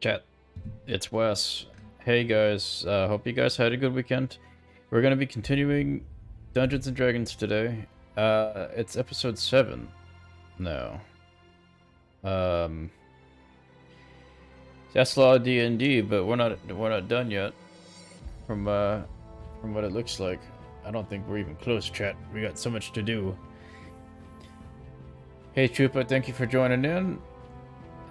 Chat, it's Wes. Hey guys, hope you guys had a good weekend. We're gonna be continuing Dungeons and Dragons today. It's episode 7 now. That's Law D&D, but we're not done yet. From what it looks like, I don't think we're even close. Chat, we got so much to do. Hey Troopa, thank you for joining in.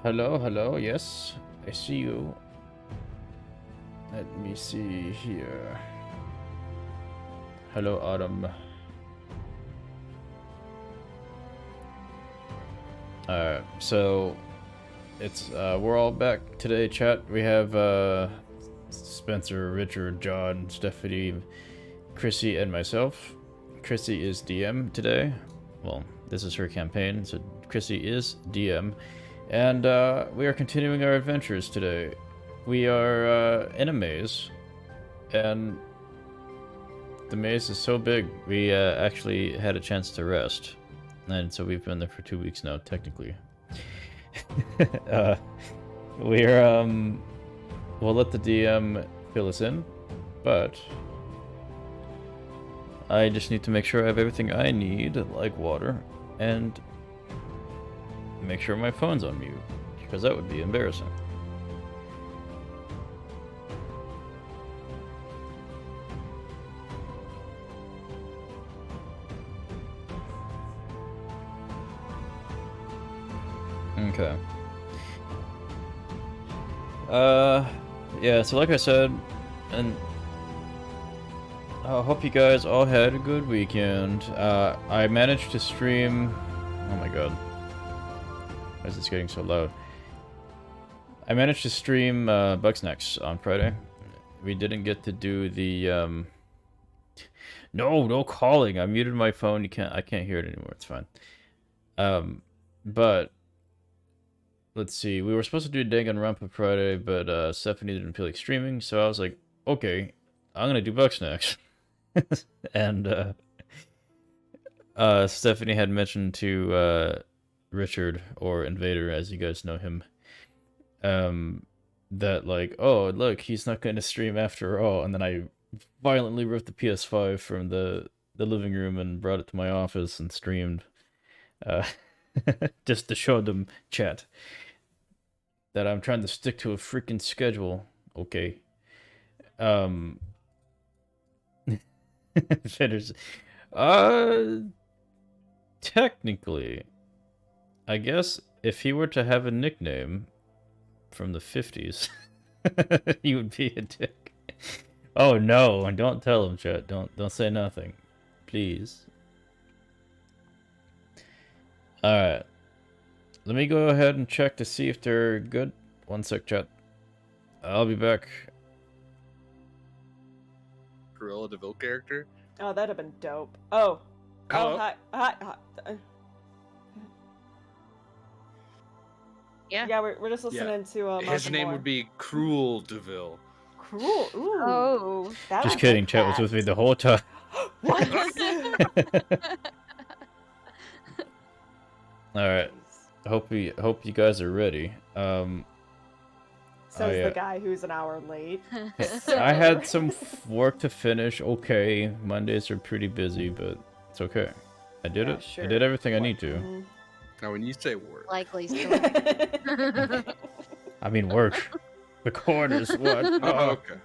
Hello, yes, I see you. Let me see here. Hello, Autumn. Alright, so it's we're all back today, chat. We have Spencer, Richard, John, Stephanie, Chrissy, and myself. Chrissy is DM today. Well, this is her campaign, so Chrissy is DM. And we are continuing our adventures today. We are in a maze, and the maze is so big, we actually had a chance to rest. And so we've been there for 2 weeks now, technically. We'll let the DM fill us in, but I just need to make sure I have everything I need, like water, and make sure my phone's on mute, because that would be embarrassing. Okay. Yeah, so like I said, and I hope you guys all had a good weekend. I managed to stream... Oh my god. Why is this getting so loud? I managed to stream Bugsnax on Friday. We didn't get to do the... No calling! I muted my phone, I can't hear it anymore, it's fine. But... Let's see, we were supposed to do Danganronpa Friday, but Stephanie didn't feel like streaming, so I was like, okay, I'm gonna do Bugsnax. And Stephanie had mentioned to Richard, or Invader as you guys know him, that like, oh look, he's not going to stream after all. And then I violently ripped the PS5 from the living room and brought it to my office and streamed, just to show them, chat, that I'm trying to stick to a freaking schedule. Okay. Finish. Technically, I guess if he were to have a nickname from the 50s, he would be a dick. Oh no, and don't tell him, chat. Don't say nothing. Please. Alright. Let me go ahead and check to see if they're good. One sec, chat. I'll be back. Cruella DeVille character. Oh, that'd have been dope. Oh. Hello? Oh, hi. Yeah, we're just listening to His name would be Cruel DeVille. Cruel. Ooh. Oh. Just kidding, chat was with me the whole time. What? Alright. Hope you guys are ready. Says the guy who's an hour late. I had some work to finish. Okay, Mondays are pretty busy, but it's okay. I did it. Sure. I did everything I need to. Now, when you say work, Likely still. I mean work. The corners. What? oh, okay.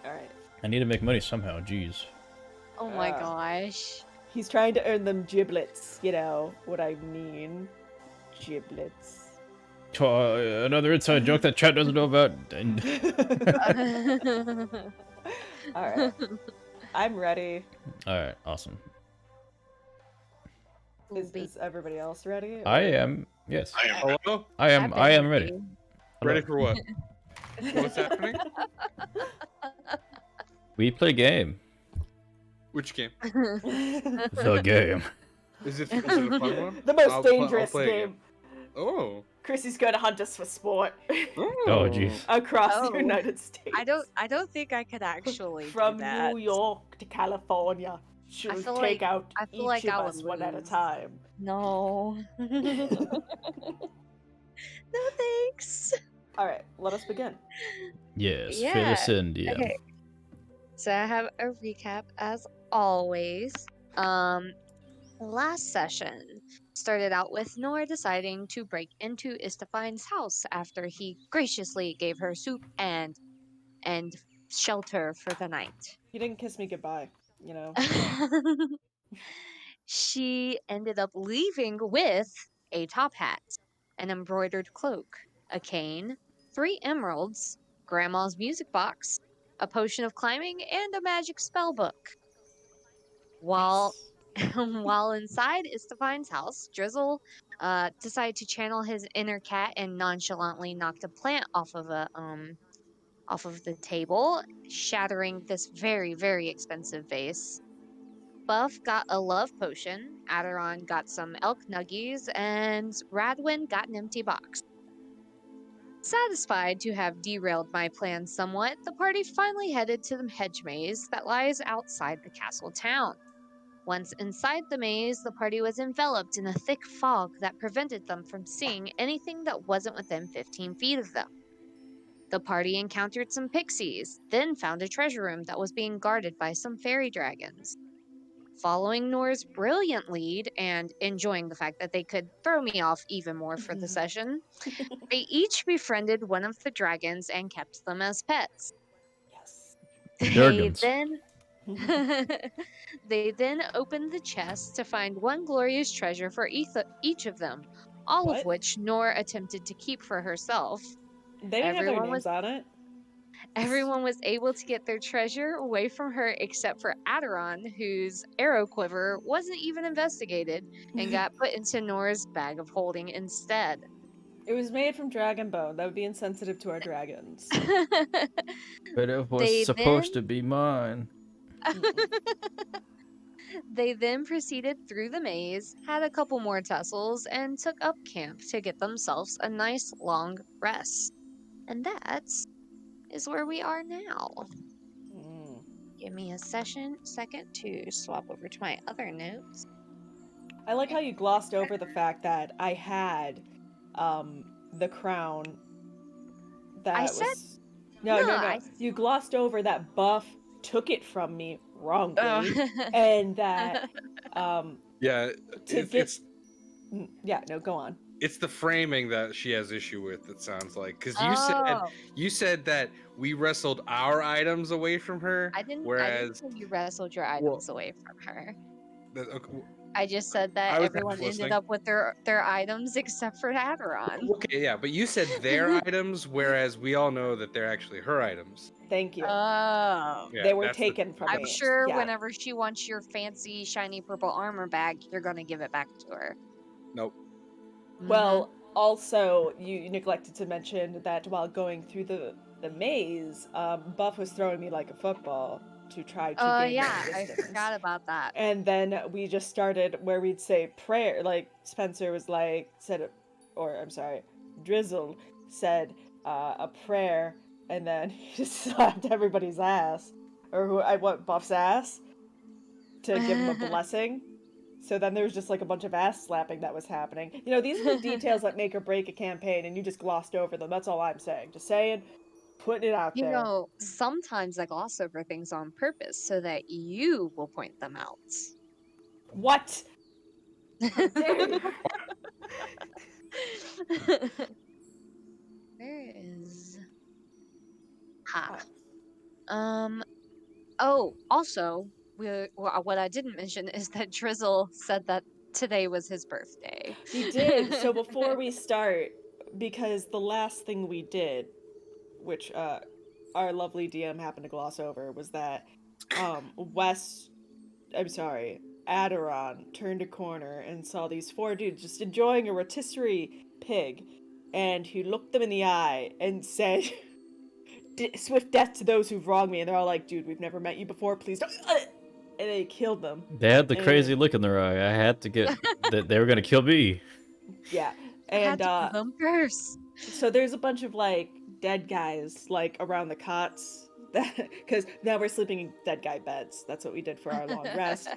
All right. I need to make money somehow. Jeez. Oh my gosh. He's trying to earn them giblets. You know what I mean? Giblets. Another inside joke that chat doesn't know about. All right. I'm ready. All right. Awesome. Is everybody else ready? I am. Yes. Hello? I am ready. Ready for what? What's happening? We play game. Which game? The game. Is it a fun one? The most I'll dangerous play game. again. Oh. Chrissy's going to hunt us for sport Oh jeez. across Oh. the United States. I don't think I could actually From do that. New York to California. She'll feel take like- out I feel each like of I us would one at a lose. time. No. No All right, let us begin. Yes, fill Yeah. us in, DM. Okay. So I have a recap as always. Um, Last session started out with Nora deciding to break into Istefine's house after he graciously gave her soup and shelter for the night. You didn't kiss me goodbye, you know. She ended up leaving with a top hat, an embroidered cloak, a cane, 3 emeralds, grandma's music box, a potion of climbing, and a magic spell book. While Yes. while inside Estefan's house, Drizzle decided to channel his inner cat and nonchalantly knocked a plant off of the table, shattering this very, very expensive vase. Buff got a love potion, Aderon got some elk nuggies, and Radwin got an empty box. Satisfied to have derailed my plans somewhat, the party finally headed to the hedge maze that lies outside the castle town. Once inside the maze, the party was enveloped in a thick fog that prevented them from seeing anything that wasn't within 15 feet of them. The party encountered some pixies, then found a treasure room that was being guarded by some fairy dragons. Following Nora's brilliant lead and enjoying the fact that they could throw me off even more for the session, they each befriended one of the dragons and kept them as pets. Yes. They Durgans. then they then opened the chest to find one glorious treasure for each of them, all of What? which Nora attempted to keep for herself. They didn't have their Everyone was names on it. everyone was able to get their treasure away from her except for Aderon, whose arrow quiver wasn't even investigated and got put into Nora's bag of holding instead. It was made from dragon bone. That would be insensitive to our dragons. But it was they supposed then to be mine. Mm-mm. they then proceeded through the maze, had a couple more tussles, and took up camp to get themselves a nice long rest. And that is where we are now. Mm. Give me a second to swap over to my other notes. I like how you glossed over the fact that I had the crown I that said was no. no. You glossed over that Buff took it from me Oh. wrongly and that um Yeah, to it's, get it's yeah, no, go on. it's the framing that she has issue with. It sounds like because Oh, you said that we wrestled our items away from her, I didn't whereas say you wrestled your well, items away from her. okay, I just said that I was half everyone ended listening. up with their items except for Aderon. Okay, yeah, but you said their items, whereas we all know that they're actually her items. Thank you. Oh. Yeah, They were that's the taken from I'm me. sure Yeah. whenever she wants your fancy shiny purple armor bag, you're gonna give it back to her. Nope. Well, also you neglected to mention that while going through the maze, Buff was throwing me like a football to try to gain Yeah, my I distance. forgot about that. And then we just started where we'd say prayer. Like Spencer was like said, or I'm sorry, Drizzle said a prayer, and then he just slapped everybody's ass, or who I want Buff's ass to give him a blessing. So then there was just like a bunch of ass slapping that was happening. You know, these are the details that make or break a campaign, and you just glossed over them. That's all I'm saying. Just saying, putting it out You there. know, sometimes I gloss over things on purpose so that you will point them out. What? How dare you? Where is um oh, also, what I didn't mention is that Drizzle said that today was his birthday. He did. So before we start, because the last thing we did, which our lovely DM happened to gloss over, was that Wes, I'm sorry, Aderon turned a corner and saw these four dudes just enjoying a rotisserie pig, and he looked them in the eye and said, "Swift death to those who've wronged me." And they're all like, "Dude, we've never met you before. Please don't." And they killed them. They had the And crazy look in their eye. I had to get that they were gonna kill me. yeah, I had and to kill them first. so there's a bunch of like dead guys like around the cots because now we're sleeping in dead guy beds. That's what we did for our long rest.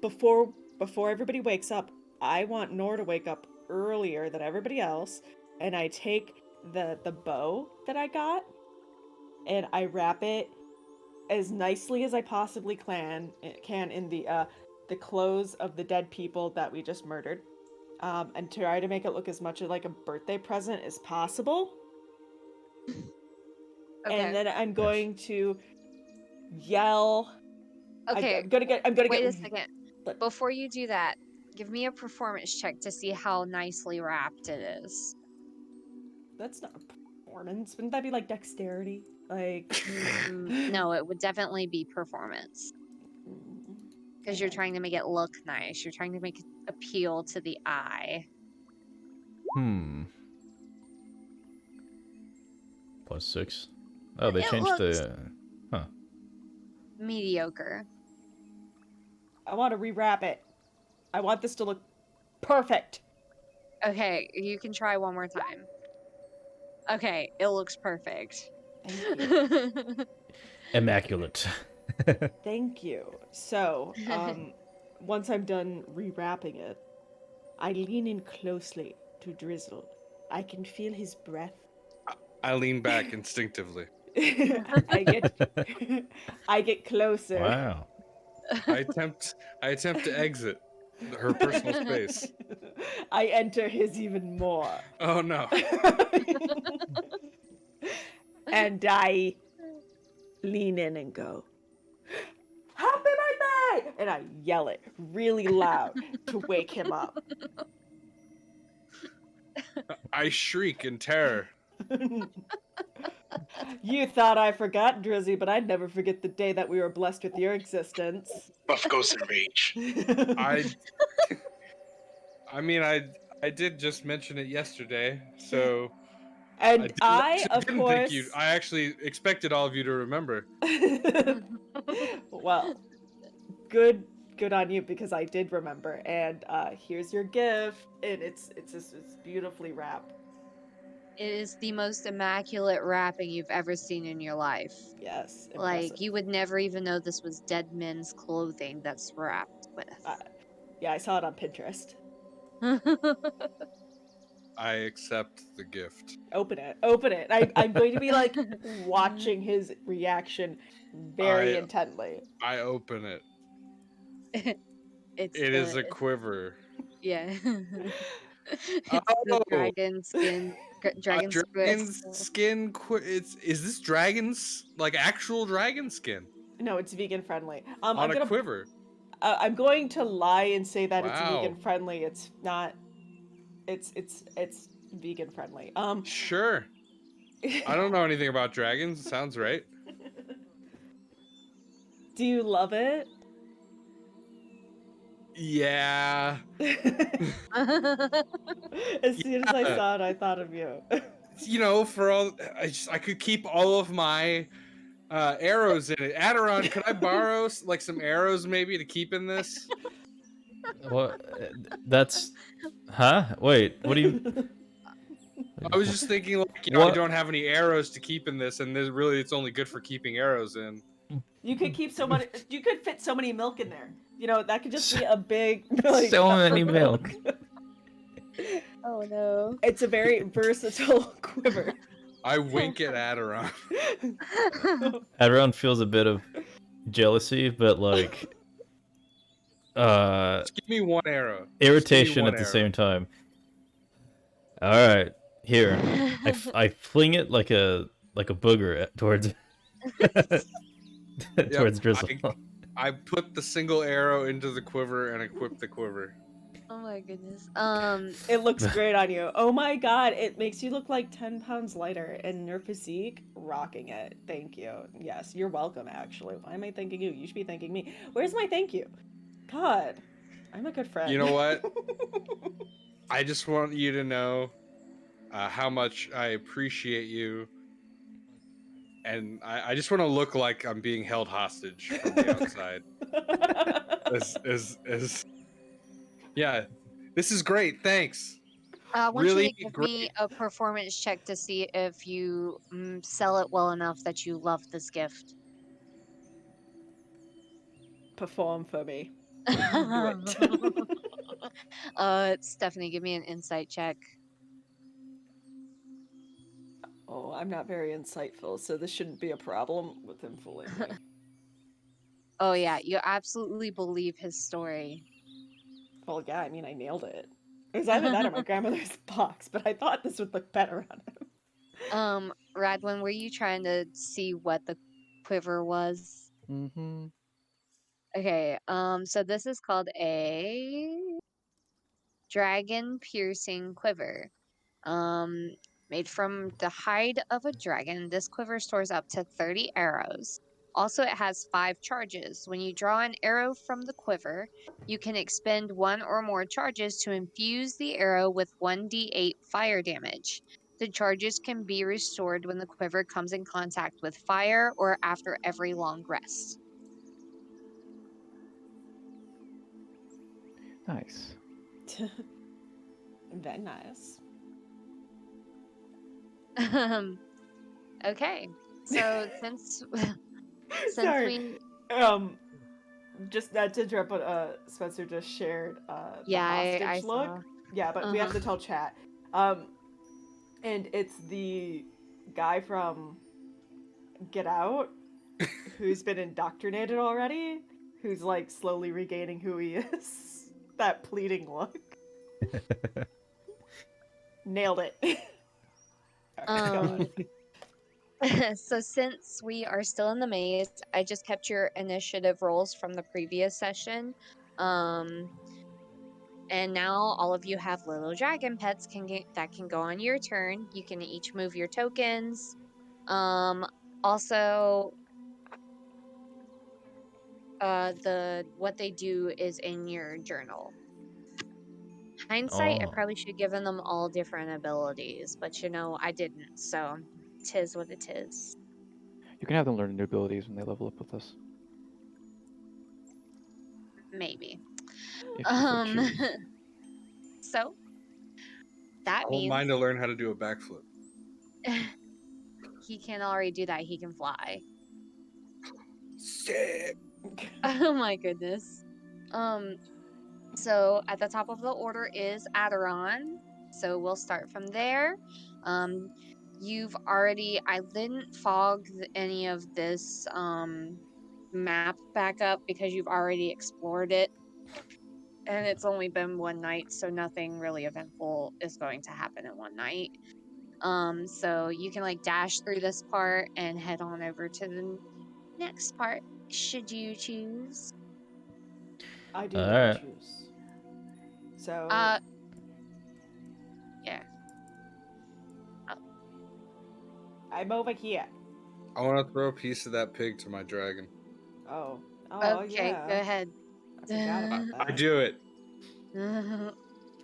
Before everybody wakes up, I want Nor to wake up earlier than everybody else, and I take the bow that I got, and I wrap it as nicely as I possibly can in the clothes of the dead people that we just murdered, and try to make it look as much like a birthday present as possible. Okay. And then I'm Nice. going to yell. Okay. I'm gonna Wait get. a second. But Before you do that, give me a performance check to see how nicely wrapped it is. that's not a performance. Wouldn't that be like dexterity? Like. No, it would definitely be performance. Because you're Okay. trying to make it look nice. You're trying to make it appeal to the eye. +6. Oh, they It changed looks the. Huh. mediocre. I want to rewrap it. I want this to look perfect. Okay, you can try one more time. Okay, it looks perfect. Thank you. Immaculate. Thank you. So, once I'm done rewrapping it, I lean in closely to Drizzle. I can feel his breath. I lean back instinctively. I get I get closer. Wow. I attempt to exit her personal space. I enter his even more. Oh no. And I lean in and go, "Happy birthday!" And I yell it really loud to wake him up. I shriek in terror. You thought I forgot, Drizzy, but I'd never forget the day that we were blessed with your existence. Buff goes in rage. I mean I did just mention it yesterday, so And I of didn't course, think you. I actually expected all of you to remember. well, good on you, because I did remember. And here's your gift, and it's beautifully wrapped. It is the most immaculate wrapping you've ever seen in your life. Yes, impressive. Like, you would never even know this was dead men's clothing that's wrapped with. Yeah, I saw it on Pinterest. I accept the gift. Open it. Open it. I'm going to be like watching his reaction very intently. I open it. It's It is a quiver. yeah. It's the dragon skin. Dragon dragon skin. skin. Is this dragon's like actual dragon skin No, it's vegan friendly. on I'm a gonna quiver? I'm going to lie and say that it's Wow. vegan friendly. It's not. It's vegan friendly. Sure. I don't know anything about dragons. Sounds right. Do you love it? Yeah. As soon as I saw it, I thought of you. You know, for all I could keep all of my arrows in it. Aderon, could I borrow like some arrows maybe to keep in this? What? That's. Huh? Wait. What do you? I was just thinking, like, I don't have any arrows to keep in this, and really, it's only good for keeping arrows in. You could keep so much. You could fit so many milk in there. You know, that could just be a big. Like, So many milk. Oh no. It's a very versatile quiver. I wink at Aderon. Everyone feels a bit of jealousy, but like, Just give me one arrow. irritation at the same time. All right, here. I fling it like a booger towards towards Drizzle. I put the single arrow into the quiver and equip the quiver. Oh my goodness. It looks great on you. Oh my god, it makes you look like 10 pounds lighter, and your physique, rocking it. Thank you. Yes, you're welcome, actually. Why am I thanking you? You should be thanking me. Where's my thank you? God, I'm a good friend. You know what? I just want you to know how much I appreciate you. And I just want to look like I'm being held hostage from the outside. Yeah, this is great. Thanks. I want Really you to give me a performance check to see if you sell it well enough that you love this gift. Perform for me. Do it. Stephanie, give me an insight check. I'm not very insightful, so this shouldn't be a problem with him fooling me. Oh yeah, you absolutely believe his story. Well, yeah, I mean, I nailed it. It was either that or my grandmother's box, but I thought this would look better on him. Radwin, were you trying to see what the quiver was? Mm-hmm. Okay, so this is called a dragon piercing quiver. Um, made from the hide of a dragon, this quiver stores up to 30 arrows. Also, it has 5 charges. When you draw an arrow from the quiver, you can expend 1 or more charges to infuse the arrow with 1d8 fire damage. The charges can be restored when the quiver comes in contact with fire or after every long rest. Nice. Very nice. Okay, so since Sorry. we Just to interrupt, but Spencer just shared the yeah I hostage saw look. Yeah, but we have to tell chat. And it's the guy from Get Out who's been indoctrinated already, who's like slowly regaining who he is. That pleading look. Nailed it. Alright, go on. So since we are still in the maze, I just kept your initiative rolls from the previous session. And now all of you have little dragon pets that can go on your turn. You can each move your tokens. Also the what they do is in your journal. Hindsight, I Oh. probably should have given them all different abilities, but I didn't, so tis what it is. You can have them learn new abilities when they level up with us, Maybe. if you so Um choose. so I that won't mind means to learn how to do a backflip. he can already do that. He can fly. Sick. Oh my goodness. Um, so at the top of the order is Aderon. So we'll start from there. Um, I didn't fog any of this map back up because you've already explored it. And it's only been one night, so nothing really eventful is going to happen in one night. So you can like dash through this part and head on over to the next part, should you choose. I do Alright. choose. So Yeah. I'm over here. I want to throw a piece of that pig to my dragon. Oh. Oh Okay, go yeah. ahead. I forgot about I that. do it.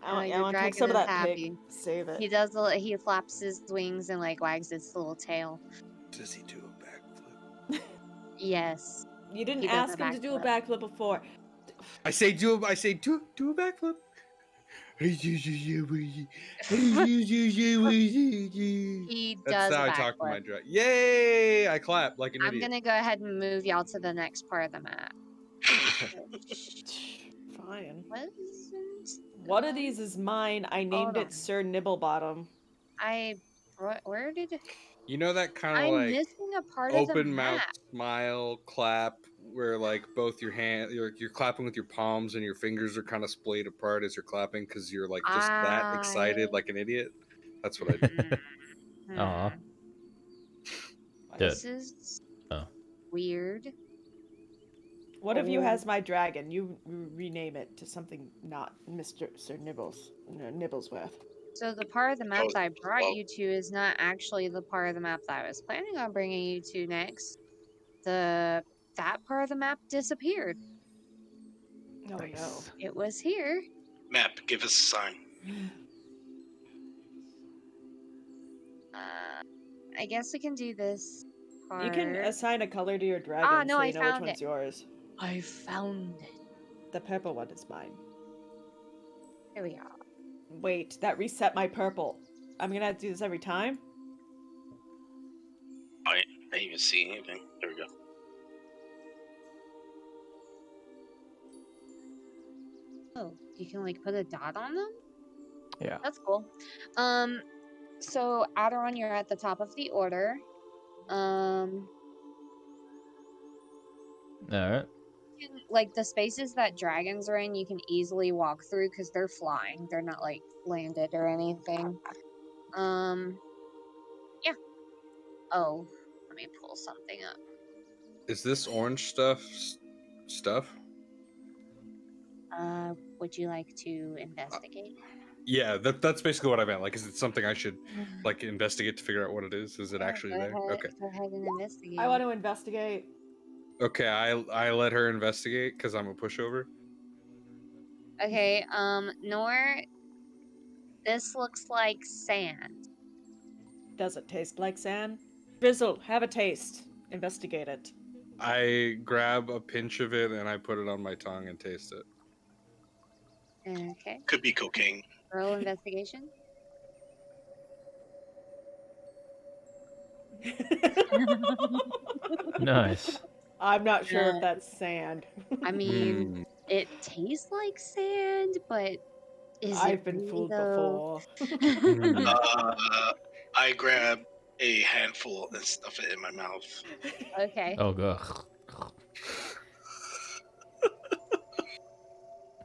I Your want to take dragon some of is that pig. happy. Save it. He flaps his wings and like wags his little tail. Does he do a backflip? Yes. You didn't He does ask a him to do a backflip. backflip before. I say do a backflip. He That's does how a I talk to backflip. my dragon. Yay! I clap like an I'm idiot. gonna go ahead and move y'all to the next part of the map. Fine. Wasn't One of these is mine. I named Hold it on. Sir Nibblebottom. Where did You know that kind of I'm like missing a part of the open mouth map? smile clap where like both your hand you're clapping with your palms and your fingers are kind of splayed apart as you're clapping because you're like just that excited I like an idiot. That's what I do. Aw. Hmm. Dead. This is Oh. weird. One of you Oh. has my dragon. You rename it to something not Mr. Sir Nibblesworth. So the part of the map that I brought you to is not actually the part of the map that I was planning on bringing you to next. That part of the map disappeared. Oh Nice. It was here. Map, give us a sign. I guess we can do this no. part. You can assign a color to your dragon no, so I you know which found one's it. yours. I found it. The purple one is mine. Here we are. Wait, that reset my purple. I'm gonna have to do this every time? I didn't even see anything. There we go. Oh, you can like put a dot on them? Yeah. That's cool. So Aderon, you're at the top of the order. Alright. Like the spaces that dragons are in, you can easily walk through because they're flying. They're not like landed or anything. Yeah. Oh, let me pull something up. Is this orange stuff? Would you like to investigate? Yeah, that's basically what I meant. Like, is it something I should like investigate to figure out what it is? Is it Yeah, actually go there? ahead, Okay. Go ahead and investigate. I want to investigate. Okay, I let her investigate because I'm a pushover. Okay, Nor, this looks like sand. Does it taste like sand? Drizzle, have a taste. Investigate it. I grab a pinch of it and I put it on my tongue and taste it. Okay, Could be cocaine. roll investigation. Nice. I'm not sure if that's sand. I mean, it tastes like sand, but is I've it been really fooled though? before. I grab a handful and stuff it in my mouth. Okay. Oh god.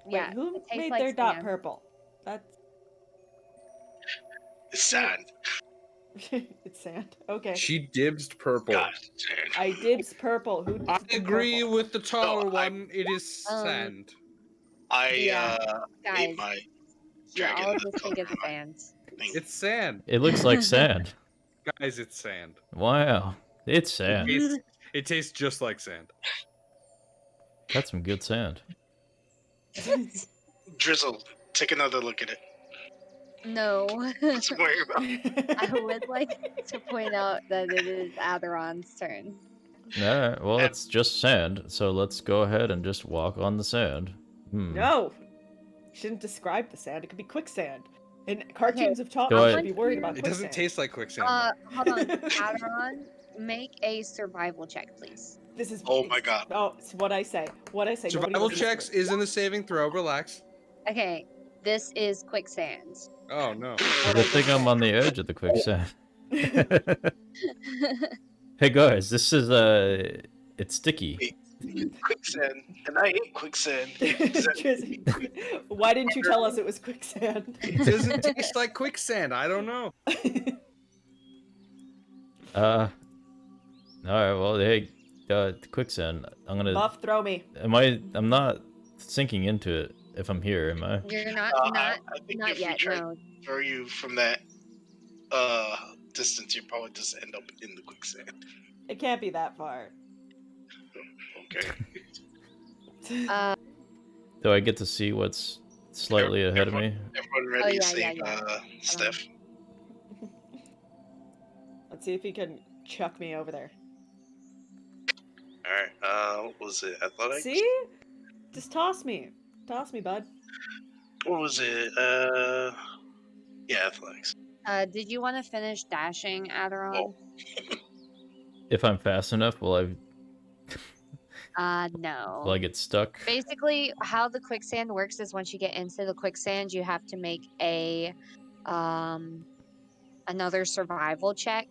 Yeah, Wait, who it tastes made like their dot sand. purple? That's It's sand. it's sand. Okay. She dibs purple. God, sand. I dibs purple. Who I dibs the agree purple? with the taller No, one. It is sand. I Yeah, ate guys. my Yeah, dragon all of us think it's color sand. thing. It's sand, It looks like sand. guys. It's sand. Wow. It's sand. It tastes just like sand. That's some good sand. Drizzle, take another look at it. No. It's worry about. I would like to point out that it is Aderon's turn. Alright, well, it's just sand, so let's go ahead and just walk on the sand. No. You shouldn't describe the sand. It could be quicksand. And cartoons have taught Do me I- you should be worried about It quicksand. doesn't taste like quicksand. Hold on. Aderon, make a survival check, please. This is Oh my god. Oh, it's what I say. What I say. Nobody Survival listens to checks me. isn't a saving throw. Relax. Okay, this is quicksand. Oh no. What I I think just I'm said. on the edge of the quicksand. Hey guys, this is it's sticky. Quicksand, and I hate quicksand. Why didn't you tell us it was quicksand? It doesn't taste like quicksand. I don't know. Alright, well, hey, quicksand. I'm gonna. Buff, throw me. I'm not sinking into it if I'm here, am I? You're not I think not if we yet, try no. to throw you from that distance, you probably just end up in the quicksand. It can't be that far. Okay. Do I get to see what's slightly ahead of me? Everyone ready yeah, to save yeah. Steph? Let's see if he can chuck me over there. Alright, what was it? Athletics? See? Just toss me. Toss me, bud. What was it? Yeah, athletics. Did you want to finish dashing, Aderon? If I'm fast enough, will I No. get stuck? Basically, how the quicksand works is once you get into the quicksand, you have to make a another survival check.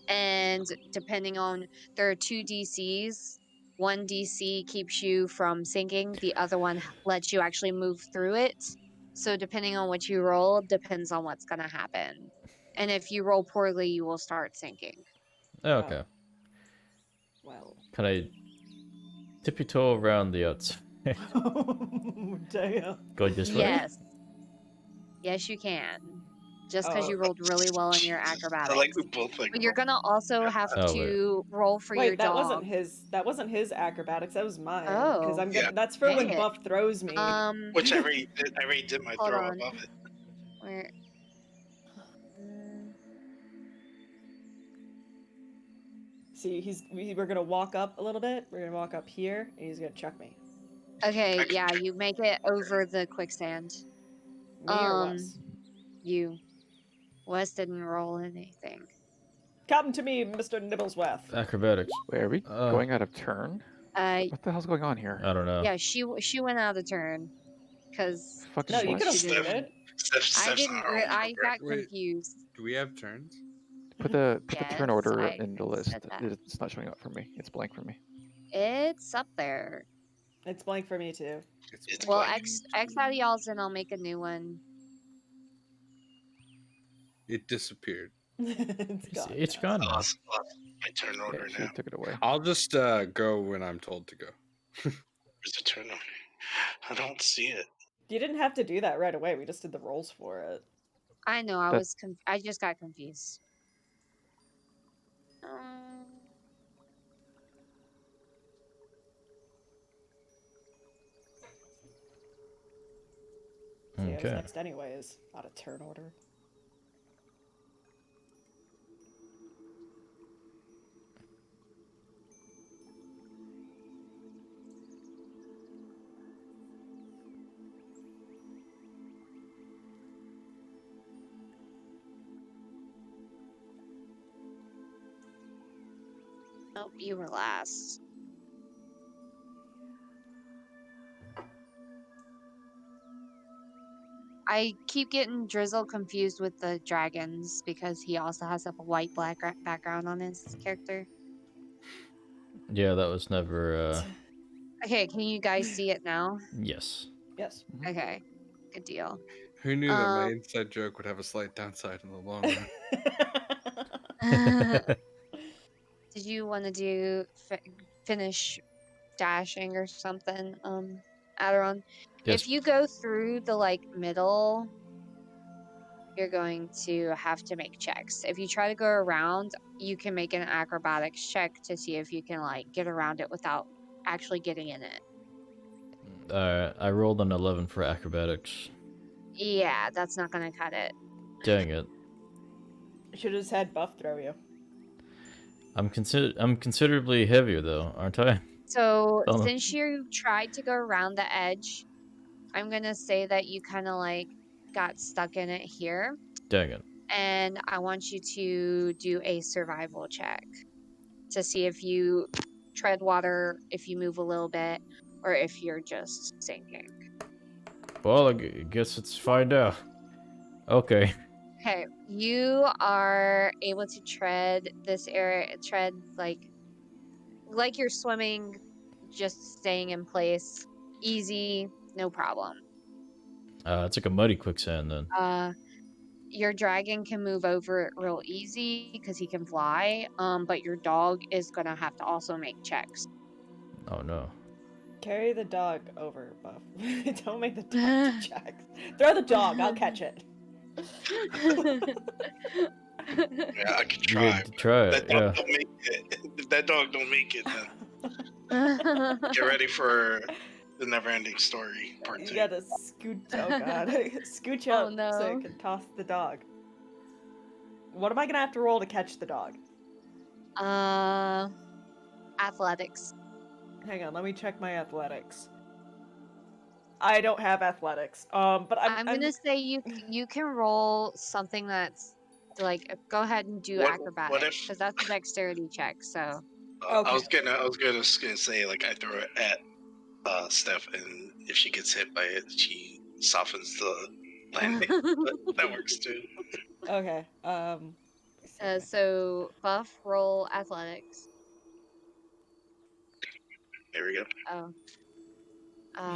And depending on, there are 2 DCs. One DC keeps you from sinking, the other one lets you actually move through it. So depending on what you roll, depends on what's going to happen. And if you roll poorly, you will start sinking. Oh, okay. Well. Can I tippy toe around the outside? Damn. Go this way? Yes. Yes, you can. Just because you rolled really well on your acrobatics. I like we both like. But you're gonna also have Oh, to roll for your Wait, that dog. wasn't his acrobatics. That was mine. Oh. Because Yeah. that's for when Dang it. Buff throws me. Which I already did my Hold throw on. above it. Where? See, we're gonna walk up a little bit. We're gonna walk up here, and he's gonna chuck me. Okay, yeah, you make it over the quicksand. Me or Wes? You. Wes didn't roll anything. Come to me, Mr. Nibblesworth. Acrobatics. Wait, are we going out of turn? What the hell's going on here? I don't know. Yeah, she went out of turn. Because Fucking No, you what? could have she didn't. started. Steph's I didn't. not wrong. I got Wait. confused. Do we have turns? Put the Yes, turn order I in the list. said that. It's not showing up for me. It's blank for me. It's up there. It's blank for me too. It's Well, blank. X out of y'all's and I'll make a new one. It disappeared. It's gone. Gone I now. lost my turn order Yeah, she now. took it away. I'll just go when I'm told to go. Where's the turn order? I don't see it. You didn't have to do that right away. We just did the rolls for it. I know. That- I just got confused. Um, So yeah, it was Okay. next anyways. Out of turn order. nope, you were last. I keep getting Drizzle confused with the dragons because he also has a white black background on his character. Yeah, that was never. Okay, can you guys see it now? Yes. Yes. Okay, good deal. Who knew that my inside joke would have a slight downside in the long run? Did you want to do finish dashing or something, Aderon? Yes. If you go through the like middle, you're going to have to make checks. If you try to go around, you can make an acrobatics check to see if you can like get around it without actually getting in it. I rolled an 11 for acrobatics. Yeah, that's not gonna cut it. Dang it. Should have just had Buff throw you. I'm considerably heavier though, aren't I? So Oh. since you tried to go around the edge, I'm gonna say that you kind of like got stuck in it here, Dang it. and I want you to do a survival check to see if you tread water, if you move a little bit, or if you're just sinking. Well, I guess let's find out. Okay. Okay, you are able to tread this area, tread like you're swimming, just staying in place, easy, no problem. It's like a muddy quicksand then. Your dragon can move over it real easy because he can fly. But your dog is gonna have to also make checks. Oh no. Carry the dog over, Buff. Don't make the dog do checks. Throw the dog. I'll catch it. Yeah, I could You try. could try That it, dog yeah. don't make it. If that dog don't make it, then get ready for the never-ending story part You 2. gotta scoot. Oh god, scooch Oh, up so no. you can toss the dog. What am I gonna have to roll to catch the dog? Athletics. Hang on, let me check my athletics. I don't have athletics. But I'm gonna say you can roll something that's like go ahead and do What acrobatics if- because that's a dexterity check. So Okay. I was gonna say like I throw it at Steph, and if she gets hit by it, she softens the landing. That works too. Okay. so Buff roll athletics. There we go. Oh.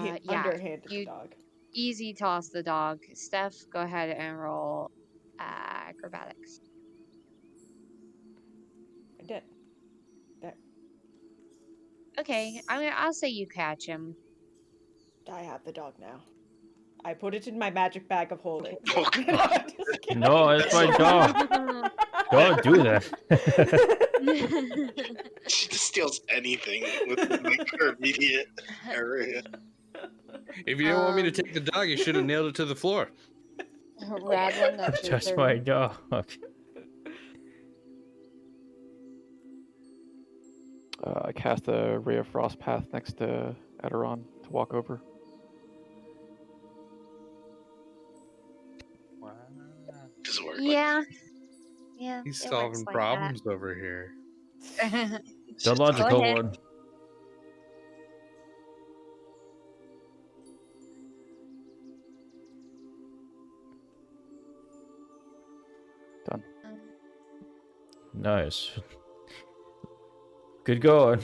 He Yeah. underhanded You the dog. easy toss the dog. Steph, go ahead and roll acrobatics. I did. There. Okay, I'll say you catch him. I have the dog now. I put it in my magic bag of holding. Oh, God. Just kidding. No, it's my dog. Don't do that. She just steals anything within like her immediate area. If you don't want me to take the dog, you should have nailed it to the floor. Radlin, that's your That's turn. my dog. I cast a ray of frost path next to Aderon to walk over. Does it work? Yeah. He's it solving works like problems over here. that. The logical ahead. one. Done. done. Nice. Good going.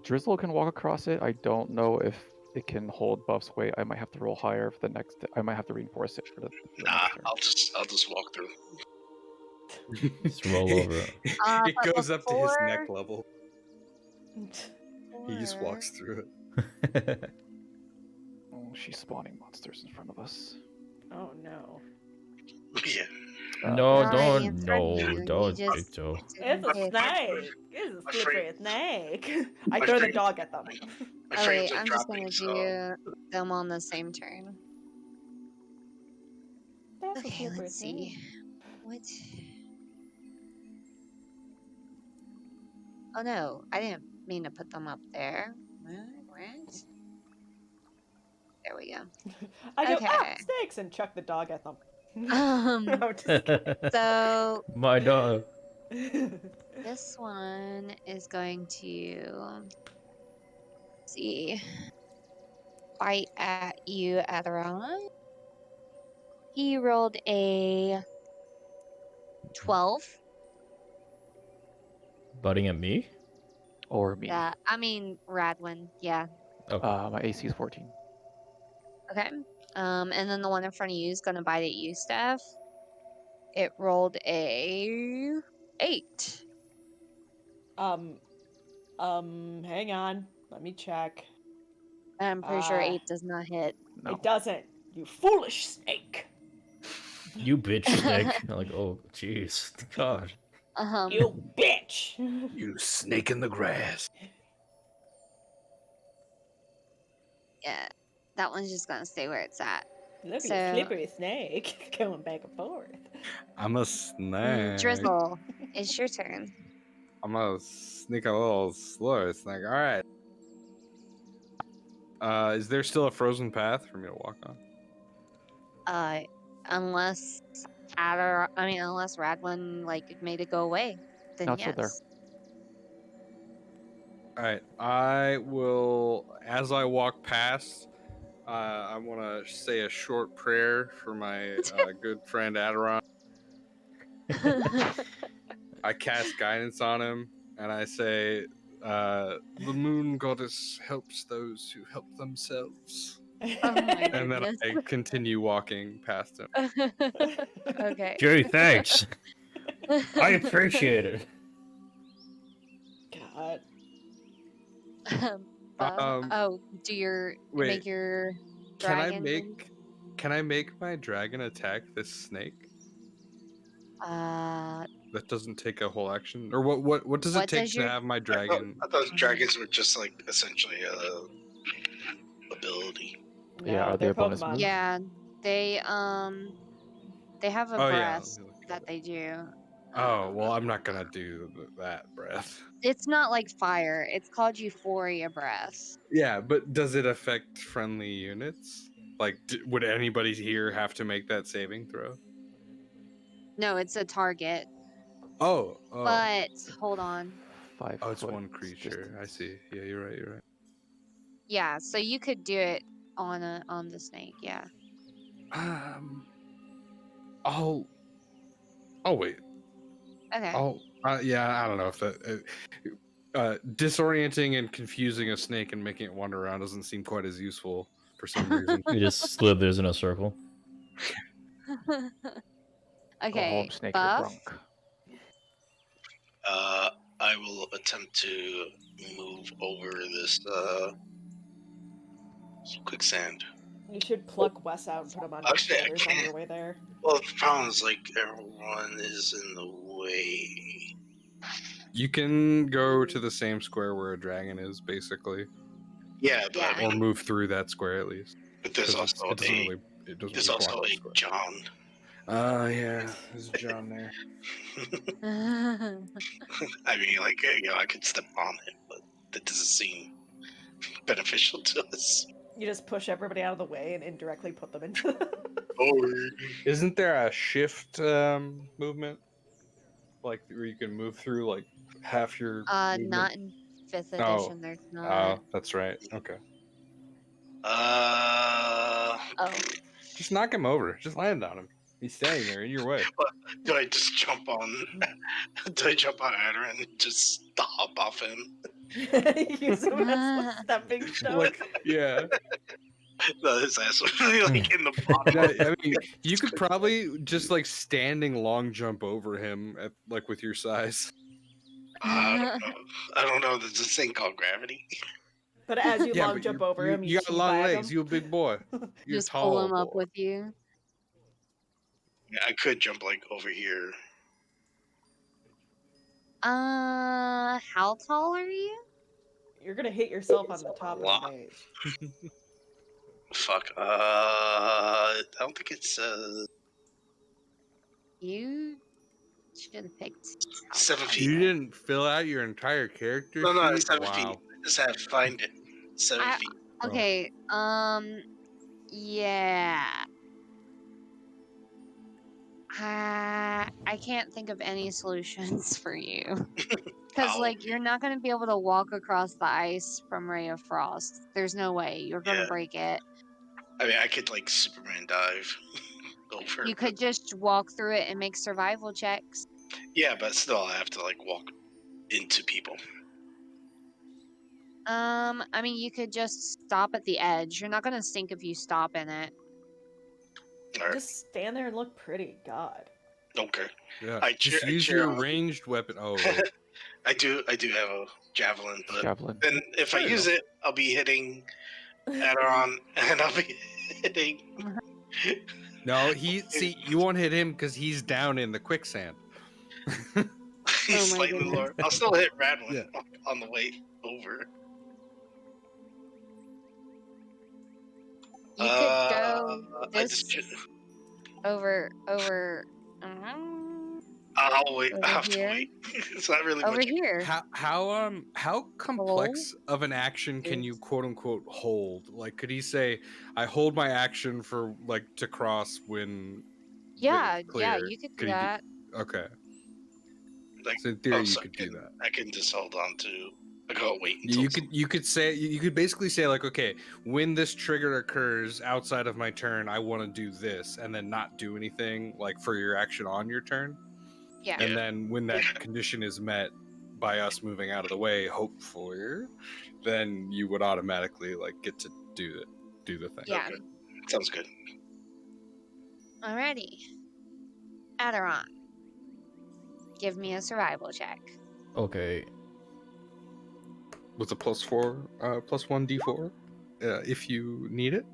Drizzle can walk across it. I don't know if it can hold Buff's weight. I might have to roll higher for the next. I might have to reinforce it for the Nah, next turn. I'll just walk through. Just roll over it. It But goes up to his neck before- level. He just walks through it. Oh, she's spawning monsters in front of us. Oh no. Yeah. No, Alrighty, in don't. front of No, you, you don't just do so. It's a hit. snake. It's a My slippery snake. I my throw the frame- dog at them. My Oh frames wait, are I'm just dropping, gonna so do them on the same turn. That's a Okay, slippery let's see. snake. What? Oh no, I didn't mean to put them up there. What? There we go. I go, ah, Okay. snakes, and chuck the dog at them. Um, I'm just kidding. so My dog. this one is going to see bite at you, Aderon. He rolled a 12. Butting at me? Or me. I mean Radwin. Yeah. Okay. My AC is 14. Okay. And then the one in front of you is gonna bite at you, Steph. It rolled a 8. Hang on. Let me check. I'm pretty sure 8 does not hit. No. It doesn't. You foolish snake. You bitch snake. Like, oh, jeez. God. You bitch. You snake in the grass. Yeah, that one's just gonna stay where it's at. Look at So- the slippery snake going back and forth. I'm a snake. Drizzle, it's your turn. I'm gonna sneak a little slower. Snake. All right. Is there still a frozen path for me to walk on? Unless unless Radwin made it go away, then No, it's yes. still there. All right. I will, as I walk past, I want to say a short prayer for my good friend Aderon. I cast guidance on him, and I say, "The moon goddess helps those who help themselves." Oh my And then goodness. I continue walking past him. Okay. Jerry, thanks. I appreciate it. God. Do your Wait, make your Can dragon. I make my dragon attack this snake? That doesn't take a whole action, or what does it What take does to your- have my dragon? I thought dragons were just like essentially a ability. No, Yeah, are they they're a bonus Pokemon. move? Yeah, they have a Oh, yeah, breath let me look at that it. they do. Oh well, I'm not gonna do that breath. It's not like fire. It's called Euphoria Breath. Yeah, but does it affect friendly units? Like, would anybody here have to make that saving throw? No, it's a target. Oh. But hold on. 5 Oh, it's foot one creature. I distance. see. Yeah, you're right. You're right. Yeah, so you could do it on the snake. Yeah. I'll wait. Okay. Yeah, I don't know if that disorienting and confusing a snake and making it wander around doesn't seem quite as useful for some reason. He just slithers in a circle. Go Okay. home, snake, you're Buff. drunk. I will attempt to move over this quicksand. You should pluck Wes out and put him on your Actually, I shoulders on your can't. way there. Well, the problem is like everyone is in the way. You can go to the same square where a dragon is, basically, Yeah, but Yeah. I or mean, move through that square at least. but there's 'Cause also it doesn't a really block a the square. John. Yeah, there's John there. I mean, like I could step on it, but that doesn't seem beneficial to us. You just push everybody out of the way and indirectly put them into Or Isn't there a shift movement, like where you can move through like half your? movement? Not in 5th Oh. edition. There's Oh, not. that's right. Okay, Oh. just knock him over. Just land on him. He's standing there in your way. Do I just jump on? Do I jump on Adder and just hop off him? Use him as a stepping stone. Like, yeah. No, his ass would be like in the bottom. I mean, you could probably just like standing long jump over him at like with your size. I don't know. I don't know. There's this thing called gravity. But as you Yeah, long but jump over him, you got teabag long him. legs. You a big boy. You're Just tall pull him up boy. with you. Yeah, I could jump like over here. How tall are you? You're gonna hit yourself on the top of Wow. the maze. Fuck. I don't think it's You should have picked. how 7 tall feet. You you are. didn't fill out your entire character No, sheet. it's 7 feet. Wow. I just have to find it. 7 I- feet. Okay. Yeah. I can't think of any solutions for you. Because, Ow. like, you're not going to be able to walk across the ice from Ray of Frost. There's no way. You're going to Yeah. break it. I mean, I could like Superman dive over. You could just walk through it and make survival checks. Yeah, but still, I have to like walk into people. I mean, you could just stop at the edge. You're not going to sink if you stop in it. All right. Just stand there and look pretty. God. Okay. Yeah. I Just cheer- I use cheer your on. ranged weapon. Oh, I do have a javelin, but Javelin. then if I There you use it, I'll be hitting Aderon, and I'll be hitting. no. See, you won't hit him because he's down in the quicksand. He's Oh my slightly goodness. lower. I'll still hit Radwin Yeah. on the way over. You could go I this just, over. I'll wait. Over I have to here? wait. It's not really Over much. here. How complex of an action can you quote unquote hold? Like, could he say, "I hold my action for like to cross when"? Yeah, it's clear"? you could do Could he that. Okay. Like, So in theory, you so could do that. I can just hold on to. I go wait until You could say you could basically say like, okay, when this trigger occurs outside of my turn, I want to do this, and then not do anything like for your action on your turn. Yeah. And then when that condition is met by us moving out of the way, hopefully, then you would automatically like get to do the thing. Yeah. Okay. Sounds good. Alrighty. Aderon. Give me a survival check. Okay. With a +1 d4, if you need it.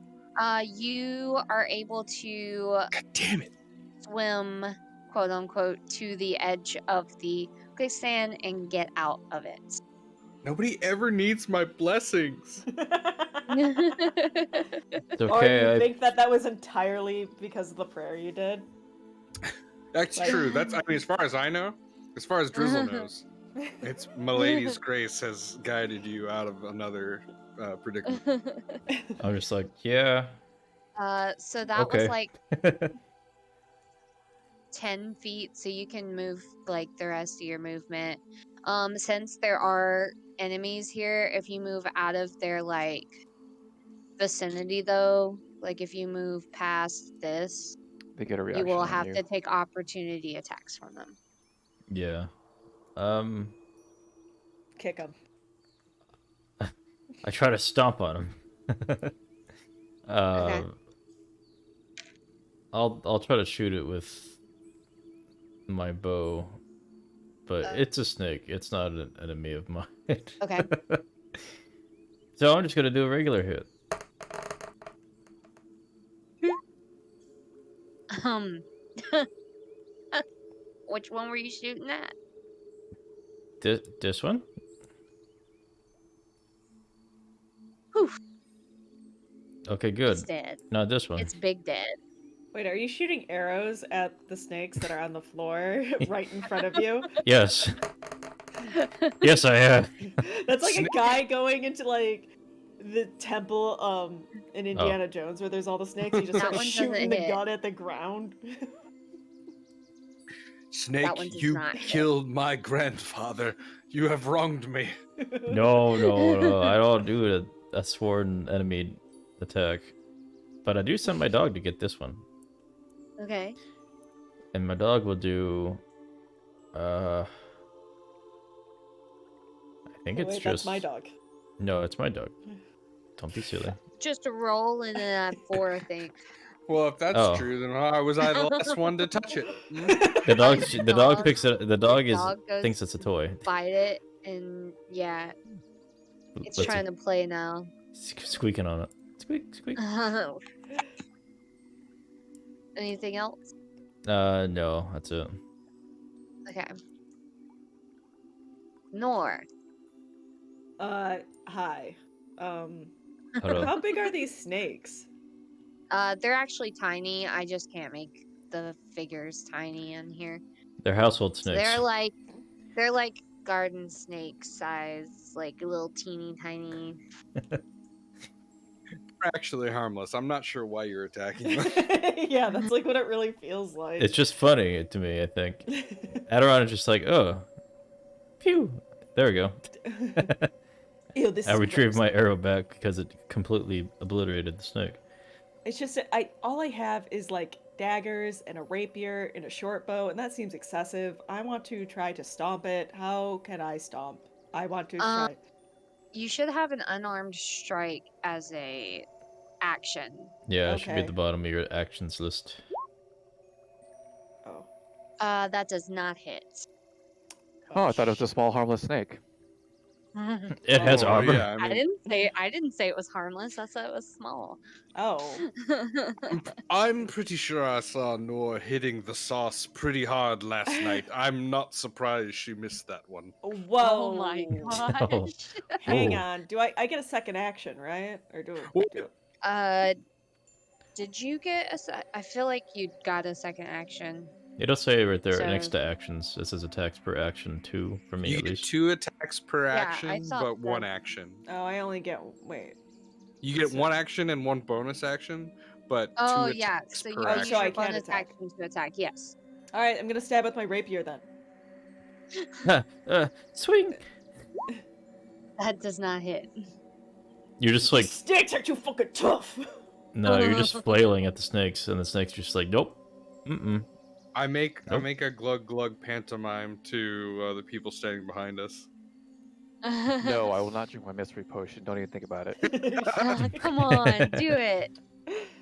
You are able to God damn it! swim, quote unquote, to the edge of the quicksand and get out of it. Nobody ever needs my blessings. It's Or okay. you I think that was entirely because of the prayer you did? That's Like- true. That's, I mean, as far as I know, as far as Drizzle knows, it's Milady's grace has guided you out of another predicament. I'm just like, yeah. So that was Okay. like 10 feet, so you can move like the rest of your movement. Since there are enemies here, if you move out of their like vicinity though, like if you move past this, They get a you reaction will on have you. to take opportunity attacks from them. Yeah. Kick him. I try to stomp on him. I'll try to shoot it with my bow, but it's a snake. It's not an enemy of mine. Okay. So I'm just gonna do a regular hit. Which one were you shooting at? This one? Poof. Okay, good. It's dead. Not this one. It's big dead. Wait, are you shooting arrows at the snakes that are on the floor right in front of you? Yes. Yes, I have. That's like a guy going into like the temple in Indiana Jones where there's all the snakes. He just That starts one doesn't shooting the hit. gun at the ground. Snake, one does you not hit. killed my grandfather. You have wronged me. No. I don't do a sworn enemy attack. But I do send my dog to get this one. Okay. And my dog will do. I think Oh, it's wait, just. that's my dog. No, it's my dog. Don't be silly. Just a roll and then 4, I think. Well, if that's Oh. true, then I was I the last one to touch it? Hmm? The dog. The The dog dog- picks it. The dog is dog goes thinks it's a toy. Bite it, and yeah, it's Let's trying to play now. squeaking on it. Squeak, squeak. Anything else? No, that's it. Okay. Nor. Hi. Hello. How big are these snakes? They're actually tiny. I just can't make the figures tiny in here. They're household So snakes. they're like garden snake size, like little teeny tiny. They're actually harmless. I'm not sure why you're attacking them. Yeah, that's like what it really feels like. It's just funny to me, I think. Aderon is just like, oh, phew. There we go. Ew, this I is retrieved gross. my arrow back because it completely obliterated the snake. It's just all I have is like daggers and a rapier and a short bow, and that seems excessive. I want to try to stomp it. How can I stomp? I want to try. You should have an unarmed strike as a action. Yeah, it should be at Okay. the bottom of your actions list. Oh. That does not hit. Oh, I thought it was a small harmless snake. It has Oh, armor. Yeah, I didn't say it was harmless. I said it was small. Oh. I'm pretty sure I saw Nor hitting the sauce pretty hard last night. I'm not surprised she missed that one. Whoa. Oh my gosh. Oh. Hang Whoa. on. Do I get a second action, right? Or do Did you get I feel like you got a second action. It'll say right there So- next to actions. This is attacks per action 2 for me You at get least. 2 attacks per Yeah, I action, thought but 1 that- action. Oh, I only get wait. You get So- 1 action and 1 bonus action, but Oh 2 yeah, attacks so you per can Oh, use so action. I your can't bonus attack. action to attack. Yes. All right, I'm gonna stab with my rapier then. Swing! That does not hit. You're just like, These sticks are too fucking tough. no, you're just flailing at the snakes, and the snakes are just like, nope. Mm-mm. I make Nope. a glug glug pantomime to the people standing behind us. No, I will not drink my mystery potion. Don't even think about it. Come on, do it.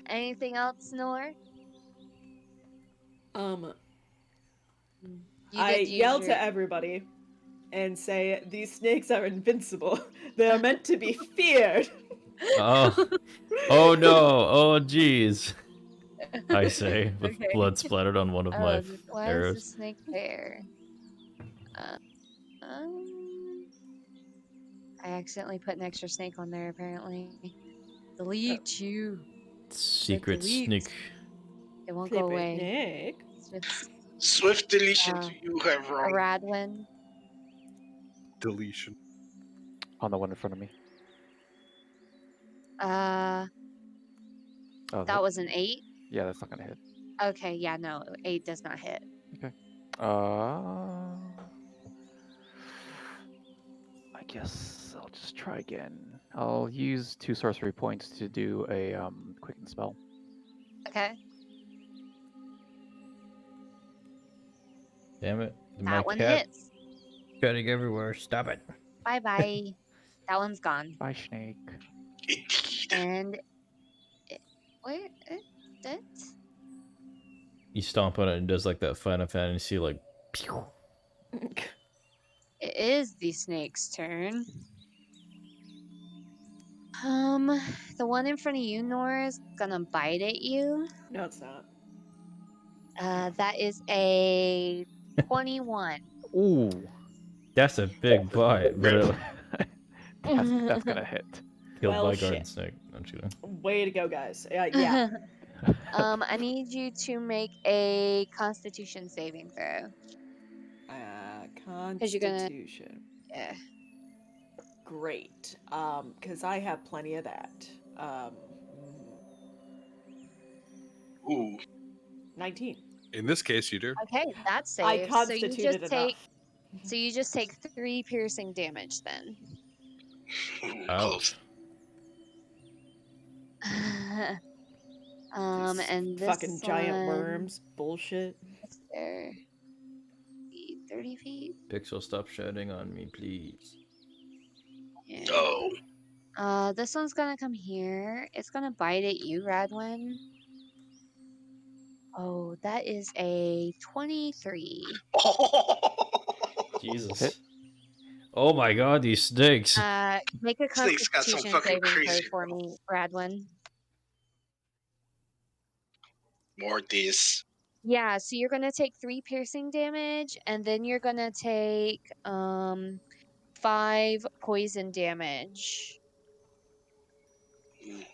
Anything else, Nor? Um, You I get to use yell your- to everybody and say, "These snakes are invincible. They are meant to be feared." Oh. Oh no. Oh jeez. I say, with Okay. blood splattered on one of my why arrows. is the snake there? I accidentally put an extra snake on there, apparently. Delete you. Secret delete. sneak. It won't go away. Snake. It's Swift deletion Uh, to you have a wrong. Radwin. Deletion. On the one in front of me. Oh, That was an 8. Yeah, that's not gonna hit. Okay, yeah, no, 8 does not hit. I guess I'll just try again. I'll use 2 sorcery points to do a quicken spell. Okay, Damn it. My that one cat hits. cutting everywhere. Stop it. Bye bye. That one's gone. Bye, snake. Indeed. And wait, that? You stomp on it and it does like that Final Fantasy, like, pew. It is the snake's turn. The one in front of you, Nora, is gonna bite at you. No, it's not. That is a 21. Ooh. That's a big bite, but it That's gonna hit. killed Well, by garden shit. snake. I'm just kidding. Way to go, guys. Yeah. I need you to make a Constitution saving throw. you're gonna- Constitution. Yeah. Great. Because I have plenty of that. Ooh. 19. In this case, you do. Okay, that's safe. I so constituted you just take. enough. So you just take 3 piercing damage then. Ooh, Ouch. close. These And this fucking giant one, worms. Bullshit. is there 30 feet? Pixel, stop shouting on me, please. Yeah. No. This one's gonna come here. It's gonna bite at you, Radwin. Oh, that is a 23. Jesus. Hit. Oh my god, these snakes. Make a Snake's got some Constitution fucking saving throw crazy for roll. me, Radwin. More this. Yeah, so you're gonna take 3 piercing damage, and then you're gonna take 5 poison damage. Mm.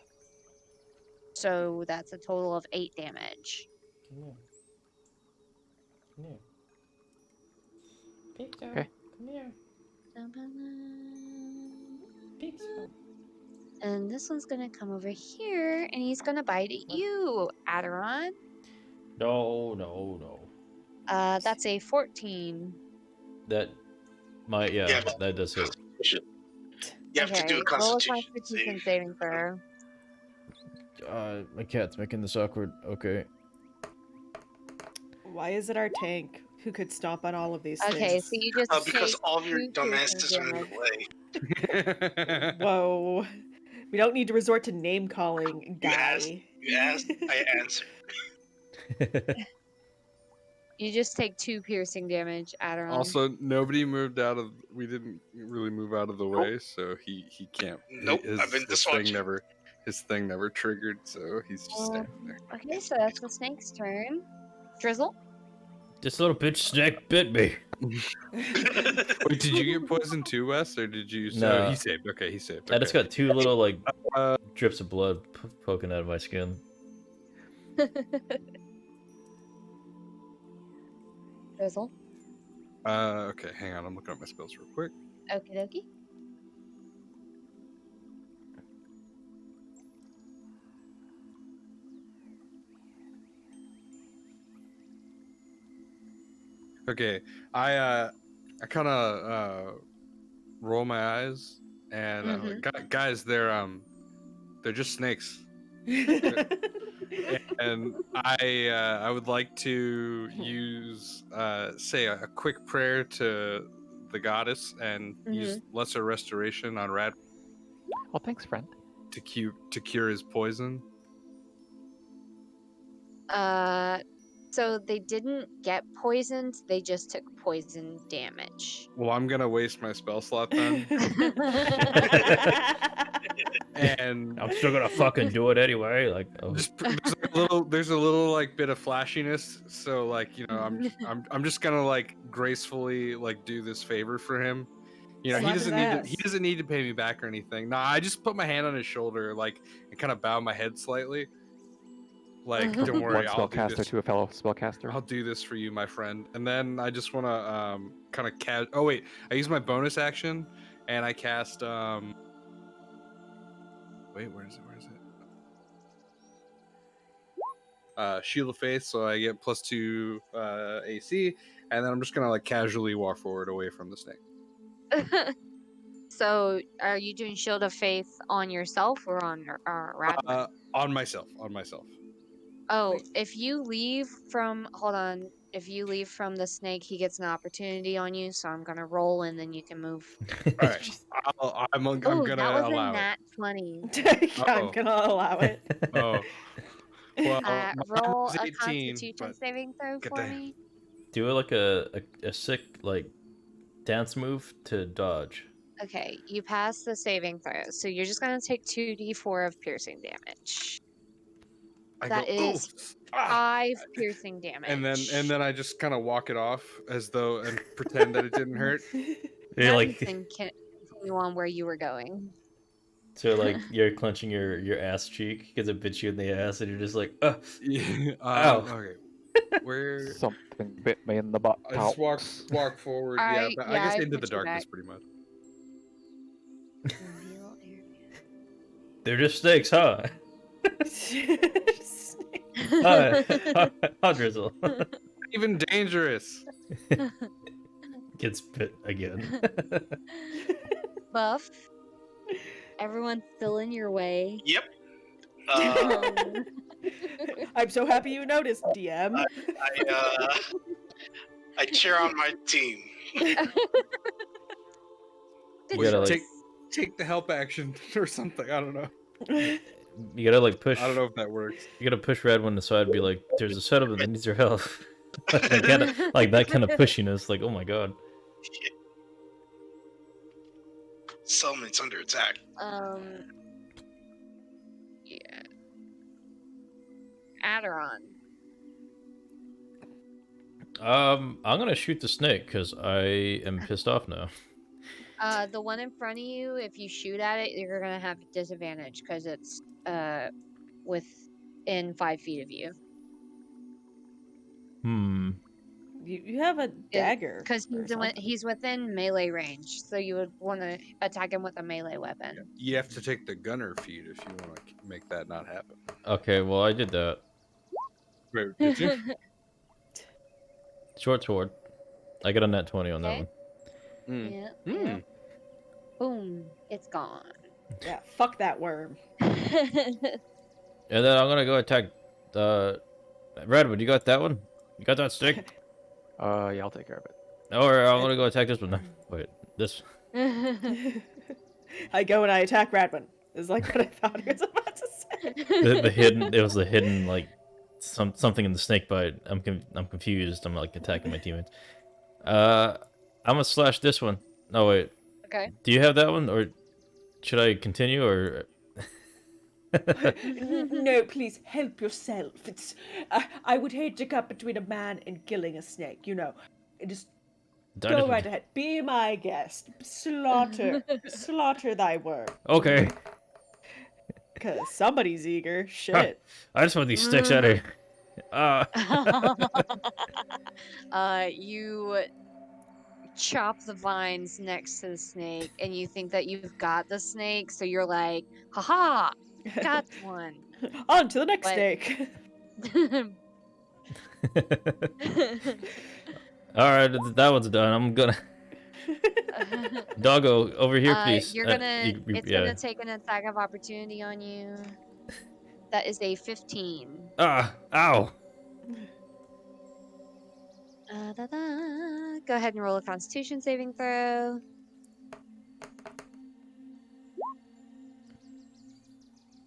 So that's a total of 8 damage. Come here. Come here. Pixel, Okay. come here. Pixel. And this one's gonna come over here, and he's gonna bite at you, Aderon. No. That's a 14. That might, yeah, that does hit. You have to do a roll a Constitution Constitution save. saving throw. My cat's making this awkward. Okay. Why is it our tank who could stomp on all of these Okay, things? so you just Because take all of your 2 dumbasses piercing are in damage. the way. Whoa. We don't need to resort to name calling, guy. You asked, I answered. You just take 2 piercing damage, Aderon. Also, nobody moved out of. We didn't really move out of the way, so he can't. Nope, I've been just watching. His thing never triggered, so he's just standing there. Okay, so that's the snake's turn. Drizzle? This little bitch snake bit me. Wait, did you get poisoned too, Wes, or did you? No. he saved. Okay, he saved. I just okay. got 2 little, like, drips of blood poking out of my skin. Drizzle? Okay, hang on. I'm looking at my spells real quick. Okie dokie. Okay, I kind of roll my eyes, and guys, they're just snakes, and I would like to use say a quick prayer to the goddess and use lesser restoration on Rad Oh, thanks, friend. to cure his poison. So they didn't get poisoned, they just took poison damage. Well, I'm gonna waste my spell slot then, and I'm still gonna fucking do it anyway. Like, oh. there's a little like bit of flashiness, so like, you know, I'm just gonna like gracefully like do this favor for him. You know, Slap he doesn't need to pay me back or anything. No, I just put my hand on his shoulder, like, and kind of bow my head slightly. Like, don't worry, One I'll do spellcaster this. to a fellow spellcaster. I'll do this for you, my friend. And then I just want to kind of oh wait, I use my bonus action and I cast wait, where is it? Shield of Faith, so I get +2 AC, and then I'm just gonna like casually walk forward away from the snake. So, are you doing Shield of Faith on yourself or on Radwin? On myself. Oh, Wait. if you leave from if you leave from the snake, he gets an opportunity on you. So I'm gonna roll, and then you can move. All right, I'm gonna that was allow a nat 20. I'm gonna allow it. it. Oh, well, Roll was a 18, Constitution but saving throw get for that. me. Do it like a sick, like, dance move to dodge. Okay, you pass the saving throw, so you're just gonna take 2d4 of piercing damage. That is 5 piercing damage. and then I just kind of walk it off as though and pretend that it didn't hurt. You're Then like, continue on where you were going. so like you're clenching your ass cheek because it bit you in the ass, and you're just like, oh, ow. Okay, where Something bit me in the butt. I just walk forward. I guess into the put you darkness, back. pretty much. Reveal area. They're just snakes, huh? Hi, Drizzle. Even dangerous. Gets bit again. Buff. Everyone's still in your way. Yep. I'm so happy you noticed, DM. I cheer on my team. You Good gotta, like- choice. Take the help action or something. I don't know. You gotta like push. I don't know if that works. You gotta push Radwin aside. And be like, "There's a settlement that needs your help." That kind of like that kind of pushiness. Like, oh my god. Settlement's under attack. Yeah. Aderon. I'm gonna shoot the snake because I am pissed off now. The one in front of you, if you shoot at it, you're gonna have disadvantage because it's within 5 feet of you. Hmm. You have a dagger. Because or something. he's within melee range, so you would want to attack him with a melee weapon. You have to take the gunner feat if you want to make that not happen. Okay. Well, I did that. Wait, did you? Short sword. I got a net 20 on that Okay. one. Yeah, Hmm. yeah. Boom, it's gone. Yeah, fuck that worm. And then I'm gonna go attack. Redwood, you got that one? You got that stick? Yeah, I'll take care of it. Or I'm gonna go attack this one. No, wait, this. I go and I attack Radwin. Is like what I thought he was about to say. The hidden. It was the hidden like something in the snake bite. I'm confused. I'm like attacking my teammates. I'm gonna slash this one. No wait. Okay. Do you have that one, or should I continue, or? No, please help yourself. It's I would hate to cut between a man and killing a snake. You know, just go right ahead. Be my guest. Slaughter thy worm. Okay. Cause somebody's eager. Shit. I just want these sticks out of here. You chop the vines next to the snake, and you think that you've got the snake, so you're like, haha, got one. On to the next But- snake. All right, that one's done. I'm gonna. Doggo, over here, please. You're gonna. You- It's yeah. gonna take an attack of opportunity on you. That is a 15. Ow. Go ahead and roll a Constitution saving throw.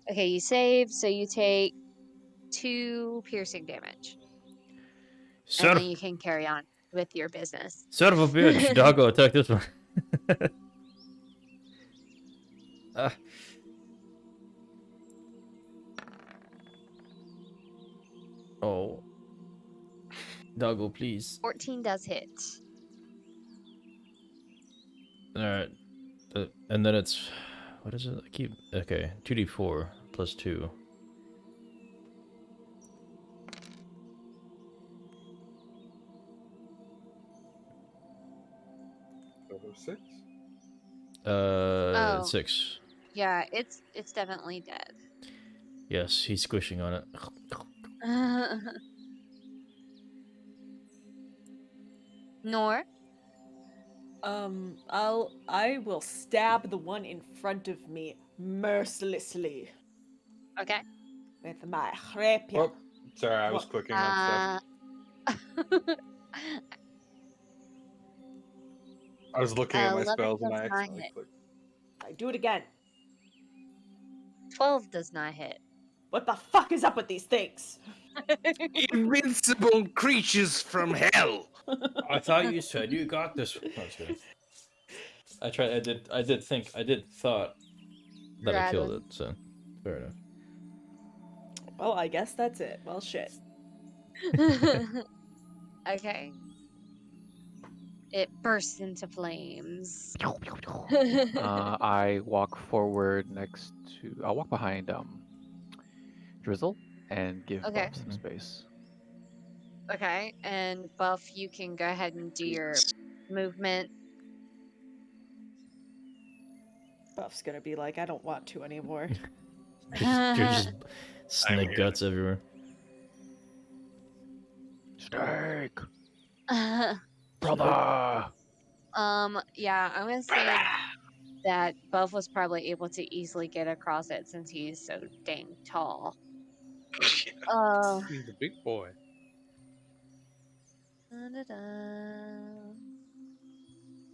Okay, you save, so you take 2 piercing damage, and then you can carry on with your business. Son of a bitch. Doggo, attack this one. Oh. Doggo, please. 14 does hit. Alright. And then it's... What is it? I keep... Okay. 2d4 plus 2. Over 6? Oh. 6. Yeah, it's definitely dead. Yes, he's squishing on it. Nor? I will stab the one in front of me mercilessly Okay. with my rapier. Oh, sorry, I was What? clicking on stuff. I was looking at my 11 spells and I does not accidentally hit. clicked. I do it again. 12 does not hit. What the fuck is up with these things? Invincible creatures from hell. I thought you said you got this. No, I'm just kidding. I tried. I did thought that I killed it. So fair enough. Well, I guess that's it. Well, shit. Okay. It bursts into flames. I walk forward next to. I'll walk behind Drizzle and give Okay. Buff some space. Okay, and Buff, you can go ahead and do your movement. Buff's gonna be like, I don't want to anymore. You're just snake here. guts everywhere. Snake, brother. Yeah, I'm gonna say that Buff was probably able to easily get across it since he's so dang tall. He's a big boy. Da-da-da.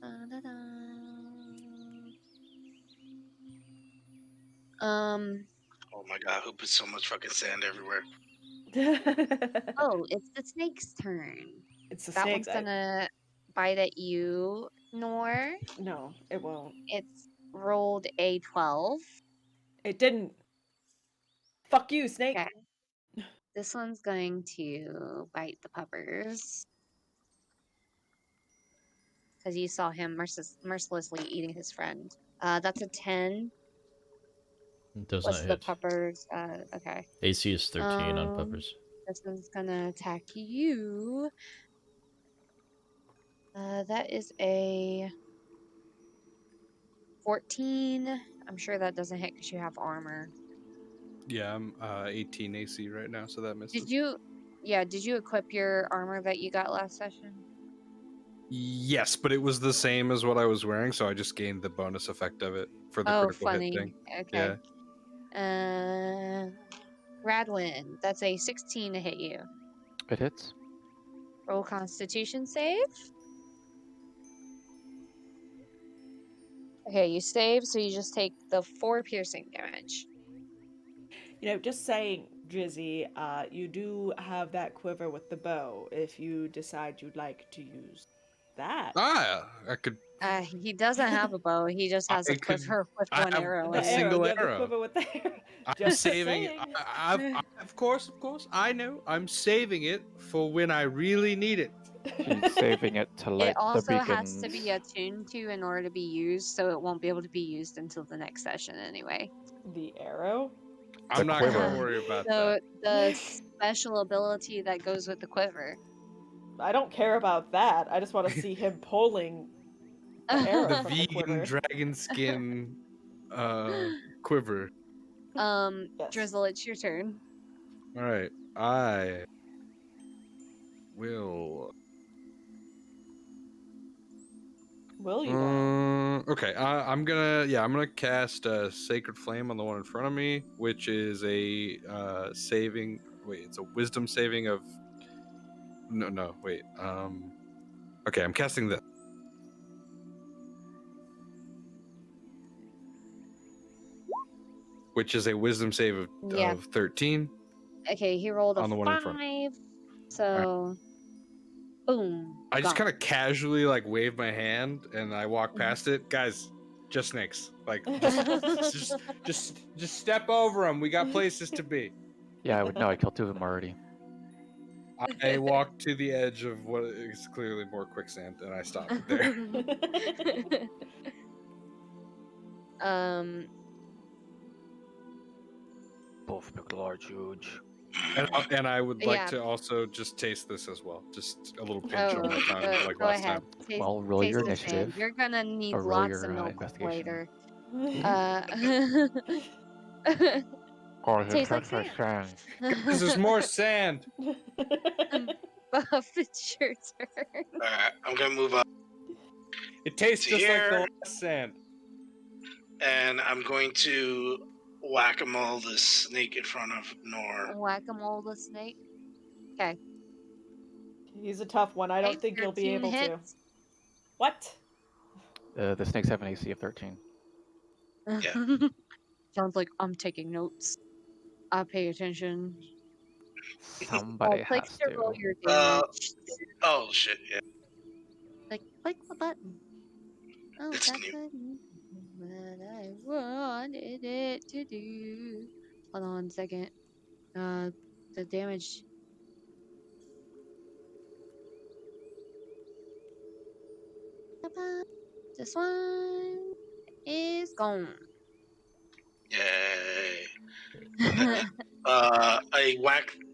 Da-da-da. Oh my god, who put so much fucking sand everywhere? Oh, it's the snake's turn. It's the That snake. one's gonna bite at you, Nor. No, it won't. It's rolled a 12. It didn't. Fuck you, snake. Okay. This one's going to bite the puppers. Because you saw him mercilessly eating his friend. That's a 10. It does What's not the hit. puppers? Okay. AC is 13 on puppers. This one's gonna attack you. That is a 14. I'm sure that doesn't hit because you have armor. Yeah, I'm 18 AC right now, so that misses. Did you equip your armor that you got last session? Yes, but it was the same as what I was wearing, so I just gained the bonus effect of it for the critical funny. hit thing. Okay. Yeah. Radwin, that's a 16 to hit you. It hits. Roll Constitution save. Okay, you save, so you just take the 4 piercing damage. Just saying, Drizzy, you do have that quiver with the bow if you decide you'd like to use that. I could. He doesn't have a bow. He just has I a could- quiver with I one have arrow a in it. single You have the arrow. quiver with the arrow. I'm Just saving. saying. Of course. I know. I'm saving it for when I really need it. She's saving it to light It also the has beacons. to be attuned to in order to be used, so it won't be able to be used until the next session anyway. The arrow? I'm not quiver. gonna worry about So that. the special ability that goes with the quiver. I don't care about that. I just want to see him pulling the arrow The from the vegan quiver. dragon skin quiver. Yes. Drizzle, it's your turn. All right, I will. Will you though? Okay, I'm gonna cast Sacred Flame on the one in front of me, which is a saving. Wait, it's a Wisdom saving of. No, wait. Okay, I'm casting this. Which is a Wisdom save of 13. Okay, he rolled a On the one in front. 5. So, boom. I just gone. kind of casually like wave my hand and I walk past it, guys. Just snakes. Like just step over them. We got places to be. Yeah, I would know. I killed 2 of them already. I walk to the edge of what is clearly more quicksand, and I stop there. Both big, large, huge. And I would like Yeah. to also just taste this as well. Just a little pinch Oh, on my tongue, like go last ahead. time. Taste, Well, roll taste your the sand. initiative. You're gonna need Or roll lots your of milk investigation. later. Or Tastes like sand. This is more sand. Buff, it's your turn. Alright, I'm gonna move up It tastes To just like the here. last sand. and I'm going to whack-a-mole the snake in front of Nor. Whack-a-mole the snake. Okay. He's a tough one. I don't Okay, think you'll be 13 able to. hits. What? The snakes have an AC of 13. Sounds like I'm taking notes. I pay attention. Somebody Click has to roll to. your damage. Oh shit, yeah. Click the button. Oh, It's that's new. what I wanted it to do. Hold on a second. The damage. This one is gone. Yay. I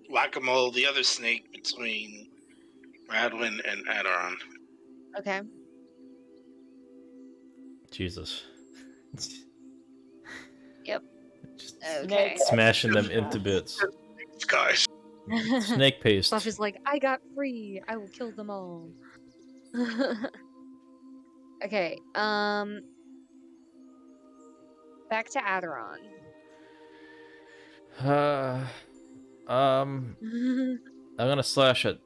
whack-a-mole the other snake between Radwin and Aderon. Okay. Jesus. Yep. Just Okay. smashing them into bits. Guys. Snake paste. Buff is like, I got free. I will kill them all. Okay. Back to Aderon. I'm gonna slash at.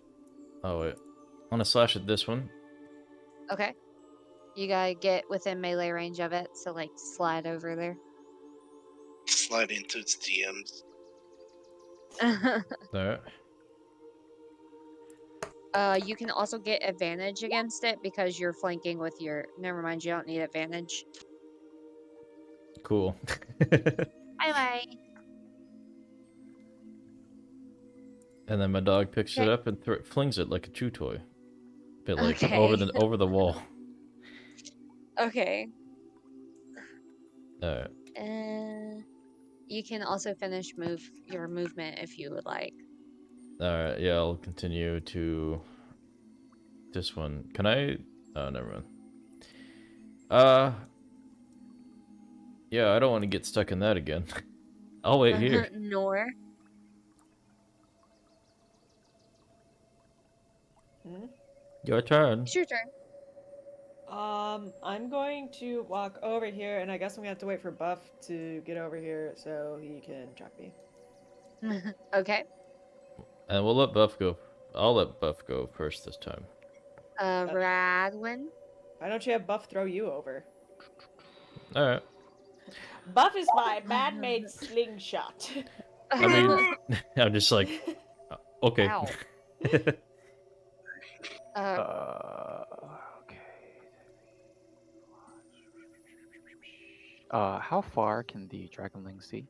Oh wait, I'm gonna slash at this one. Okay. You gotta get within melee range of it, so like slide over there. Slide into its DMs. There. You can also get advantage against it because you're flanking with your. Never mind, you don't need advantage. Cool. Bye bye. And then my dog picks it Okay. up and flings it like a chew toy, but like Okay. over the wall. Okay. All right. You can also finish your movement if you would like. All right. Yeah, I'll continue to this one. Can I? Oh, never mind. Yeah, I don't want to get stuck in that again. I'll wait here. Nor. Your turn. It's your turn. I'm going to walk over here, and I guess I'm gonna have to wait for Buff to get over here so he can track me. Okay. And we'll let Buff go. I'll let Buff go first this time. Radwin. Why don't you have Buff throw you over? All right. Buff is my man-made slingshot. I mean, I'm just like, okay. Ow. Okay. How far can the dragonling see?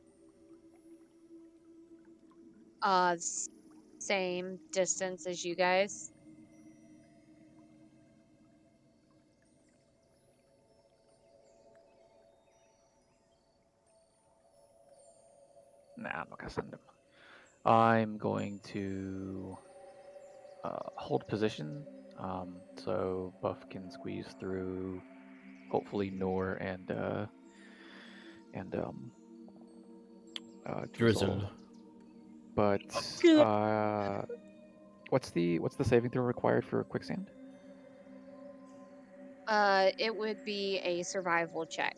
Same distance as you guys. Nah, I'm not gonna send him. I'm going to hold position, so Buff can squeeze through. Hopefully, Noor and Drizzle. Drizzle. But what's the saving throw required for quicksand? It would be a survival check.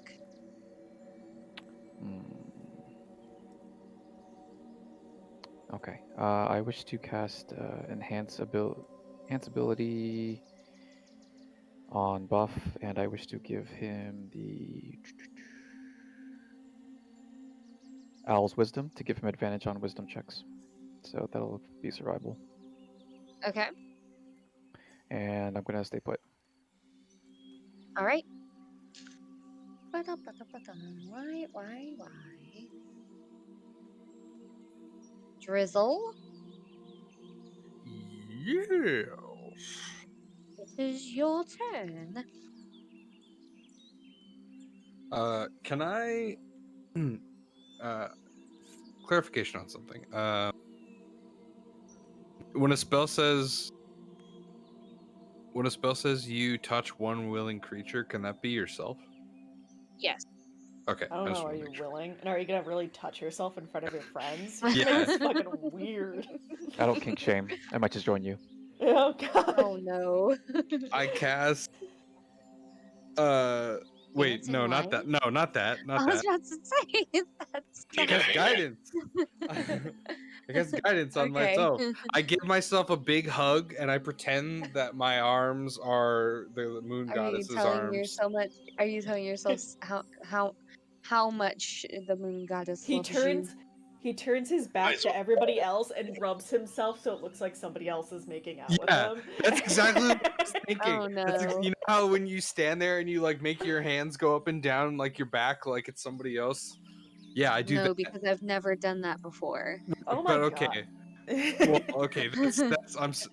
Okay. I wish to cast enhance ability on Buff, and I wish to give him the Owl's Wisdom to give him advantage on wisdom checks. So that'll be survival. Okay. And I'm gonna stay put. All right. Why? Drizzle, Yeah. this is your turn. Can I clarification on something? When a spell says you touch one willing creature, can that be yourself? Yes. Okay. I don't know, just are wanna you make sure. willing? And are you gonna really touch yourself in front of your friends? Yeah. That's fucking weird. I don't kink shame. I might just join you. Oh god. Oh no. I cast wait, Dancing no, not light? that. No, not that. I Not was that. about to say that's I cast guidance. I cast guidance on Okay. myself. I give myself a big hug and I pretend that my arms are the moon Are you goddess's telling arms. Are you telling yourself how much the moon goddess He loves turns his back Might as to well. everybody else and rubs himself so it looks like somebody else is making out with Yeah, him. that's exactly what I was thinking. Oh That's no. you know how when you stand there and you like make your hands go up and down like your back like it's somebody else. Yeah, I do No, that. because I've never done that before. Oh my But god. okay. Well, okay, that's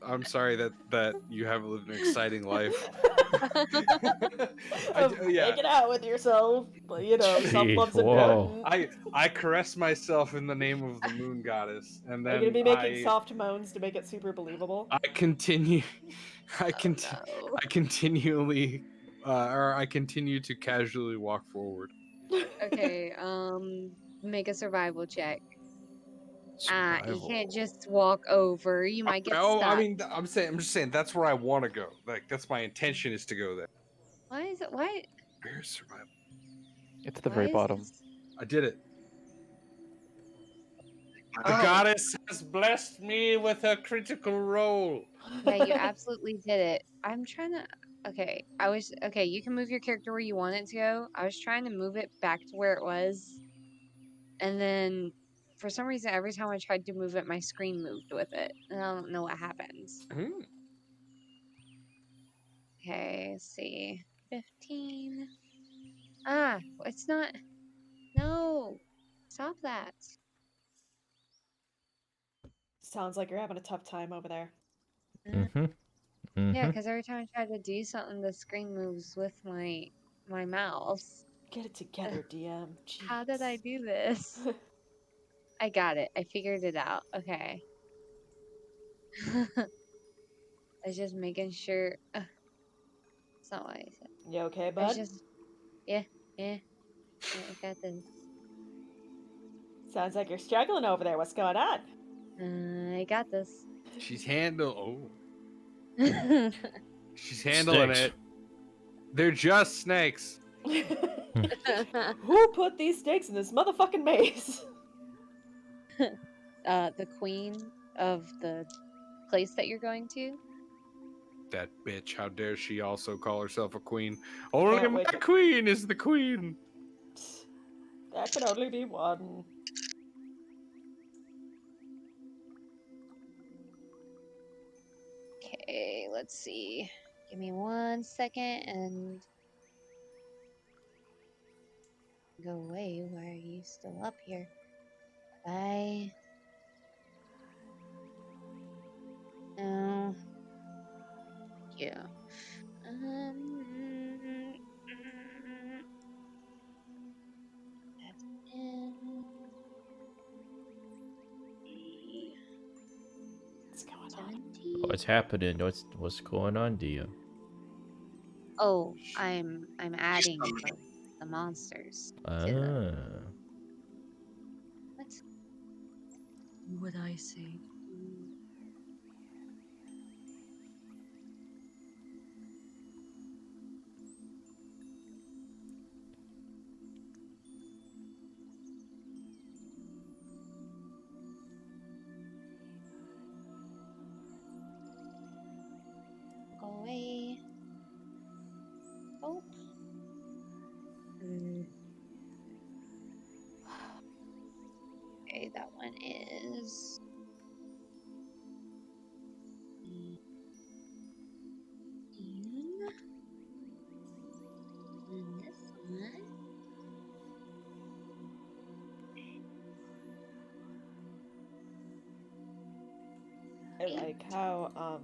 I'm sorry that you have lived an exciting life. Yeah. Make it out with yourself. But, you know, Jeez, self-love's whoa. important. I caress myself in the name of the moon goddess, and Are you gonna then be making soft moans to make it super believable? I continue I Oh continue no. I continually or I continue to casually walk forward. Okay, make a survival check. You Survival. can't just walk over. You might get Oh, I stuck. mean, I'm just saying that's where I want to go. Like that's my intention is to go there. Why is it why Where's survival? It's the why very is bottom. this I did it. The Oh. goddess has blessed me with a critical role. Yeah, you absolutely did it. I'm trying to. Okay, okay. You can move your character where you want it to go. I was trying to move it back to where it was, and then for some reason, every time I tried to move it, my screen moved with it, and I don't know what happened. Hmm. Okay, let's see. 15. Ah, it's not. No, stop that. Sounds like you're having a tough time over there. Mm-hmm. Yeah, Mm-hmm. because every time I try to do something, the screen moves with my mouse. Get it together, DM. Jeez. How did I do this? I got it. I figured it out. Okay. I was just making sure. That's not what I said. You okay, I bud? was just, yeah, I got this. Sounds like you're struggling over there. What's going on? I got this. She's she's handling Snakes. it. They're just snakes. Who put these stakes in this motherfucking maze? The queen of the place that you're going to. That bitch, how dare she also call herself a queen? Only Can't my wait to- queen is the queen. There can only be one. Okay, let's see. Give me 1 second and go away. Why are you still up here? Bye. No. Yeah. That's in. What's going on? 17. What's happening? What's going on, Dia? Oh, I'm adding the monsters to the. Ah. What would I say? Go away. Oh. Okay, that one is. And this one. I like how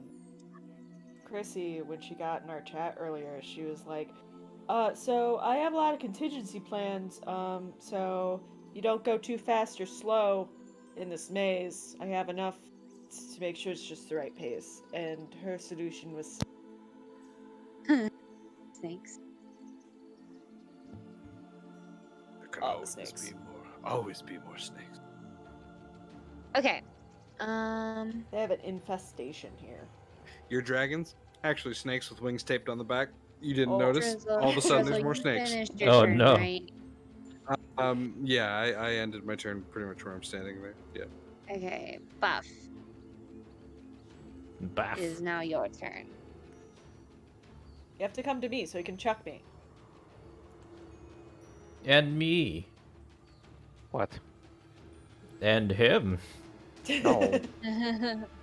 Chrissy, when she got in our chat earlier, she was like, so I have a lot of contingency plans, so you don't go too fast or slow in this maze. I have enough to make sure it's just the right pace. And her solution was Snakes. There can All the always snakes. be more snakes. Okay. they have an infestation here. Your dragons? Actually, snakes with wings taped on the back. You didn't Oh. notice? Drizzle, All of a sudden, Drizzle, there's more you snakes. finished your Oh, turn, no. right? Yeah, I ended my turn pretty much where I'm standing there. Yeah. Okay, Buff. Baff. It is now your turn. You have to come to me so you can chuck me. And me. What? And him. No.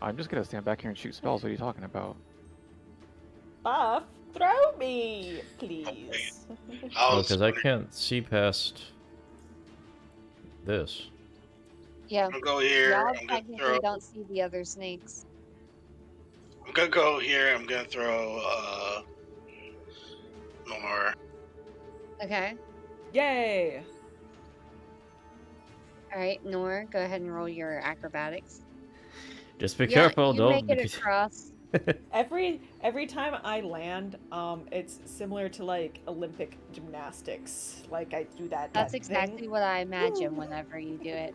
I'm just gonna stand back here and shoot spells. What are you talking about? Buff, throw me, please. Oh, was because I wondering- can't see past this. Yeah, I'm gonna go here. y'all I'm gonna technically throw. don't see the other snakes. I'm gonna go here. I'm gonna throw. More. Okay. Yay! All right, Nor, go ahead and roll your acrobatics. Just be Yeah, careful, you don't. make it across. Every time I land, it's similar to like Olympic gymnastics. Like I do that. That's that exactly thing. what I imagine Woo. whenever you do it.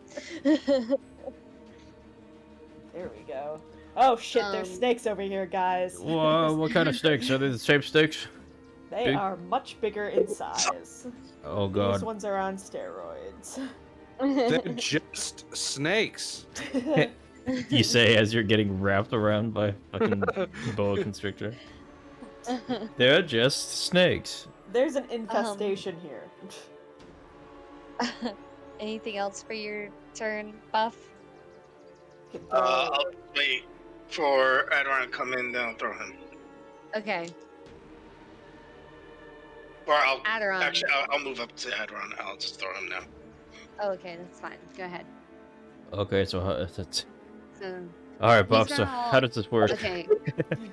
There we go. Oh shit! There's Um, snakes over here, guys. Whoa, what kind of snakes? Are they the same snakes? They big? are much bigger in size. Oh These god. ones are on steroids. They're just snakes. You say as you're getting wrapped around by a fucking boa constrictor. They're just snakes. There's an infestation here. Anything else for your turn, Buff? Can throw- I'll wait for Adron to come in, then I'll throw him. Okay, Or I'll Aderon. actually I'll move up to Adron. I'll just throw him now. Oh, okay, that's fine. Go ahead. Okay, so that's So, all right, Buff. He's So gonna roll- how does this work? okay,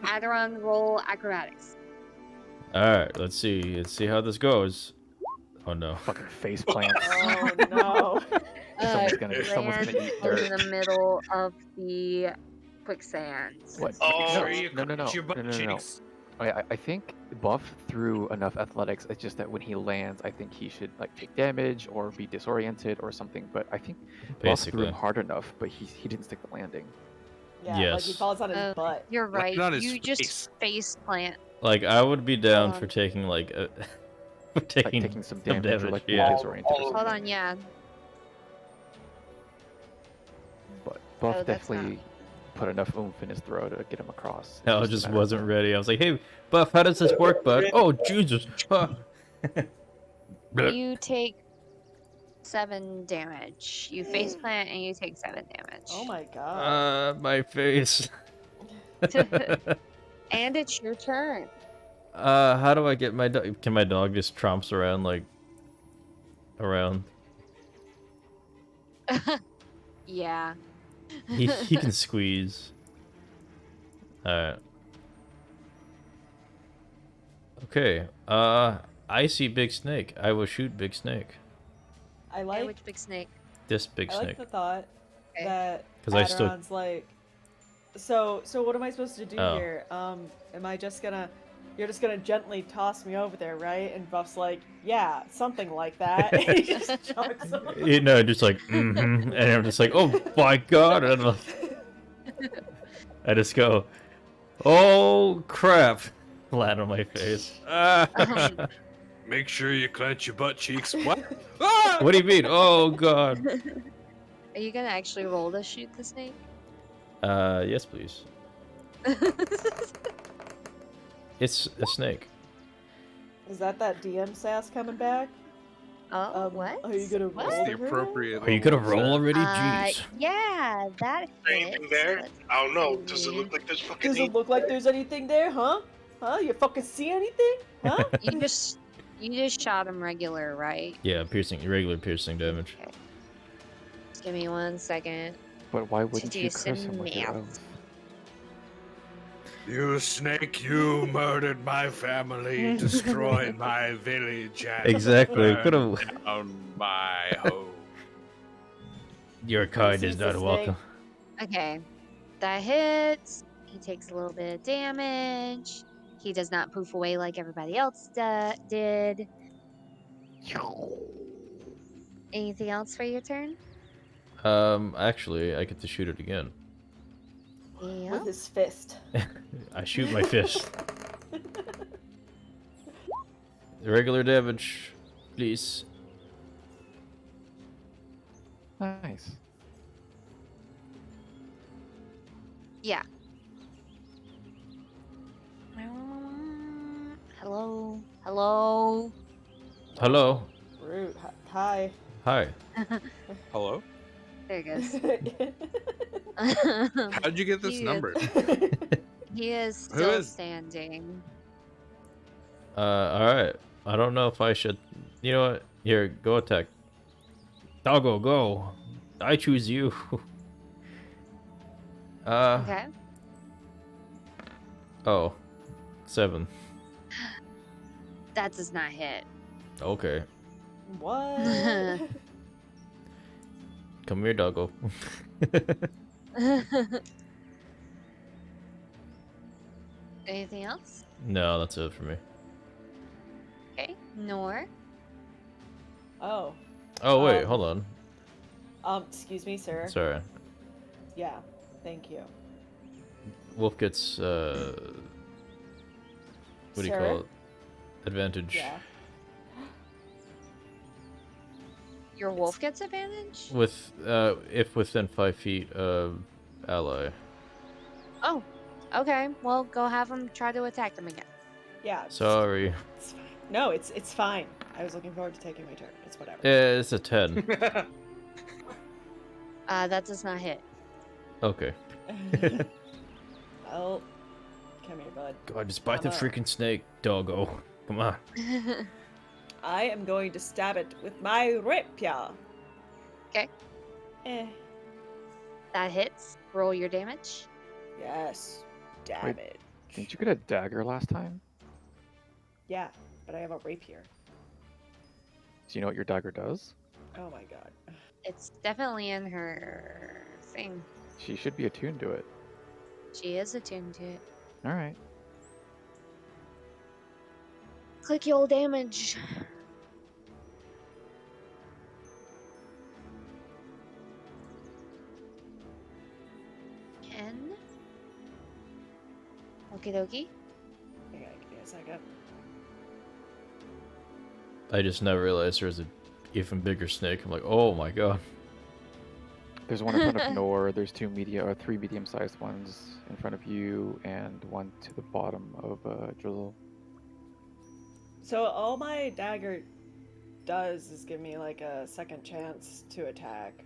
Aderon, roll acrobatics. All right, let's see. Let's see how this goes. Oh no. Fucking face plants. Oh no. Someone's gonna Land eat in dirt. the middle of the quicksand. What? Oh, Sure you no. clench your butt No. cheeks. I think Buff threw enough athletics. It's just that when he lands, I think he should like take damage or be disoriented or something. But I think Buff threw Basically. him hard enough, but he didn't stick the landing. Yeah, like he Yes. falls on his butt. You're right. on his You face. just face plant. Like I would be down Hold for on. taking like a for Like taking, taking some damage, or like being yeah. disoriented or All- something. Hold on, yeah. But Buff Oh, that's definitely put enough oomph in his throw to get him across. It's I a just matter of wasn't time. ready. I was like, "Hey, Buff, how does this work, bud?" Oh, Jesus. Huh. You take 7 damage. You face plant and you take 7 damage. Oh my god. My face. And it's your turn. How do I get my dog? Can my dog just tromps around like around? Yeah. He can squeeze. Alright. Okay. I see big snake. I will shoot big snake. I Hey, like which big snake? This big I like snake. the thought Okay. that 'Cause I still- Aderon's like, so what am I supposed to do Oh. here? Am I just gonna, you're just gonna gently toss me over there, right? And Buff's like, yeah, something like that. And he just chucks him. You know, just like, and I'm just like, oh my god, and I'm like, I just go, oh crap, flat on my face. Make sure you clench your butt cheeks. What? Ah! What do you mean? Oh god. Are you gonna actually roll to shoot the snake? Yes, please. It's a snake. Is that DM sass coming back? What? Are you gonna What? roll That's the to her? appropriate. Are you gonna level, roll sir. already? Jeez. Yeah, that Anything hits. there? Let's I don't know. see. Does it look like there's fucking Does it look like there's anything there, huh? Huh? You fucking see anything? Huh? You just shot him regular, right? Yeah, regular piercing damage. Okay. Just give me 1 second. But why wouldn't do you curse him some with your math. oath? You snake, you murdered my family, destroyed my village, and Exactly. burned Could've. down my home. Your kind Sees is the not snake. welcome. Okay. That hits. He takes a little bit of damage. He does not poof away like everybody else did. Anything else for your turn? Actually, I get to shoot it again. Yeah. With his fist. I shoot my fist. Regular damage, please. Nice. Yeah. Hello. Hello. Hello. Rude. Hi. Hi. Hello? There he goes. How'd you get this He is- number? He is Who still is- standing. Alright. I don't know if I should. You know what? Here, go attack. Doggo, go. I choose you. Okay. Oh. 7. That does not hit. Okay. What? Come here, doggo. Anything else? No, that's it for me. Okay. Nor. Oh. Oh, wait, Um, hold on. Excuse me, sir. Sorry. Yeah. Thank you. Wolf gets, what do you Sir? call it? Advantage. Yeah. Your wolf gets advantage? With if within 5 feet of ally. Oh, okay. Well, go have him try to attack them again. Yeah. Sorry. It's fine. No, it's fine. I was looking forward to taking my turn. It's whatever. Yeah, it's a 10. That does not hit. Okay. Well, come here, bud. God, just bite the Come on. freaking snake, doggo. Come on. I am going to stab it with my rapier. Okay. Eh. That hits. Roll your damage. Yes. Wait, Damage. Didn't you get a dagger last time? Yeah, but I have a rapier. Do you know what your dagger does? Oh my god. It's definitely in her thing. She should be attuned to it. She is attuned to it. All right. Click your damage. Ken. Okie dokie. Okay, give me a second. I just never realized there was a even bigger snake. I'm like, oh my god. There's one in front of Nor. There's three medium-sized ones in front of you, and one to the bottom of Drizzle. So all my dagger does is give me like a second chance to attack,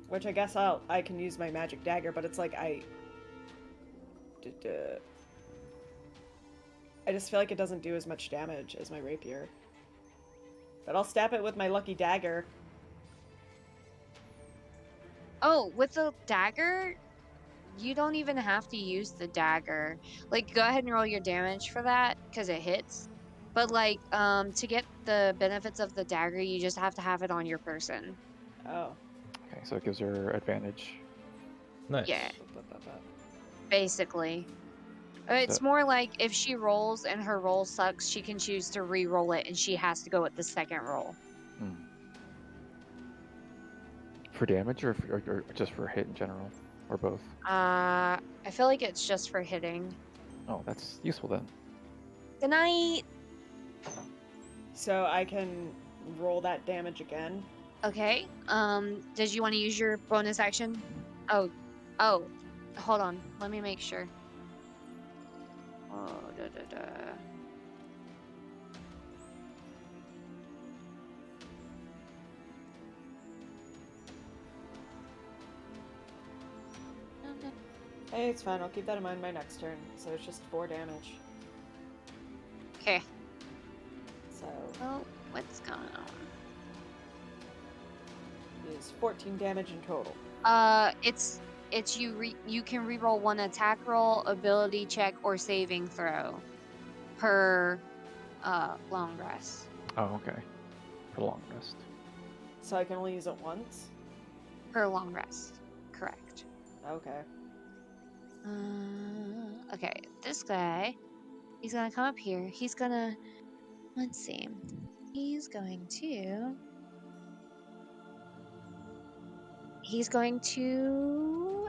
which I guess I can use my magic dagger, but it's like I just feel like it doesn't do as much damage as my rapier. But I'll stab it with my lucky dagger. Oh, with the dagger, you don't even have to use the dagger. Like, go ahead and roll your damage for that, because it hits. But, like, to get the benefits of the dagger, you just have to have it on your person. Oh. Okay, so it gives her advantage. Nice. Yeah. Bup, bup, bup. Basically. It's more like if she rolls and her roll sucks, she can choose to re-roll it, and she has to go with the second roll. Hmm. For damage or just for hit in general? Or both? I feel like it's just for hitting. Oh, that's useful then. Good night. So I can roll that damage again. Okay. Did you want to use your bonus action? Oh. Hold on. Let me make sure. Oh, Hey, it's fine. I'll keep that in mind my next turn. So it's just 4 damage. Okay. So Oh, what's going on? it is 14 damage in total. It's you can reroll one attack roll, ability check, or saving throw per long rest. Oh, okay. For long rest. So I can only use it once? Per long rest. Correct. Okay. Okay, this guy, he's gonna come up here. He's gonna, let's see. He's going to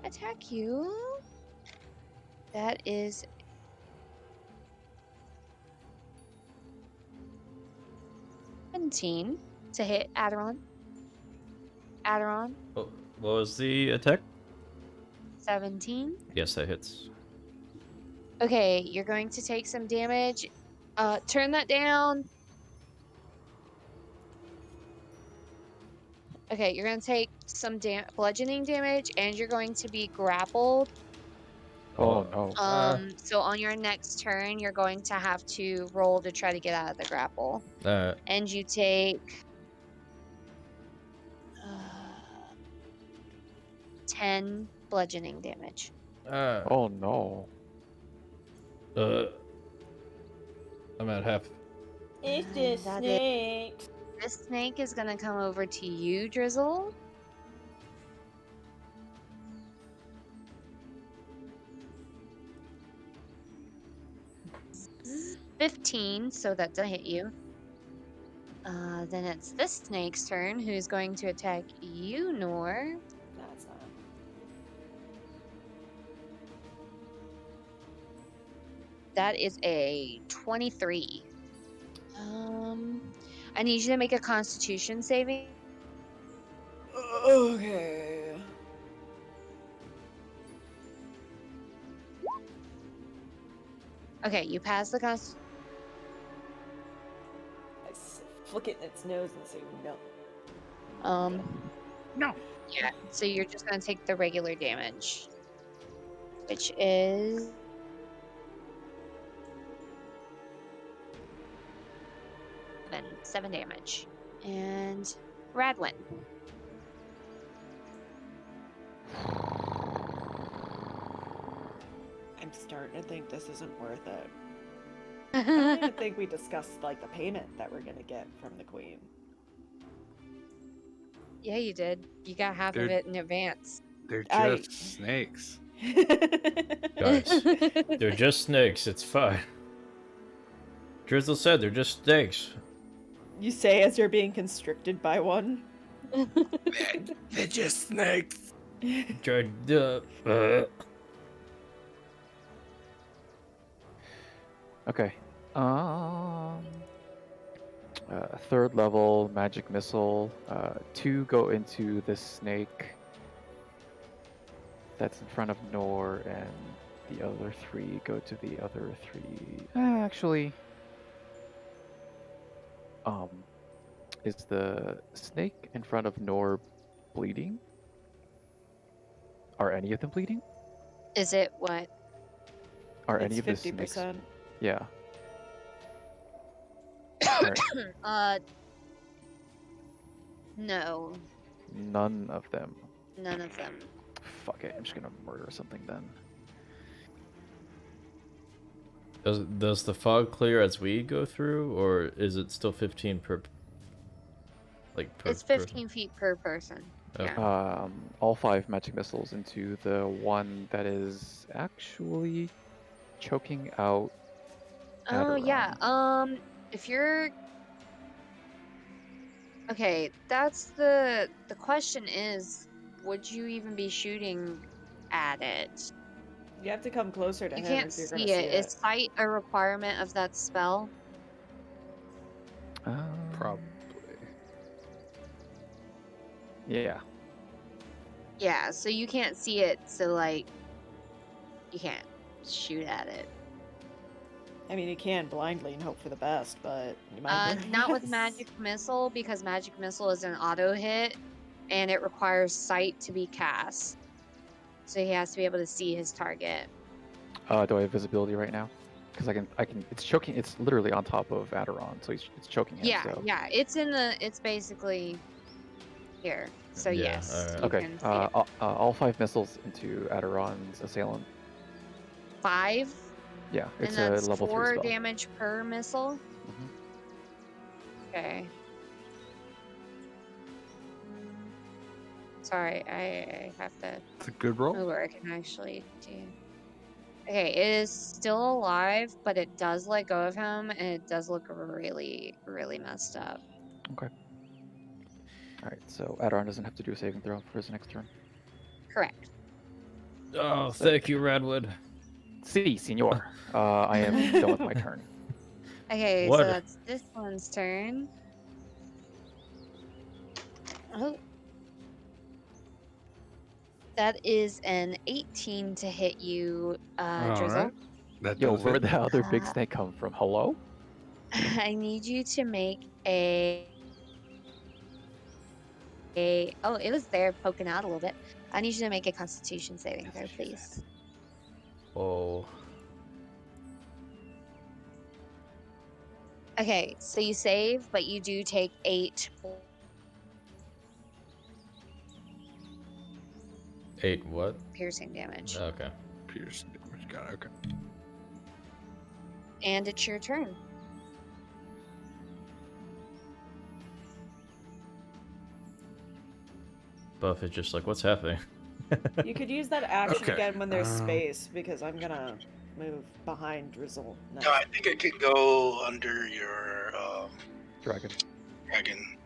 attack you. That is 17 to hit Aderon. Oh, what was the attack? 17. Yes, that hits. Okay, you're going to take some damage. Turn that down. Okay, you're going to take some bludgeoning damage, and you're going to be grappled. Oh, no. So on your next turn, you're going to have to roll to try to get out of the grapple. And you take 10 bludgeoning damage. Oh, no. I'm at half. It's the That snake. This snake is going to come over to you, Drizzle. Zzz, 15, so that doesn't hit you. Then it's this snake's turn, who's going to attack you, Nor. No, it's not. That is a 23. I need you to make a Constitution saving Okay. Okay, you pass the Flick it in its nose and say no. No. Yeah, so you're just gonna take the regular damage, which is 7 damage. And Radwin. I'm starting to think this isn't worth it. I don't even think we discussed like the payment that we're gonna get from the queen. Yeah, you did. You got half of Dude. it in advance. They're I- just snakes. Guys, they're just snakes. It's fine. Drizzle said they're just snakes. You say as you're being constricted by one. They're just snakes. Okay. Third level magic missile. 2 go into the snake that's in front of Nor, and the other 3 go to the other 3. Actually, is the snake in front of Nor bleeding? Are any of them bleeding? Is it what? Are It's any of the snakes? 50%. Yeah. Alright. No, None of them. none of them. Fuck it. I'm just gonna murder something then. Does the fog clear as we go through, or is it still 15 per? Like per It's 15 feet per person. Okay. Yeah. All 5 magic missiles into the one that is actually choking out. Oh yeah. Aderon. If you're okay, that's the question is, would you even be shooting at it? You have to come closer to You him can't if you're gonna see see it. it. Is sight a requirement of that spell? Probably. Yeah. Yeah, so you can't see it, so like you can't shoot at it. I mean, you can blindly and hope for the best, but you might burn Not with less. magic missile, because magic missile is an auto hit and it requires sight to be cast. So he has to be able to see his target. Do I have visibility right now? Because I can. It's choking. It's literally on top of Aderon, so it's choking him. Yeah, So. yeah. It's basically here. So Yeah, yes, alright. you Okay. can see it. All 5 missiles into Aderon's assailant. 5, Yeah, it's and a that's level 3 4 spell. damage per missile. Mhm. Okay. Sorry, I have to It's a good roll. move where I can actually do. Okay, it is still alive, but it does let go of him, and it does look really, really messed up. Okay. All right. So Aderon doesn't have to do a saving throw for his next turn. Correct. Oh, thank you, Radwood. Si, senor. I am done with my turn. Okay, What? so that's this one's turn. Oh. That is an 18 to hit you, Drizzle. Alright. That Yo, does where'd it. the other big Uh, snake come from? Hello? I need you to make oh, it was there poking out a little bit. I need you to make a Constitution saving throw, please. Oh. Okay, so you save, but you do take 8 8 what? piercing damage. Okay. Piercing damage. Got it. Okay. And it's your turn. Buff is just like, what's happening? You could use that action Okay, again when there's space, because I'm gonna move behind Drizzle now. No, I think I could go under your Dragon. dragon.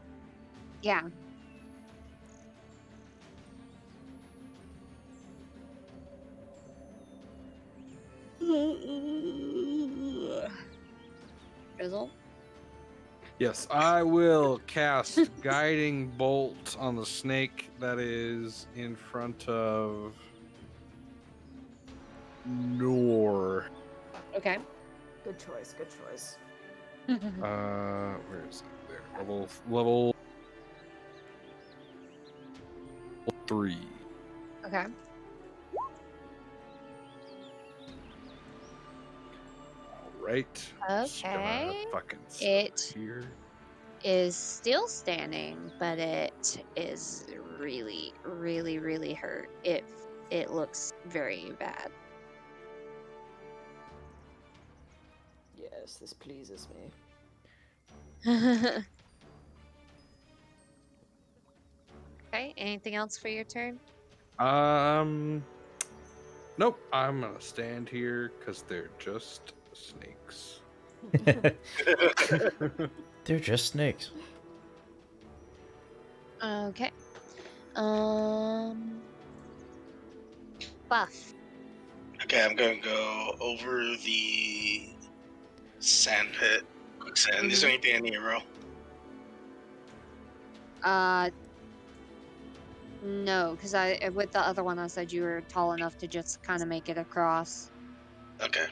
Yeah. Drizzle? Yes, I will cast Guiding Bolt on the snake that is in front of Nor. Okay. Good choice. Good choice. Where is it? There. Level 3. Okay. All right. Just gonna Okay. fucking It start here. is still standing, but it is really, really, really hurt. It looks very bad. Yes, this pleases me. Okay. Anything else for your turn? Nope. I'm gonna stand here because they're just snakes. They're just snakes. Okay. Buff. Okay, I'm gonna go over the sand pit. Quicksand. Is there anything I need to roll? No, because I with the other one I said you were tall enough to just kind of make it across. Okay.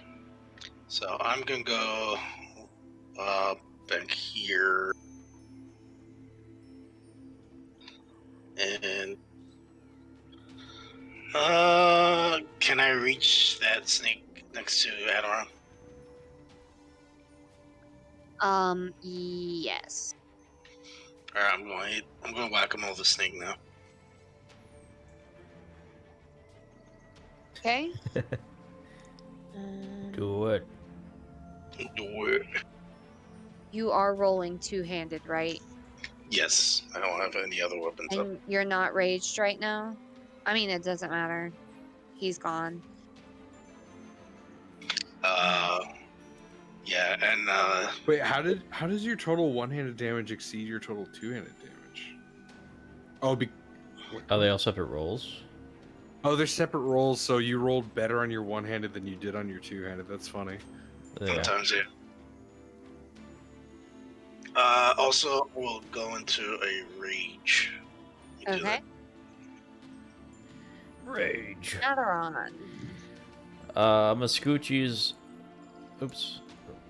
So I'm gonna go back here. And can I reach that snake next to Adoran? Yes. Alright, I'm going whack-a-mole the snake now. Okay. Do it. Do it. You are rolling two-handed, right? Yes, I don't have any other weapons up. And you're not raged right now? I mean, it doesn't matter. He's gone. Yeah, and Wait, how does your total one-handed damage exceed your total two-handed damage? Oh, Are they all separate rolls? oh, they're separate rolls, so you rolled better on your one-handed than you did on your two-handed. That's funny. Yeah. sometimes yeah. Also, we'll go into a rage. Let me do Okay. Rage. Adoran. I'm gonna scoochies. Oops.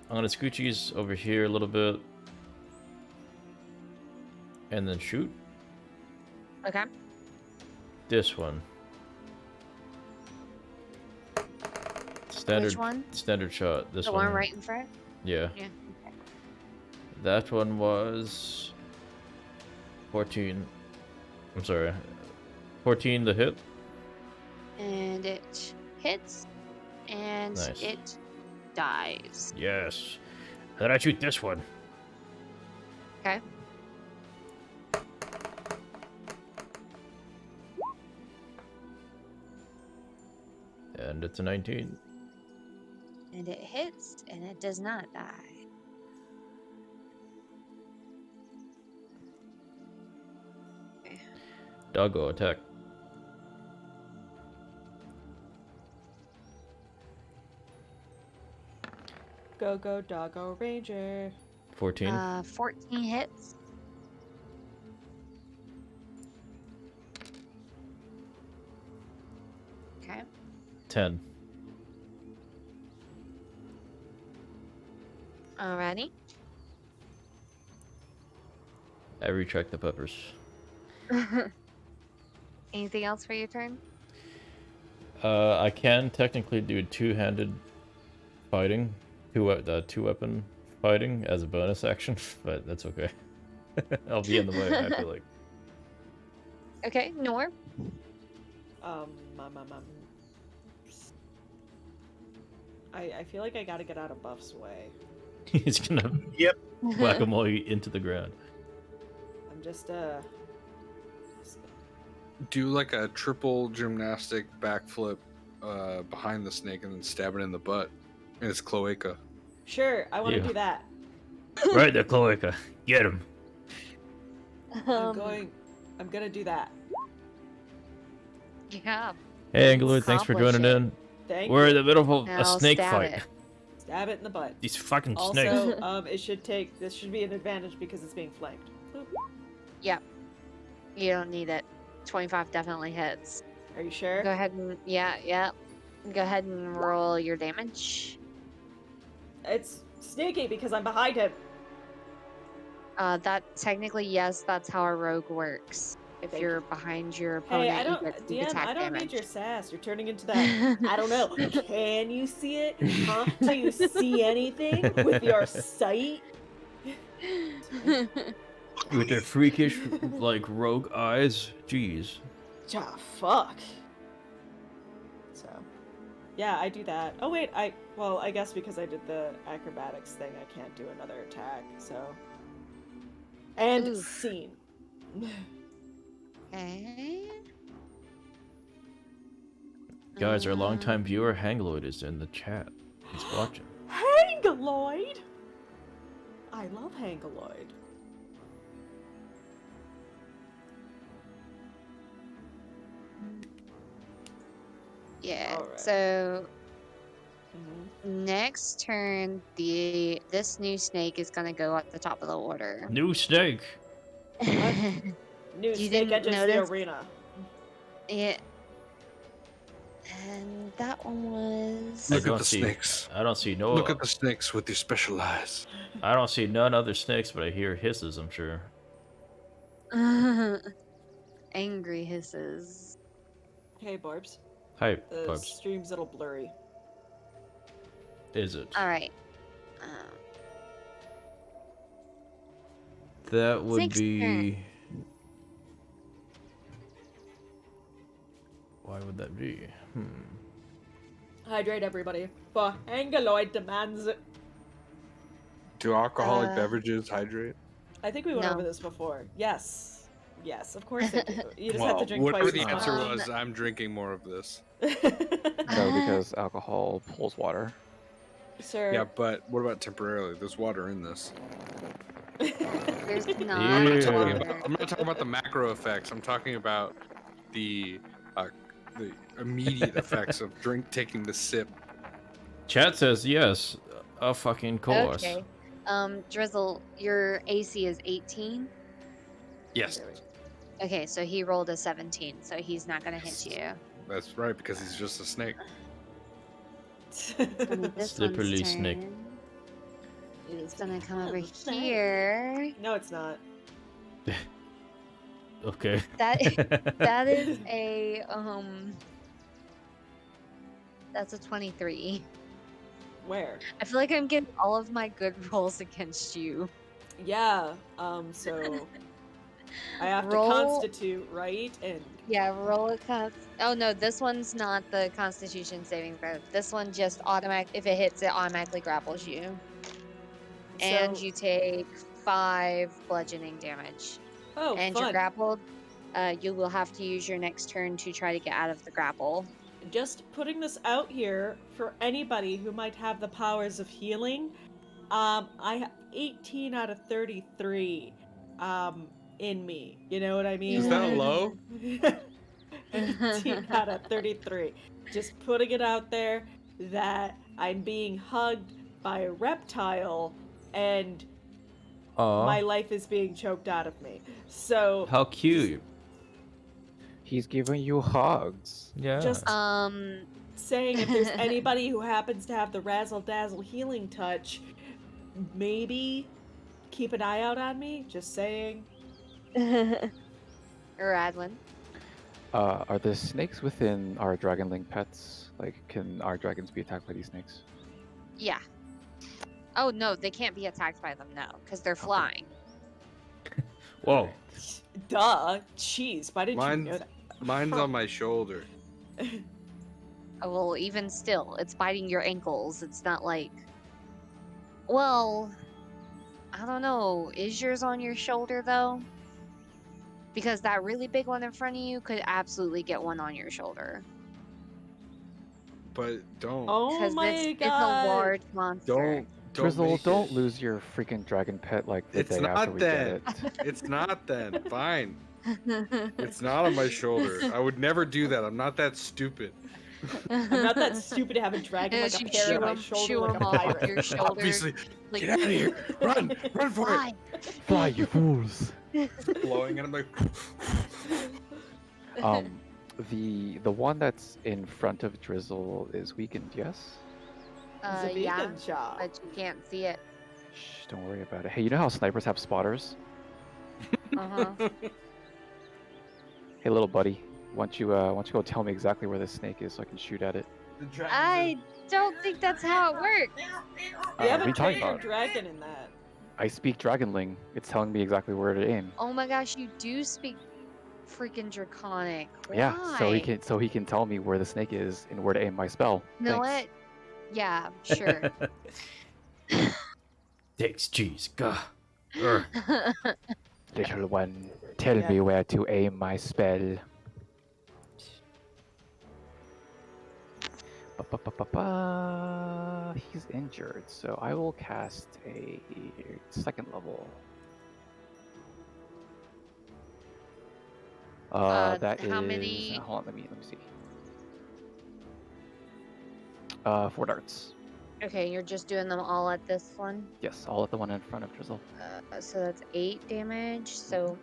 I'm gonna scoochies over here a little bit. And then shoot. Okay. This one. Standard. Which one? Standard shot. This The one. one right in front? Yeah. Yeah. Okay. That one was 14. I'm sorry. 14 to hit. And it hits. And Nice. it dies. Yes. And then I shoot this one. Okay. And it's a 19. And it hits, and it does not die. Doggo attack. Go, go, doggo, ranger. 14. 14 hits. Okay. 10. Alrighty. I retract the peppers. Anything else for your turn? I can technically do two-handed fighting, two weapon fighting as a bonus action, but that's okay. I'll be in the way. I feel like. Okay, Nor. I feel like I gotta get out of Buff's way. He's gonna Yep. whack-a-mole into the ground. I'm just Do like a triple gymnastic backflip behind the snake and then stab it in the butt in its cloaca. Sure, I want to Ew. do that. Right there, Cloaca. Get him. I'm gonna do that. Yeah. Hey, Angler, thanks for Accomplish joining it. in. Thank We're you. in the middle of a Now snake stab fight. it. Stab it in the butt. These fucking snakes. Also, this should be an advantage because it's being flanked. Boop. Yep. You don't need it. 25 definitely hits. Are you sure? Go ahead and yeah. Go ahead and roll your damage. It's sneaky because I'm behind him. That technically, yes, that's how a rogue works. If Thank you're you. behind your Hey, opponent, I don't, you get sneak DM, attack I don't damage. need your sass. You're turning into that. I don't know. Can you see it? Huh? Do you see anything with your sight? With their freakish, like, rogue eyes. Jeez. Ah, fuck. So, yeah, I do that. Oh wait, I guess because I did the acrobatics thing, I can't do another attack. So, and Oof. scene. Okay. Guys, our longtime viewer Hangloid is in the chat. He's watching. Hangaloid. I love Hangaloid. Yeah. Alright. So Mhm. next turn, this new snake is gonna go at the top of the order. New snake. New You snake didn't enters the notice? arena. Yeah. And that one was. Look at don't the see- snakes. I don't see no. Look at the snakes with your special eyes. I don't see none other snakes, but I hear hisses. I'm sure. Angry hisses. Hey, Barbs. Hi, The Bubs. stream's a little blurry. Is it? All right. That would Snake's be. Why would that be? Hydrate, everybody. For Hangaloid demands it. Do alcoholic Uh, beverages hydrate? I think we went No. over this before. Yes. Yes, of course they do. You just have Well, to drink whatever twice the as answer much. was, I'm drinking more of this. No, because alcohol pulls water. Sir. Yeah, but what about temporarily? There's water in this. There's Yeah. not. I'm not talking about the macro effects. I'm talking about the immediate effects of taking the sip. Chat says yes. A fucking course. Okay. Drizzle, your AC is 18. Yes, Okay, so he rolled a 17, so he's not gonna hit you. that's right, because he's just a snake. This Slippery one's snake. turn. It's gonna come over here. No, it's not. Okay. That is a That's a 23. Where? I feel like I'm getting all of my good rolls against you. Yeah. So I have Roll- to constitute, right? And Yeah, roll a Oh no, this one's not the Constitution saving throw. This one just if it hits, it automatically grapples you, and so, you take 5 bludgeoning damage. oh, And fun. you're grappled. You will have to use your next turn to try to get out of the grapple. Just putting this out here for anybody who might have the powers of healing. I have 18 out of 33 in me. You know what I mean? Is that low? 18 out of 33. Just putting it out there that I'm being hugged by a reptile and my Aw, life is being choked out of me. So how cute. He's giving you hugs. Yeah. just Um, saying if there's anybody who happens to have the razzle dazzle healing touch, maybe keep an eye out on me. Just saying. Radlin. Are the snakes within our dragon-link pets? Like, can our dragons be attacked by these snakes? Yeah. Oh no, they can't be attacked by them now because they're flying. Whoa. Duh. Jeez, why didn't you know that? Mine's on my shoulder. Oh, well, even still, it's biting your ankles. It's not like. Well, I don't know. Is yours on your shoulder though? Because that really big one in front of you could absolutely get one on your shoulder. But don't. Oh Because my it's god. a large monster. Don't Drizzle, make don't it. lose your freaking dragon pet like the It's day after not we then. get it. It's not then. Fine. It's not on my shoulder. I would never do that. I'm not that stupid. I'm not that stupid to have a dragon like a you parrot on my shoo shoulder like a him off pirate. your shoulder. Obviously, Like, get out of here! Run! Run for fly. Fly, you fools! it! Blowing, and I'm like, The one that's in front of Drizzle is weakened, yes? It's a Yeah, vegan shop. but you can't see it. Shh, don't worry about it. Hey, you know how snipers have spotters? Uh-huh. Hey, little buddy, why don't you go tell me exactly where this snake is so I can shoot at it? I don't think that's how it works. We what are haven't you talking trained your about? dragon in that. I speak Dragonling. It's telling me exactly where to aim. Oh my gosh, you do speak freaking draconic. Why? Yeah, so he can tell me where the snake is and where to aim my spell. You know Thanks. what? Yeah, sure. Thanks, jeez. Gah. Little one, tell Yeah. me where to aim my spell. He's injured, so I will cast a second level. That is. how many- Hold on, let me see. 4 darts. Okay, you're just doing them all at this one. Yes, all at the one in front of Drizzle. So that's 8 damage. So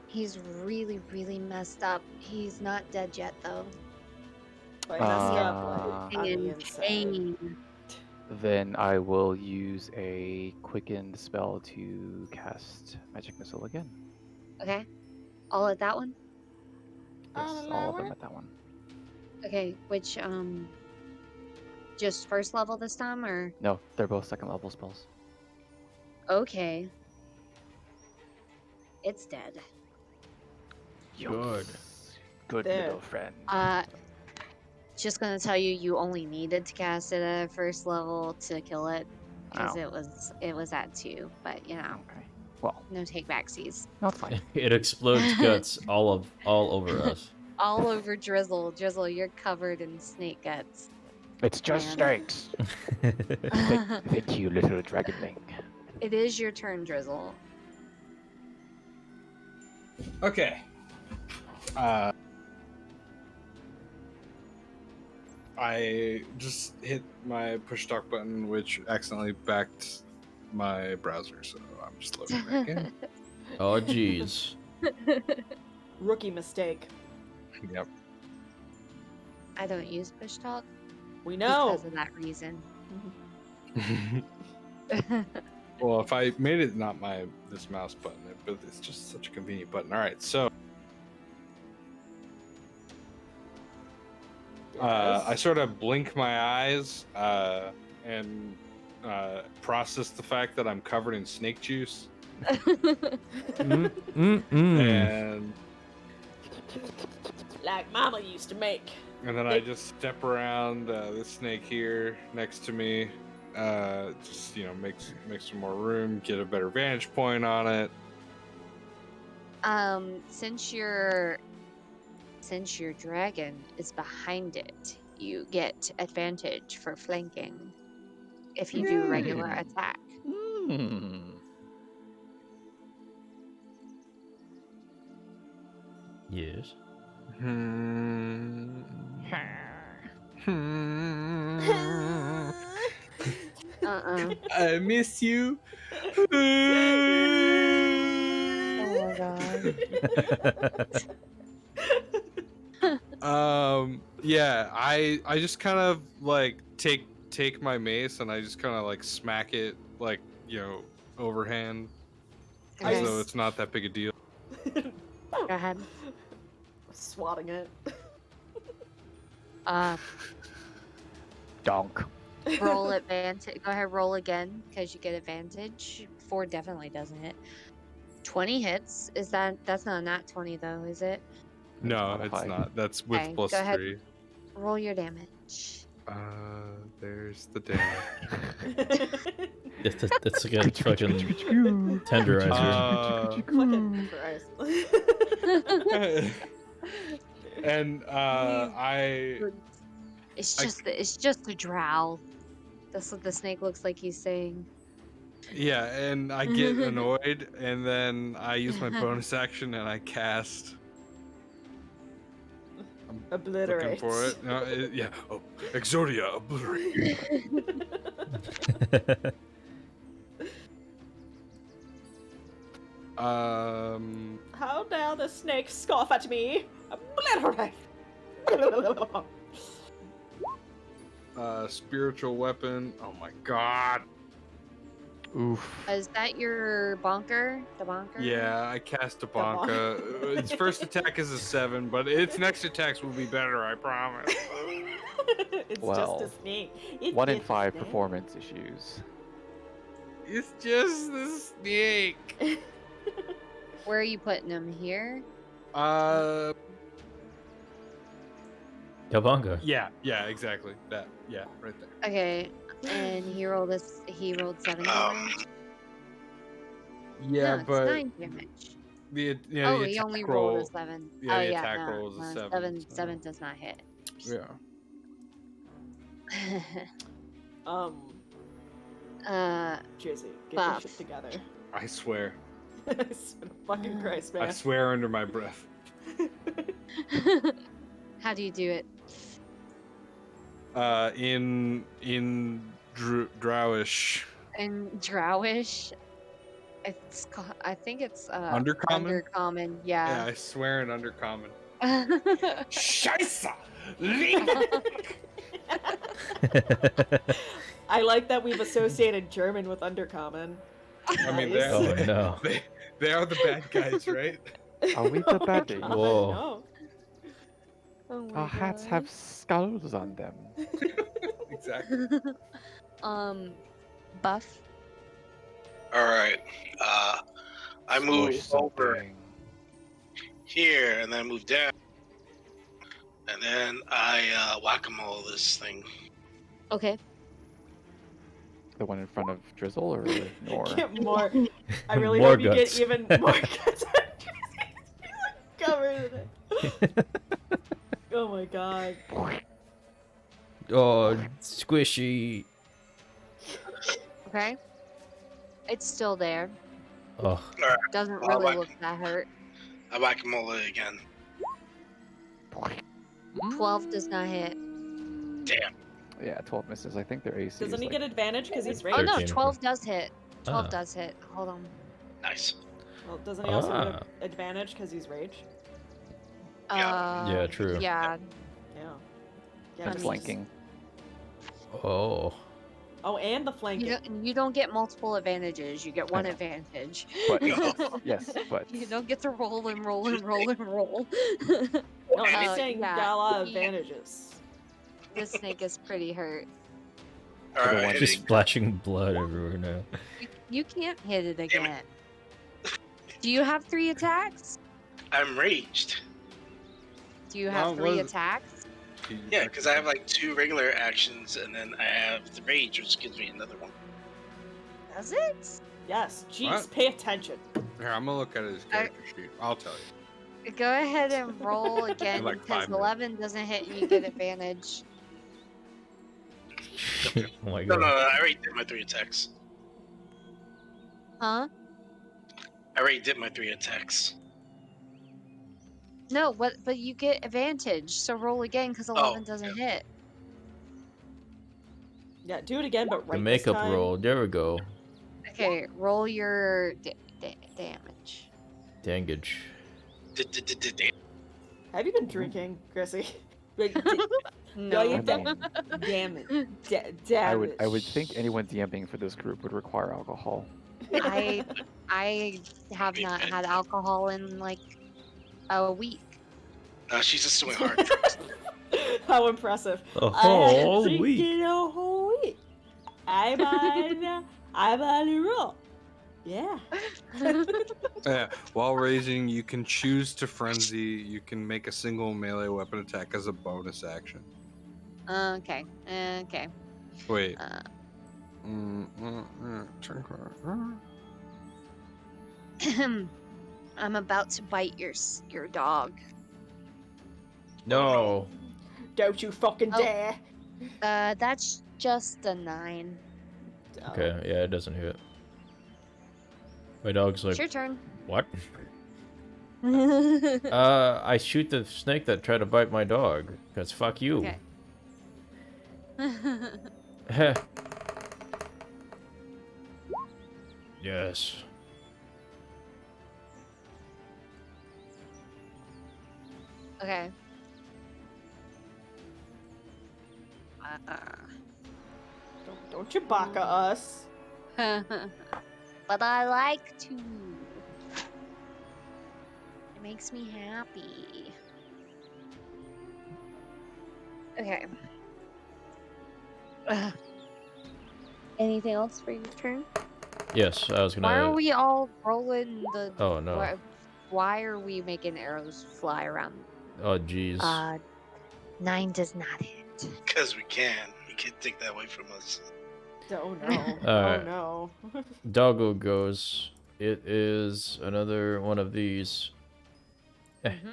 he's really, really messed up. He's not dead yet, though. But messed up like on the inside. Insane. Then I will use a quickened spell to cast Magic Missile again. Okay. All at that one? Yes, On all of them lower? at that one. Okay, which, just first level this time, or? No, they're both second level spells. Okay. It's dead. Good. Good There. little friend. Just gonna tell you, you only needed to cast it at first level to kill it, because Wow. it was at 2. But you know, Okay. Well, no take backsies. not fine. It explodes guts all over us. All over Drizzle. Drizzle, you're covered in snake guts. It's just Man. snakes. Thank you, little dragonling. It is your turn, Drizzle. okay. I just hit my push talk button, which accidentally backed my browser, so I'm just loading back in. Oh, jeez. Rookie mistake. Yep. I don't use push talk We know. because of that reason. Well, if I made it not this mouse button, but it's just such a convenient button. All right, so I sort of blink my eyes and process the fact that I'm covered in snake juice, and Like Mama used to make. then I just step around this snake here next to me, just make some more room, get a better vantage point on it. Since your dragon is behind it, you get advantage for flanking if you do regular attack. Yes. I miss you. Oh my god. Yeah, I just kind of like take my mace and I just kind of like smack it like overhand as Okay. though it's not that big a deal. Go ahead. Swatting it. Donk. Roll advantage. Go ahead, roll again because you get advantage. 4 definitely doesn't hit. 20 hits. That's not a nat 20 though, is it? No, It's it's modified. not. That's with Okay, plus go ahead. 3. Roll your damage. There's the damage. That's against fucking tenderizer. Fucking Christ. And It's just a drow. That's what the snake looks like he's saying. yeah, and I get annoyed, and then I use my bonus action and I cast Looking Obliterate. for it. No, yeah. Oh, Exodia, obliterate. How dare the snake scoff at me? Obliterate. Spiritual weapon. Oh my god. Oof. Is that your bonker? The bonker? Yeah, I cast a Come on. bonka. Its first attack is a 7, but its next attacks will be better, I promise. It's just a Well, snake. It's 1 in just a 5 snake. performance issues. It's just the snake. Where are you putting him? Here? Kabanga. Yeah, exactly. That, yeah, right there. Okay. And he rolled 7 damage. Yeah, No, it's but 9 damage. the Oh, the he only attack rolled a roll. 7. Yeah, Oh the yeah, attack no, roll is a no, 7. so- 7 does not hit. Yeah. Jizzy, get Buff. your shit together. I swear. Fucking Christ, man. I swear under my breath. How do you do it? In Drowish. In Drowish? I think it's Undercommon? Undercommon, Yeah, yeah. I swear in undercommon. Yeah. Scheisse! I like that we've associated German with undercommon. I mean, Nice. Oh no. they are the bad guys, right? Are we the baddies? God, Whoa. no. Oh my Our hats God. have skulls on them. Exactly. Buff. All right. I move Smush over something. here, and then I move down, and then I whack-a-mole this thing. Okay. The one in front of Drizzle or Nor? Get more. I really More hope you guts. get even more guts. He's covered in it. Oh my god. Oh, squishy. Okay. It's still there. Oh, Doesn't I'll really whack- look that hurt. I whack-a-mole it again. 12 does not hit. Damn. Yeah, 12 misses. I think their AC Doesn't is he like... get advantage because he's Oh no, 13. 12 does hit. 12 Ah. does hit. Hold on. Nice. Well, doesn't he also Ah. get advantage because he's rage? Yeah, true. Yeah. Yeah. and Yeah, 'cause he's- flanking. oh. Oh, and the flanking. You don't get multiple advantages. You get one know. advantage. But yes, but You don't get to roll and roll and roll and roll. No, he's saying yeah, got a lot of he- advantages. This snake is pretty hurt. All the right. one- Just splashing blood everywhere now. You can't hit it Damn it. again. Do you have 3 attacks? I'm raged. Do you have Well, 3 what- attacks? Yeah, because I have like 2 regular actions, and then I have the rage, which gives me another one. Does it? Yes. Jeez, What? pay attention. Here, I'm gonna look at his character sheet. I'll tell you. Go ahead and roll again like because 5 minutes. 11 doesn't hit and you get advantage. Oh my No, god. I already did my 3 attacks. Huh? I already did my 3 attacks. No, but you get advantage, so roll again because 11 doesn't hit. Yeah, do it again, but right The makeup this time. roll. There we go. Okay, roll your damage. Dangage. Damn. Have you been drinking, Chrissy? Wait, No. you I did- mean, damn it. I Damn would think anyone DMing for this group would require alcohol. I have not had alcohol in like a week. She's just doing hard. How impressive. A I had whole drinking week. a whole week. I'm on a roll. Yeah. Yeah. While raging, you can choose to frenzy. You can make a single melee weapon attack as a bonus action. Okay. Okay. Wait. Uh, I'm about to bite your dog. No. Don't you fucking Oh. dare. That's just a 9. Okay, yeah, it doesn't hit. My dog's like, It's your turn. what? I shoot the snake that tried to bite my dog. Cause fuck you. Okay. Heh. Yes. Okay. Don't you baka us. But I like to. It makes me happy. Okay. Anything else for your turn? Yes, I was Why are gonna. we all rolling the? Oh no. Why are we making arrows fly around? Oh jeez. 9 does not hit. Because we can. You can't take that away from us. Oh no. Oh Alright. no. Doggo goes. It is another one of these. Mm-hmm.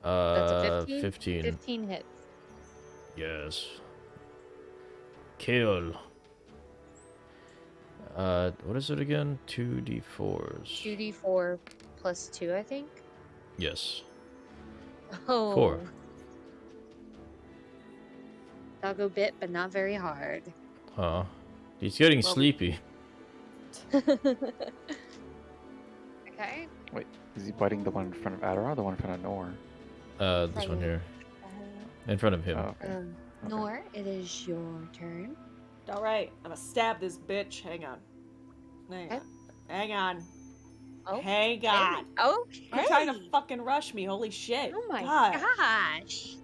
That's a 15. 15. 15 hits. Yes. Kill. What is it again? 2d4s. 2d4 plus 2, I think. Yes. Oh. 4. Doggo bit, but not very hard. Huh. He's getting Well- sleepy. Okay. Wait, is he biting the one in front of Adara or the one in front of Nor? This one here. In front of him. Oh, okay. Okay. Nor, it is your turn. Alright, I'm gonna stab this bitch. Hang on. Okay. Hang on. Oh. Hang on. Okay. You're trying to fucking rush me. Holy shit. Oh my God. gosh.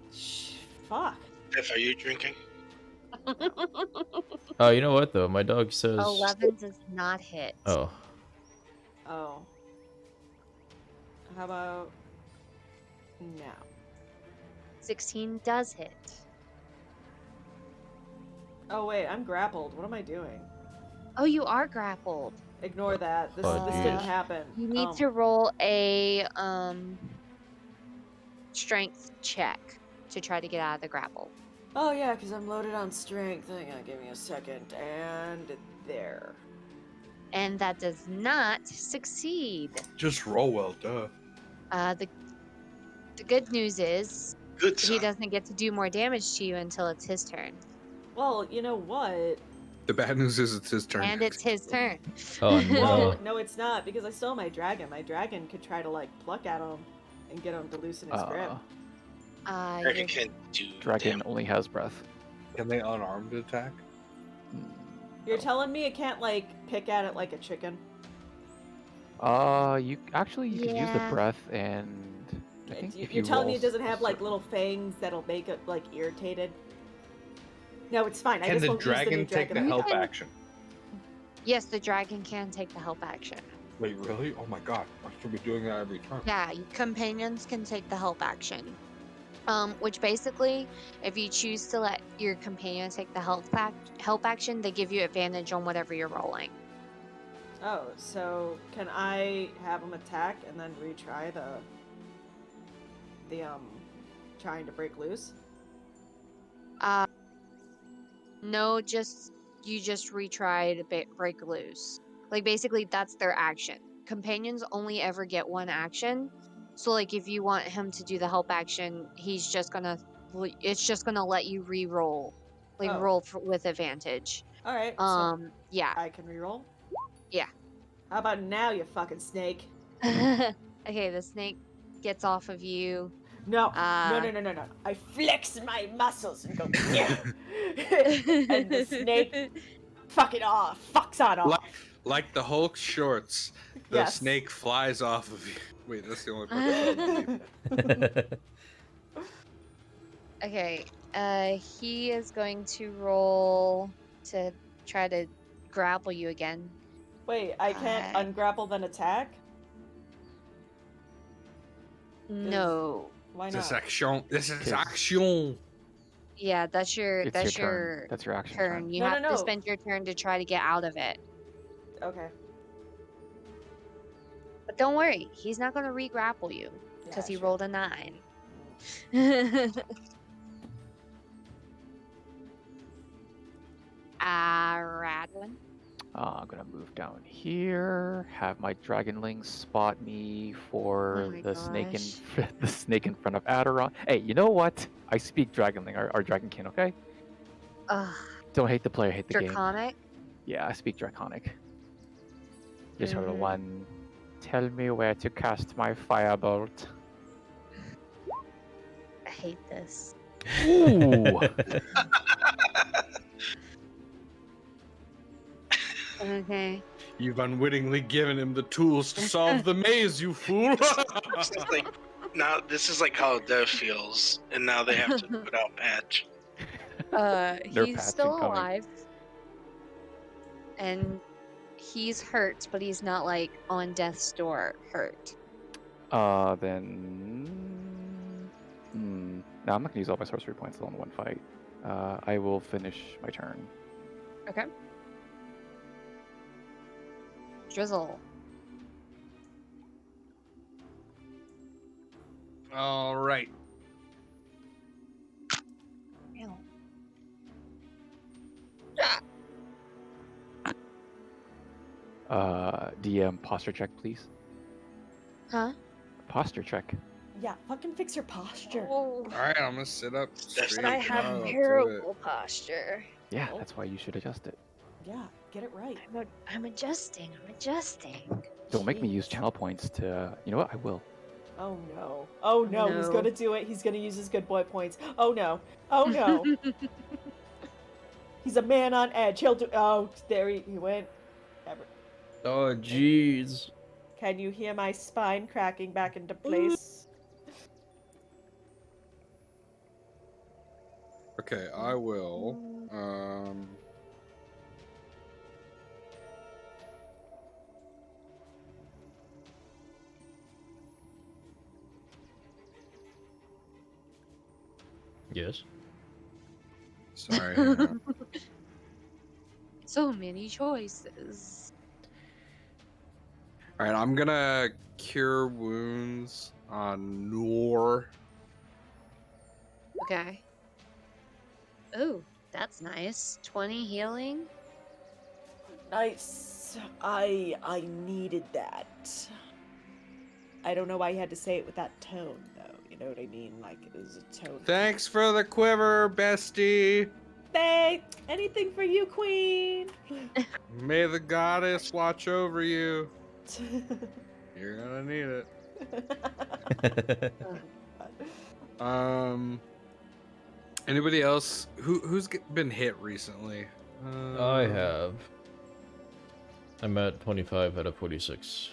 Fuck. Steph, are you drinking? Oh, you know what though? My dog says. 11 does not hit. Oh. Oh. How about now? 16 does hit. Oh wait, I'm grappled. What am I doing? Oh, you are grappled. Ignore that. This Oh, this geez. didn't happen. You need to roll a strength check to try to get out of the grapple. Oh yeah, because I'm loaded on strength. Hang on, give me a second. And there. And that does not succeed. Just roll well, duh. The good news is Good he son. doesn't get to do more damage to you until it's his turn. Well, you know what? The bad news is it's his turn. And it's his turn. Oh no. Well, no, it's not because I still have my dragon. My dragon could try to like pluck at him and get him to loosen his grip. Dragon Your can't do Dragon damage. only has breath. Can they unarmed attack? You're telling me it can't like pick at it like a chicken? You actually you can use the Yeah. breath and I think if You're you telling me roll it doesn't a have like certain- little fangs that'll make it like irritated? No, it's fine. I Can just the won't use the dragon new take the dragon. help can- action? Yes, the dragon can take the help action. Wait, really? Oh my god. I should be doing that every turn. Yeah, companions can take the help action. Which basically, if you choose to let your companion take the help action, they give you advantage on whatever you're rolling. Oh, so can I have him attack and then retry the trying to break loose? No, you just retry to break loose. Like basically, that's their action. Companions only ever get one action. So like, if you want him to do the help action, it's just gonna let you re-roll, like Oh. roll with advantage. All right. So Yeah. I can reroll. Yeah. How about now, you fucking snake? Okay, the snake gets off of you. No, no. I flex my muscles and go, yeah. And the snake fucking fucks on off. Like the Hulk shorts, the Yes. snake flies off of you. Wait, that's the only part that doesn't leave. Okay, he is going to roll to try to grapple you again. Wait, I can't ungrapple then attack? No. Why This is not? action. This is Kiss. action. Yeah, that's your It's your turn. That's your action turn. turn. You No, have no, to no. spend your turn to try to get out of it. Okay. But don't worry, he's not going to re-grapple you because he rolled a 9. Radwin. I'm gonna move down here. Have my dragonlings spot me for Oh my the snake in gosh. the snake in front of Aderon. Hey, you know what? I speak dragonling, our dragonkin. Okay. Ugh, Don't hate the player, hate the game. draconic. Yeah, I speak draconic. Just heard Mhm. one. Tell me where to cast my firebolt. I hate this. Ooh. Okay. You've unwittingly given him the tools to solve the maze, you fool! This is like now. This is like how Dev feels, and now they have to put out patch. Their He's patch still incoming. alive. And he's hurt, but he's not like on death's door hurt. Then. No, I'm not gonna use all my sorcery points on one fight. I will finish my turn. Okay. Drizzle. All right. Ew. DM posture check, please. Huh? Posture check. Yeah, fucking fix your posture. Oh, All right, I'm gonna sit up That's straight. but I have I'll do it. terrible posture. Yeah, Oh. that's why you should adjust it. Yeah, get it right. I'm adjusting. I'm adjusting. Don't make me use Jeez. channel points to. You know what? I will. Oh no. Oh no, he's No. gonna do it. He's gonna use his good boy points. Oh no. Oh no. He's a man on edge. He'll do. Oh, there he went. Oh, jeez. Can you hear my spine cracking back into place? Okay, I will. Yes. Sorry. hang on. So many choices. All right, I'm gonna cure wounds on Noor. Okay. Oh, that's nice. 20 healing. Nice. I needed that. I don't know why you had to say it with that tone, though. You know what I mean? Like, it is a tone. Thanks for the quiver, bestie. Hey, anything for you, Queen. May the goddess watch over you. You're gonna need it. Anybody else who's been hit recently? I have. I'm at 25 out of 46.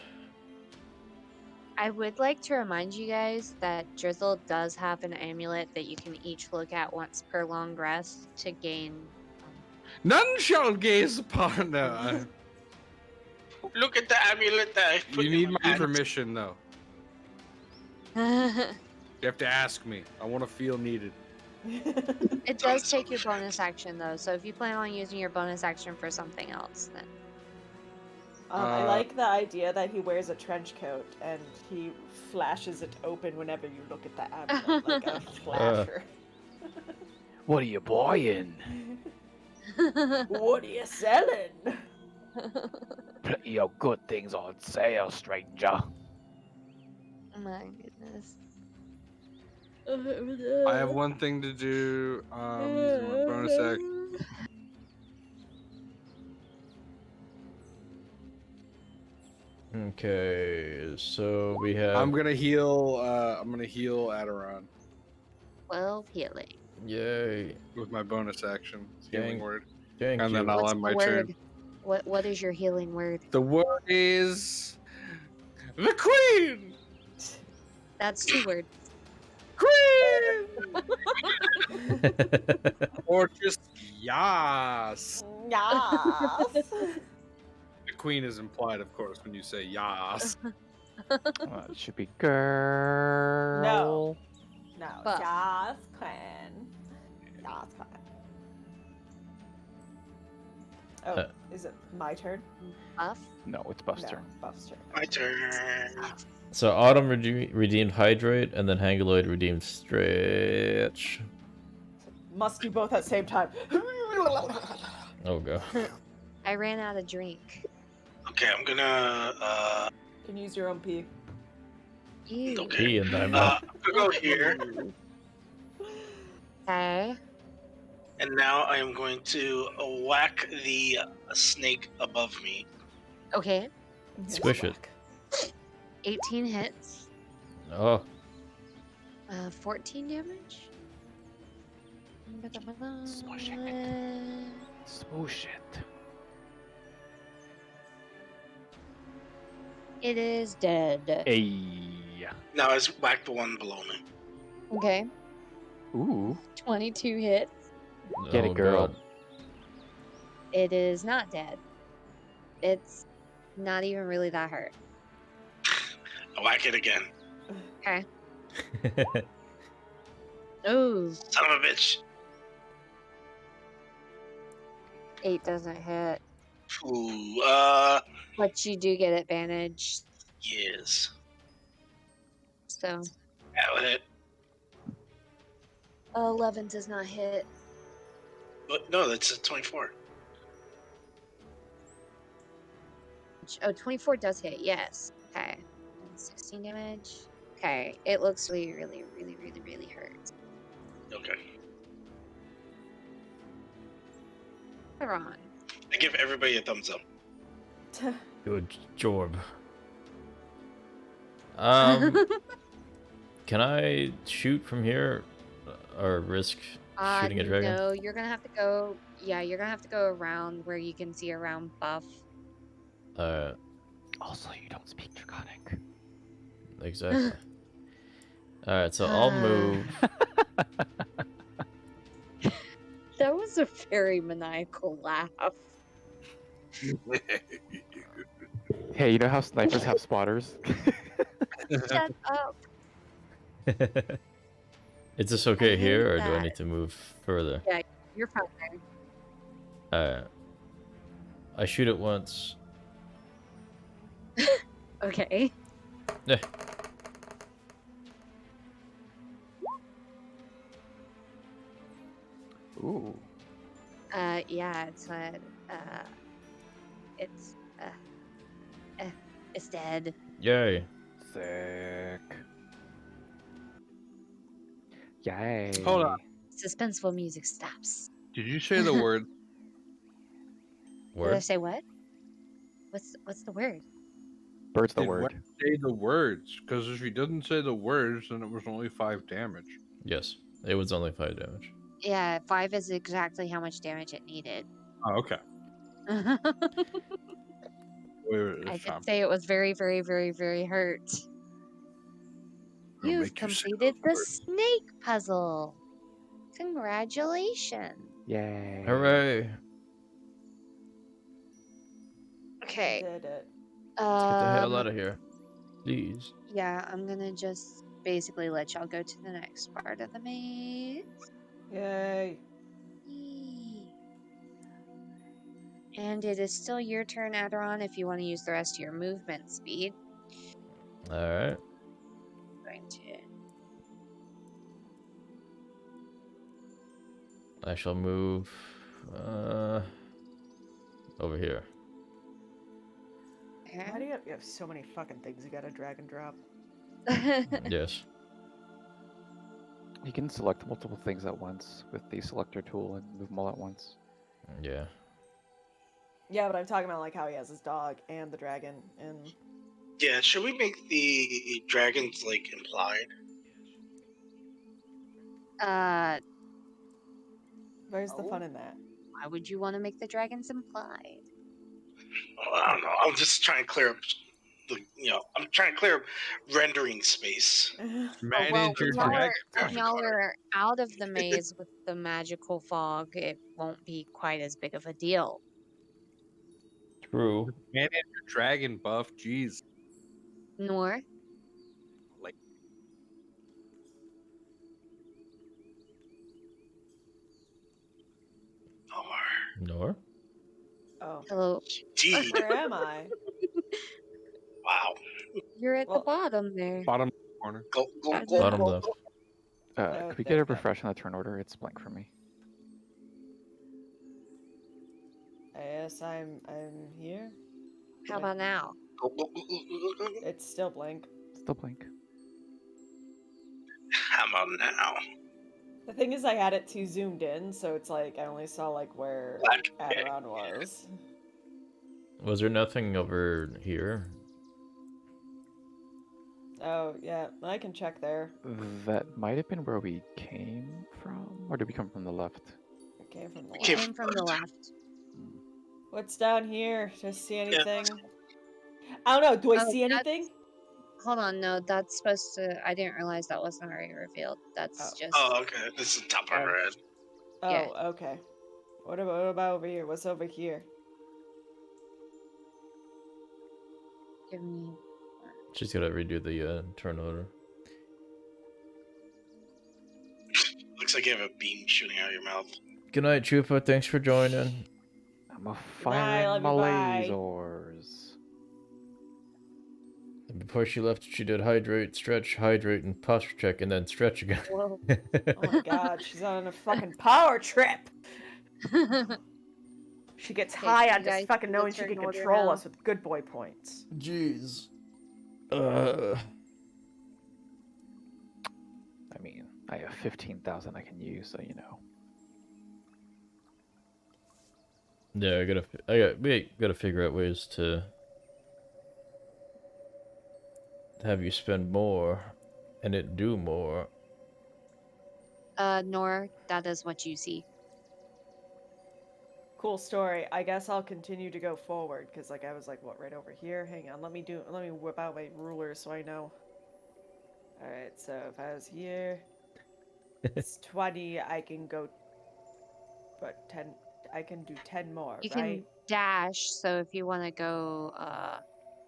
I would like to remind you guys that Drizzle does have an amulet that you can each look at once per long rest to gain. None shall gaze upon. No, Look at the amulet that I put you in need my my hand. permission though. It You have to ask me. I want to feel needed. does take your bonus action though, so if you plan on using your bonus action for something else, then I like the idea that he wears a trench coat and he flashes it open whenever you look at the amulet, like a flasher. What are you buying? What are you selling? Plenty of good things on sale, stranger. my goodness. I have one thing to do. Using my bonus action. Okay, so we have. I'm gonna heal. I'm gonna heal Aderon 12 healing. Yay. with my bonus action. Healing Thank- word, Thank and you. then I'll What's end the my word? turn. What is your healing word? The word is the Queen. That's 2 words. Queen. Or just yas. Yes. The Queen is implied, of course, when you say yas. It should be girl. No, Buff. yes, Queen. Yes, Queen. Oh, is it my turn? Buff. No, it's Buff's No, turn. Buff's turn. My turn. So Autumn redeemed Hydrate, and then Hangaloid redeemed Stretch. Must do both at the same time. Oh god. I ran out of drink. Okay, I'm gonna. You can use your own pee. Ew. Okay. Pee in thy I'm mouth. gonna go here, Okay. and now I am going to whack the snake above me. Okay. Squish it. Whack. 18 hits. Oh, 14 damage. Smush it. Smoosh it. It is dead. Hey. Now I whack the one below me. Okay. Ooh. 22 hits. Get oh it, girl. God. It is not dead. It's not even really that hurt. I whack it again. Okay. Oh, Son of a bitch. 8 doesn't hit. Ooh, But you do get advantage. yes. So That'll hit. 11 does not hit. But no, that's a 24. Oh, 24 does hit, yes. Okay. And 16 damage. Okay. It looks really, really, really, really, really hurt. Okay. Ron. I give everybody a thumbs up. Good job. Can I shoot from here, or risk shooting a dragon? No, you're gonna have to go. Yeah, you're gonna have to go around where you can see around Buff. Also, you don't speak Draconic. Exactly. All right, so I'll move. That was a very maniacal laugh. Hey, you know how snipers have spotters? Shut up. Is this okay I here, hate or do I that. need to move further? Yeah, you're fine there. I shoot it once. Okay. Yeah. Ooh. Yeah, it's dead. Yay. Sick. Yay. Hold on. Suspenseful music stops. Did you say the word? Did I Word? say what? What's the word? Bird's the Did word. Wes say the words? Because if he didn't say the words, then it was only 5 damage. Yes. It was only 5 damage. Yeah, 5 is exactly how much damage it needed. Oh, okay. I Wait, it's did fine. say it was very, very, very, very hurt. I'll You've make you say completed those the words. snake puzzle. Congratulations. Yay. Hooray! Okay. Did it. Let's get the hell out of here. Please. Yeah, I'm gonna just basically let y'all go to the next part of the maze. Yay. Yee. And it is still your turn, Aderon, if you want to use the rest of your movement speed. Alright. Going to. I shall move over here. Why do you have so many fucking things you gotta drag and drop? Yes. You can select multiple things at once with the selector tool and move them all at once. Yeah. Yeah, but I'm talking about like how he has his dog and the dragon and Yeah, should we make the dragons like implied? where's the Oh. fun in that? Why would you want to make the dragons implied? Oh, I don't know. I'm just trying to clear up I'm trying to clear up rendering space. Manage your dragon. When y'all are out of the maze with the magical fog, it won't be quite as big of a deal. True. Manage your dragon buff. Jeez. Nor. Like, Nor? Oh. Hello. Gee, Where am I? wow. You're at Well- the bottom there. bottom corner. Go, go, Bottom go, Bottom go, left. go. Could we there get a we go. refresh on the turn order? It's blank for me. Yes, I'm here. How about now? It's still blank. Still blink. How about now? The thing is, I had it too zoomed in, so it's like I only saw like where Black. Aderon was. Was there nothing over here? Oh yeah, I can check there. That might have been where we came from, or did we come from the left? It came from the We We came left. came from the left. Hmm. What's down here? Do I see Yeah. anything? I don't know. Do I Oh, see anything? Hold on, no, that's supposed to. I didn't realize that wasn't already revealed. That's Oh. just. Oh, okay. This is top of Oh. red. Oh, Yeah. okay. What about over here? What's over here? Give me. She's gotta redo the turn order. Looks like you have a beam shooting out of your mouth. Good night, Chupa. Thanks for joining. I'm a night, firing love my you, bye. lasers. And before she left, she did hydrate, stretch, hydrate, and posture check, and then stretch again. Whoa. Oh my god, she's on a fucking power trip! She gets Okay, high can on you just guys fucking do the knowing she turn can order control now? us with good boy points. Jeez. I mean, I have 15,000 I can use, so you know. Yeah, we gotta figure out ways to have you spend more, and it do more. Nor, that is what you see. Cool story. I guess I'll continue to go forward, because like I was like, what, right over here? Hang on, let me whip out my ruler so I know. Alright, so if I was here, it's 20, I can go, but 10, I can do 10 more, You right? can dash, so if you want to go,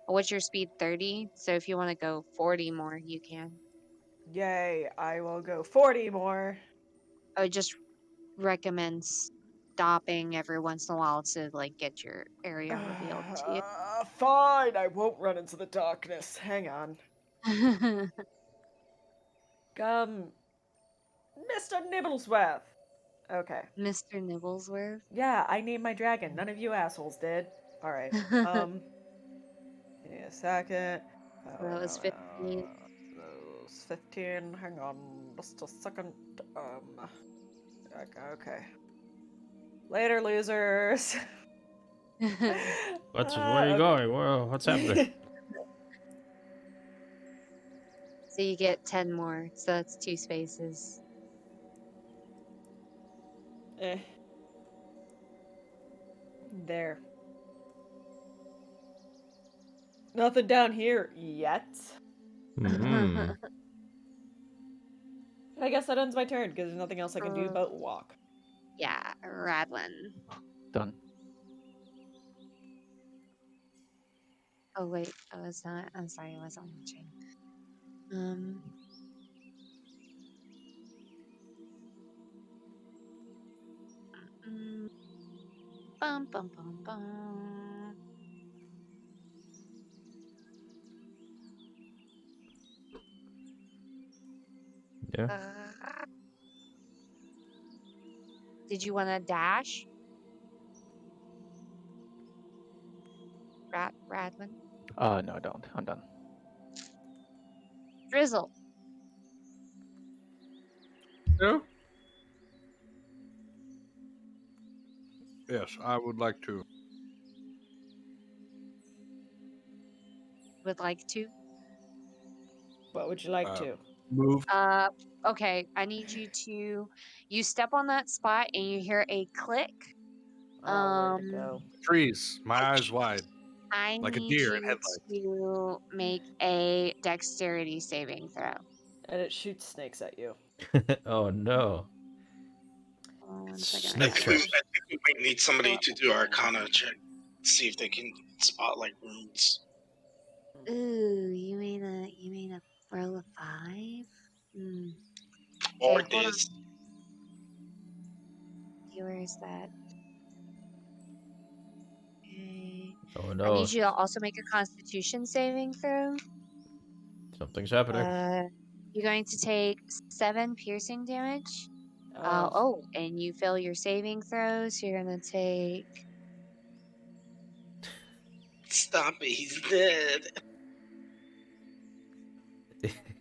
what's your speed? 30? So if you want to go 40 more, you can. Yay, I will go 40 more. I would just recommend stopping every once in a while to, like, get your area revealed to you. Fine, I won't run into the darkness. Hang on. Mr. Nibblesworth. Okay. Mr. Nibblesworth? Yeah, I named my dragon. None of you assholes did. Alright. Give me a second. So that was 15. That was 15. Hang on just a second. Okay. Later, losers. Where are you Okay. going? What's happening? So you get 10 more, so that's 2 spaces. Eh. There. Nothing down here yet. Hmm. I guess that ends my turn because there's nothing else I can do but walk. Yeah, Radlin. Done. Oh wait, I was not. I'm sorry, I wasn't watching. Mm, bum bum bum bum. Yeah. Did you want to dash, Radlin? No, don't. I'm done. Drizzle. No? Yes, I would like to. Would like to. What would you like Uh, to? Move. Okay. I need you to. You step on that spot and you hear a click. Oh, way to go. Trees. My eyes Ouch. wide. I Like a need deer in you headlights. to make a dexterity saving throw. And it shoots snakes at you. Oh no. Hold on one It's second. snake traps. I think we might need somebody to do Arcana check. See if they can spot like runes. Ooh, you made a roll of 5. Hmm. Or Okay, hold on. this. Where is that? Okay. Oh I no. need you to also make a Constitution saving throw. Something's happening. You're going to take 7 piercing damage. Oh. And you fail your saving throws. So you're gonna take Stop it, he's dead.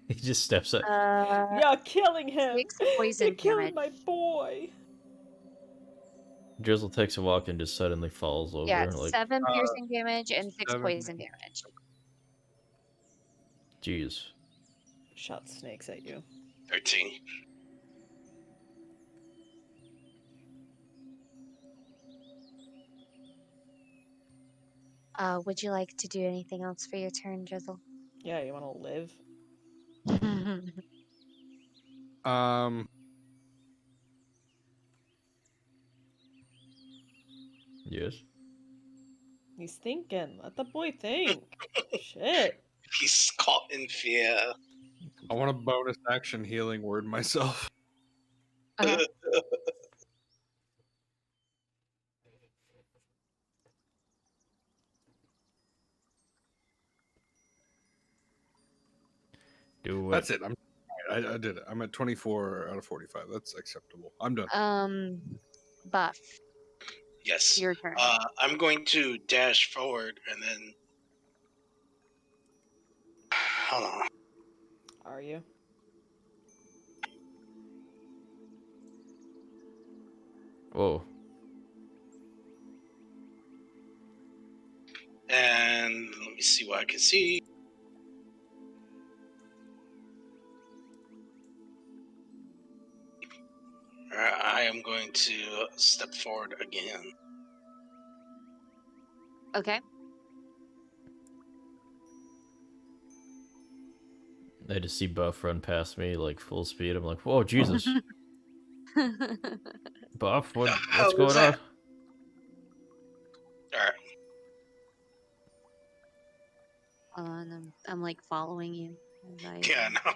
He just steps up. You're killing him. 6 poison You're killing damage. my boy. Drizzle takes a walk and just suddenly falls over. Yeah, Like, 7 piercing damage and 6 7. poison damage. jeez. Shot snakes at you. 13. Would you like to do anything else for your turn, Drizzle? Yeah, you want to live? Yes. He's thinking. Let the boy think. Shit. He's caught in fear. I want a bonus action healing word myself. Okay. Do it. That's it. I did it. I'm at 24 out of 45. That's acceptable. I'm done. Buff, Yes. your turn. I'm going to dash forward and then. Hold on. Are you? Whoa. And let me see what I can see. I am going to step forward again. Okay. I just see Buff run past me like full speed. I'm like, whoa, Jesus. Buff, The what's hell going is on? that? Alright. Hold on, I'm like following you. As I... Yeah, no.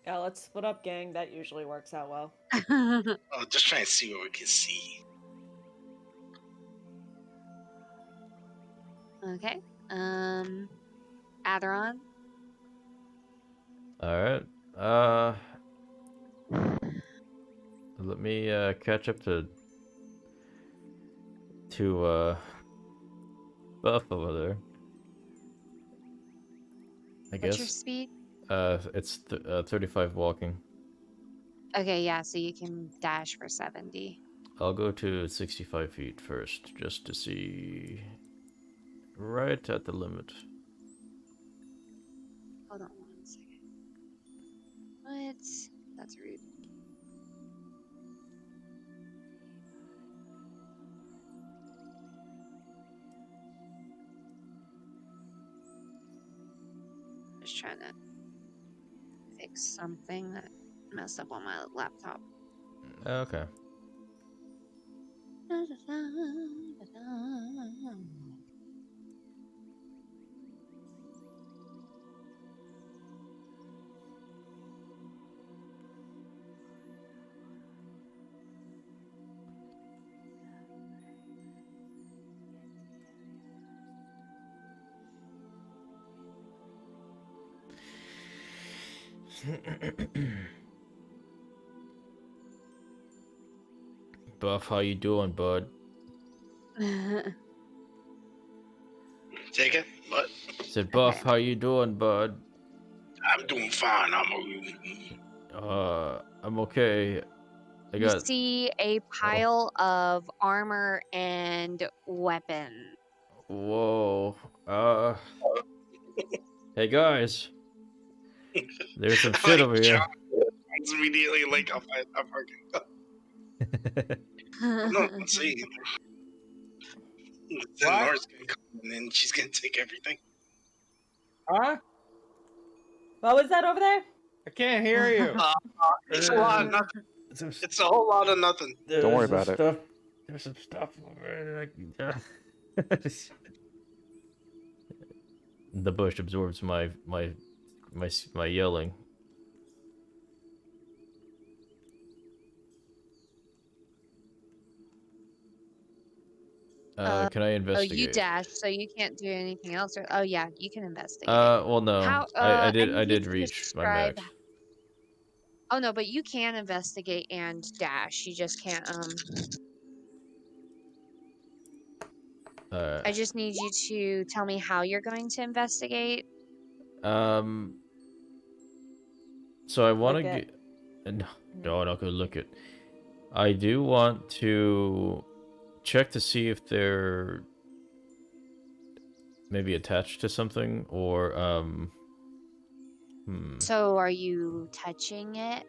Yeah, let's split up, gang. That usually works out well. Oh, just trying to see what we can see. Okay. Aderon. Alright. Let me catch up to Buff over there. I What's your guess. speed? It's 35 walking. Okay, yeah, so you can dash for 70. I'll go to 65 feet first, just to see. Right at the limit. Hold on 1 second. What? That's rude. Just trying to fix something that messed up on my laptop. Okay. Buff, how you doing, bud? Take it? What? Said Buff, Okay. how you doing, bud? I'm doing fine. I'm okay. I You got. see a pile of armor and weapon. Whoa. Hey guys. There's some shit Like, over John here. is immediately like, I'm not seeing it. Then What? Laura's gonna come and then she's gonna take everything. Huh? What was that over there? I can't hear you. It's a lot of nothing. It's a whole lot of nothing. Don't worry about it. There's some stuff over there. The bush absorbs my yelling. Can I Oh, investigate? you dashed, so you can't do anything else. Or oh yeah, you can investigate. Well, no. How? I need you did to reach my describe- max. Oh no, but you can investigate and dash. You just can't. I just need you to tell me how you're going to investigate. So I want to Look at- get. No, I'm not gonna look at. I do want to check to see if they're maybe attached to something or So are you touching it?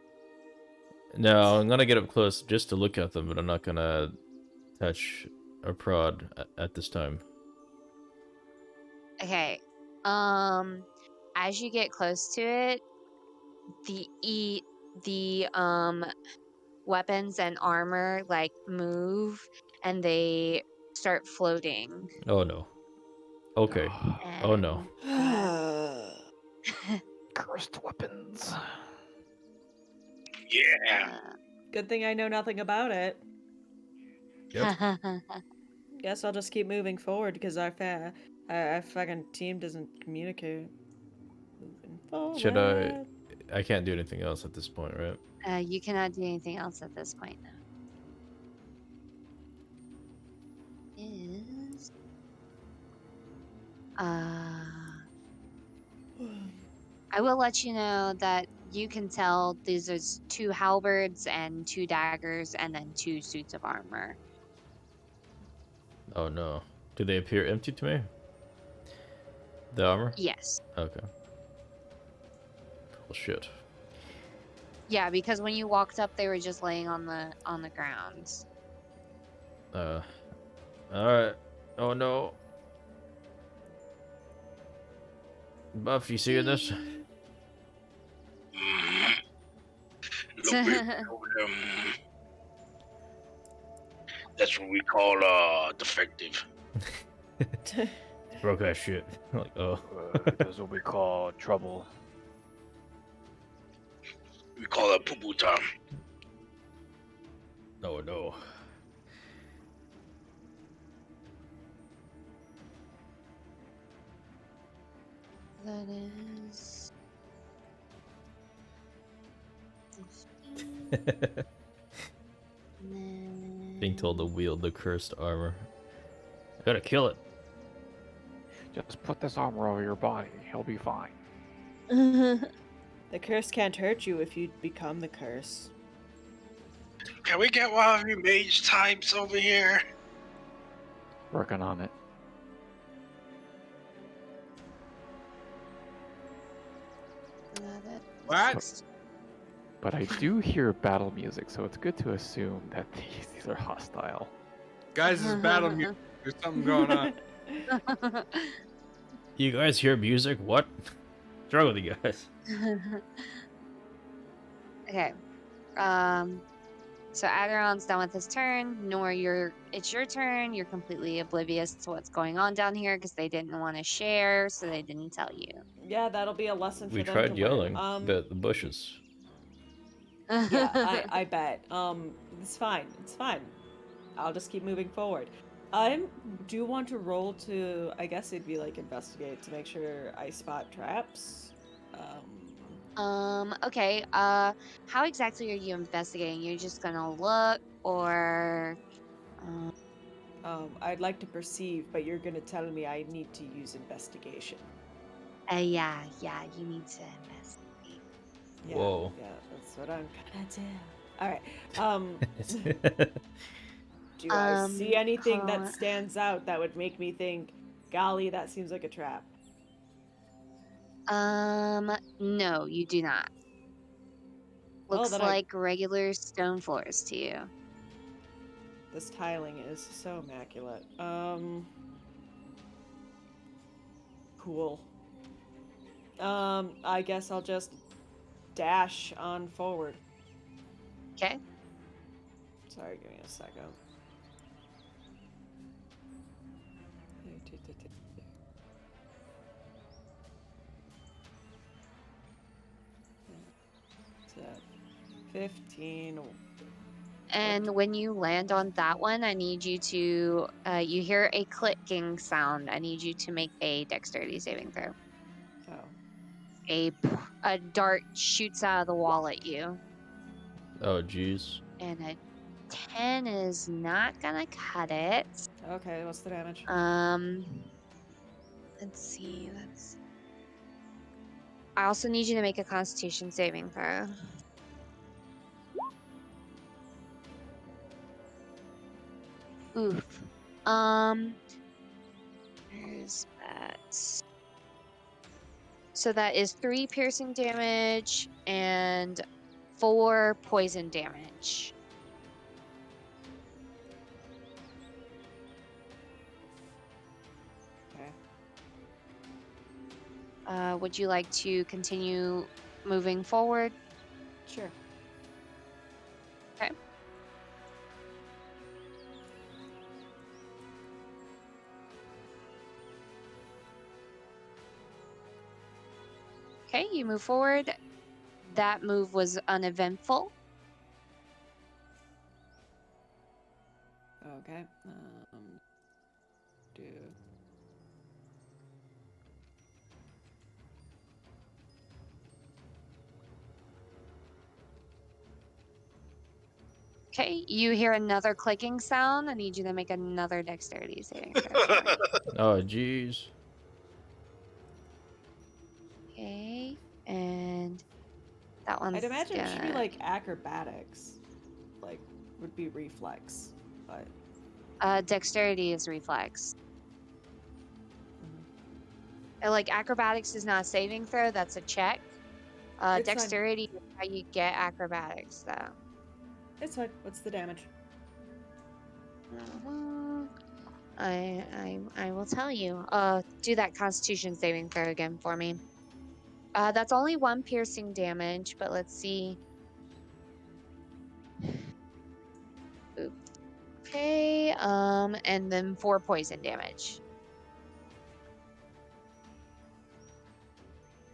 No, I'm gonna get up close just to look at them, but I'm not gonna touch or prod at this time. Okay. As you get close to it, the weapons and armor like move and they start floating. Oh no. Okay. Oh no. And Cursed weapons. Yeah. Good thing I know nothing about it. Yep. Guess I'll just keep moving forward because our fucking team doesn't communicate. Moving forward. Should I? I can't do anything else at this point, right? You cannot do anything else at this point now. Is I will let you know that you can tell these are 2 halberds and 2 daggers and then 2 suits of armor. Oh no. Do they appear empty to me? The armor? Yes. Okay. Well, shit. Yeah, because when you walked up, they were just laying on the ground. All right. Oh no. Buff, you seeing this? Look, baby, over there, that's what we call defective. Broke that shit. Like, oh. That's what we call trouble. We call it poo-poo time. Oh no. That is. Being told to wield the cursed armor. I gotta kill it. Just put this armor over your body. He'll be fine. The curse can't hurt you if you become the curse. Can we get one of you mage types over here? Working on it. What? But I do hear battle music, so it's good to assume that these are hostile. Guys, this is battle music. There's something going on. You guys hear music? What? What's wrong with you guys? Okay. So Aderon's done with his turn. Nor it's your turn. You're completely oblivious to what's going on down here because they didn't want to share, so they didn't tell you. Yeah, that'll be a lesson for We them tried to yelling, learn. but the bushes. Yeah, I bet. It's fine. It's fine. I'll just keep moving forward. I do want to roll to, I guess it'd be like investigate to make sure I spot traps. Okay. How exactly are you investigating? You're just gonna look, or I'd like to perceive, but you're gonna tell me I need to use investigation. yeah, you need to investigate. Yeah, Whoa. yeah, that's what I'm gonna do. All right. Do I see anything that stands out that would make me think, golly, that seems like a trap? No, you do not. Well, Looks then like regular stone floors to you. This tiling is so immaculate. Cool. I guess I'll just dash on forward. Okay. Sorry, give me a second. So, 15. And when you land on that one, I need you to, you hear a clicking sound. I need you to make a dexterity saving throw. Oh. A dart shoots out of the wall at you. Oh, jeez. And 10 is not gonna cut it. Okay, what's the damage? Let's see. I also need you to make a Constitution saving throw. Oof. Where's that? So that is 3 piercing damage and 4 poison damage. Okay. Would you like to continue moving forward? Sure. Okay. Okay, you move forward. That move was uneventful. Okay. Do. Okay, you hear another clicking sound. I need you to make another dexterity saving throw for me. Oh, jeez. Okay, and that one's I'd imagine it should be gonna... like acrobatics. Like, would be reflex. But. Dexterity is reflex. Like acrobatics is not a saving throw, that's a check. It's fine. Dexterity is how you get acrobatics, though. It's fine. What's the damage? I will tell you. Do that Constitution saving throw again for me. That's only 1 piercing damage, but let's see. Okay, and then 4 poison damage.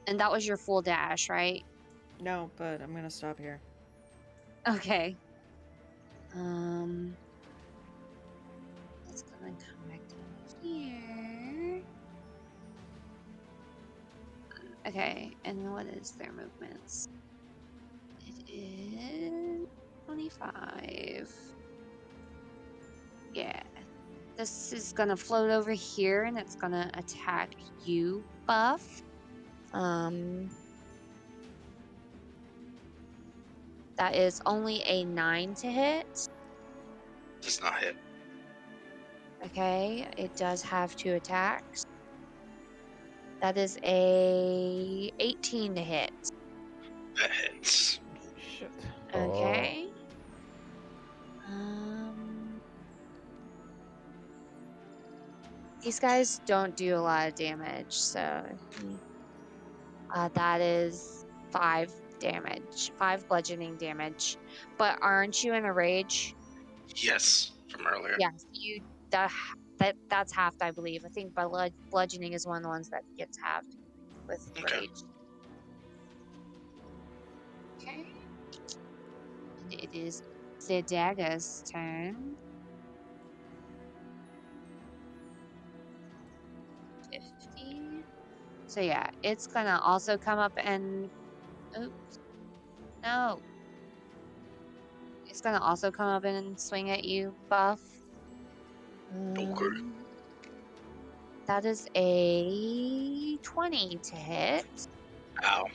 And that was your full dash, right? No, but I'm gonna stop here. Okay. It's gonna come back down here. Okay, and then what is their movements? It is 25. Yeah. This is gonna float over here and it's gonna attack you, Buff. That is only a 9 to hit. Does not hit. Okay, it does have 2 attacks. That is a 18 to hit. That hits. Shit. Okay. These guys don't do a lot of damage, so that is 5 damage, 5 bludgeoning damage. But aren't you in a rage? Yes, from earlier. Yes, you that's halved, I believe. I think bludgeoning is one of the ones that gets halved with Okay. rage. Okay. It is the dagger's turn. 50. So yeah, it's gonna also come up and oops. No. It's gonna also come up and swing at you, Buff. Okay. That is a 20 to hit. Ow.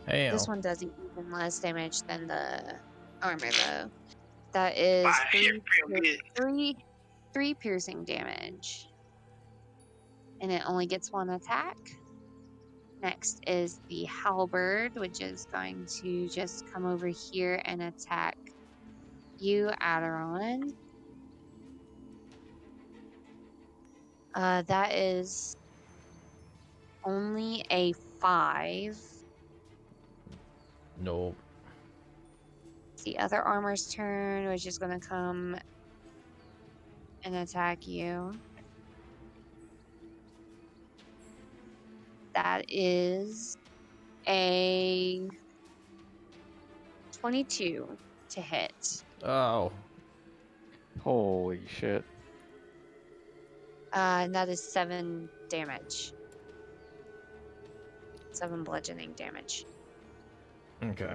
This Damn. one does even less damage than the armor, though. That is three piercing damage. And it only gets 1 attack. Next is the halberd, which is going to just come over here and attack you, Aderon. That is only a 5. Nope. The other armor's turn, which is going to come and attack you. That is a 22 to hit. Oh. Holy shit. And that is 7 damage. 7 bludgeoning damage. Okay.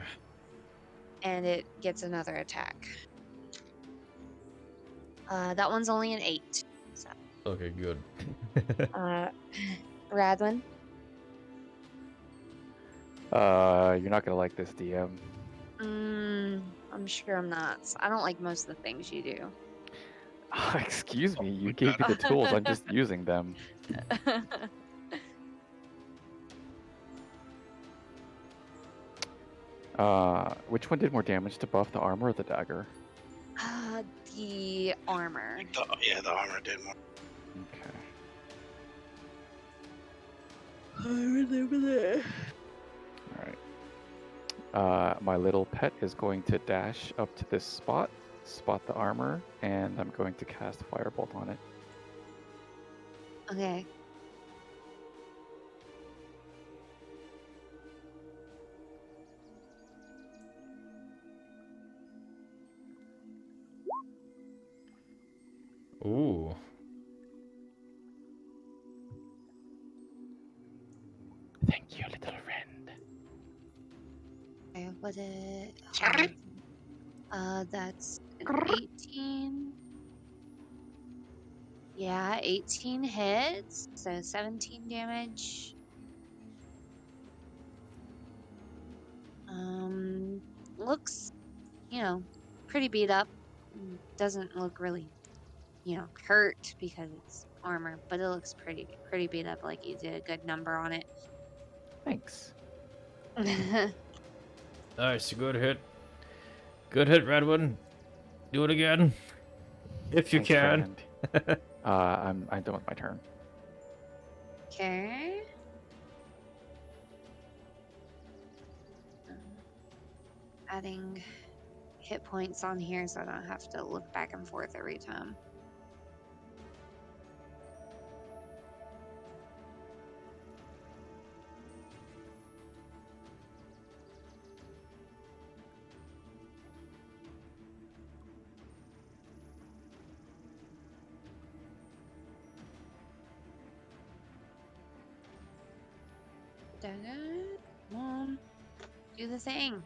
and it gets another attack. That one's only an 8. So, Okay, good. Radwin. You're not gonna like this, DM. I'm sure I'm not. I don't like most of the things you do. Excuse me, you gave me the tools. I'm just using them. Which one did more damage to buff, the armor or the dagger? The armor. The armor did more. Okay. I remember that. Alright. My little pet is going to dash up to this spot the armor, and I'm going to cast Firebolt on it. Okay. Ooh. Thank you, little friend. Okay, what it? Sorry? That's an 18. Yeah, 18 hits, so 17 damage. Looks, pretty beat up. Doesn't look really, hurt because it's armor, but it looks pretty beat up. Like you did a good number on it. Thanks. Nice, good hit. Good hit, Redwood. Do it again. If you Thanks, can. friend. I'm done with my turn. Okay. Adding hit points on here so I don't have to look back and forth every time. Come on. Do the thing.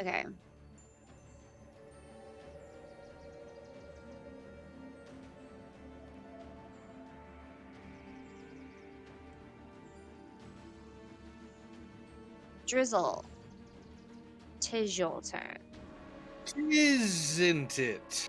Okay. Drizzle. 'Tis your turn. Isn't it?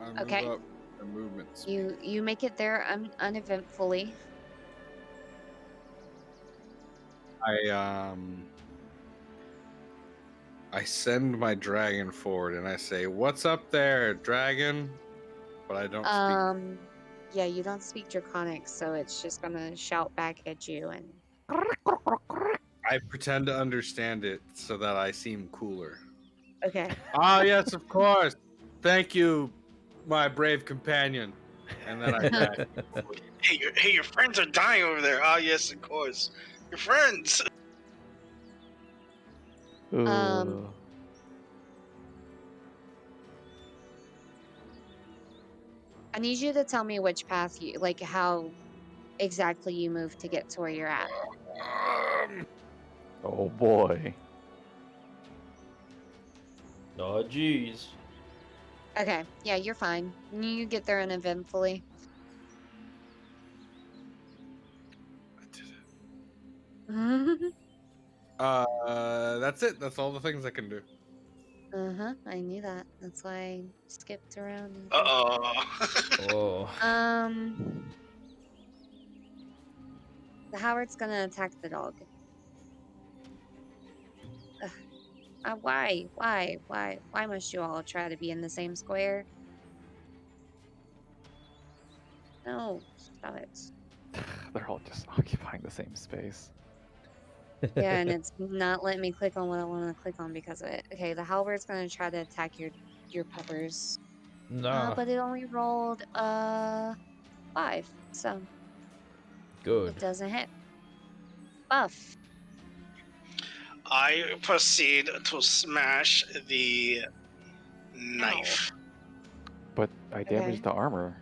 I move Okay. up the movement speed. You make it there uneventfully. I send my dragon forward and I say, "What's up there, dragon?" But I don't speak. Yeah, you don't speak Draconic, so it's just gonna shout back at you and I pretend to understand it so that I seem cooler. okay. Ah, yes, of course. Thank you, my brave companion. And then I dash. Hey, your friends are dying over there. Ah, yes, of course. Your friends. Um, I need you to tell me which path you like how exactly you move to get to where you're at. Oh boy. Oh, jeez. Okay, yeah, you're fine. You get there uneventfully. That's it. That's all the things I can do. I knew that. That's why I skipped around and did. Uh-oh. Oh. The Howard's gonna attack the dog. Why must you all try to be in the same square? No, stop it. They're all just occupying the same space. Yeah, and it's not letting me click on what I want to click on because of it. Okay, the halberd's gonna try to attack your peppers. Nah. But it only rolled 5, so Good. it doesn't hit. Buff. I proceed to smash the knife. But I damaged the armor,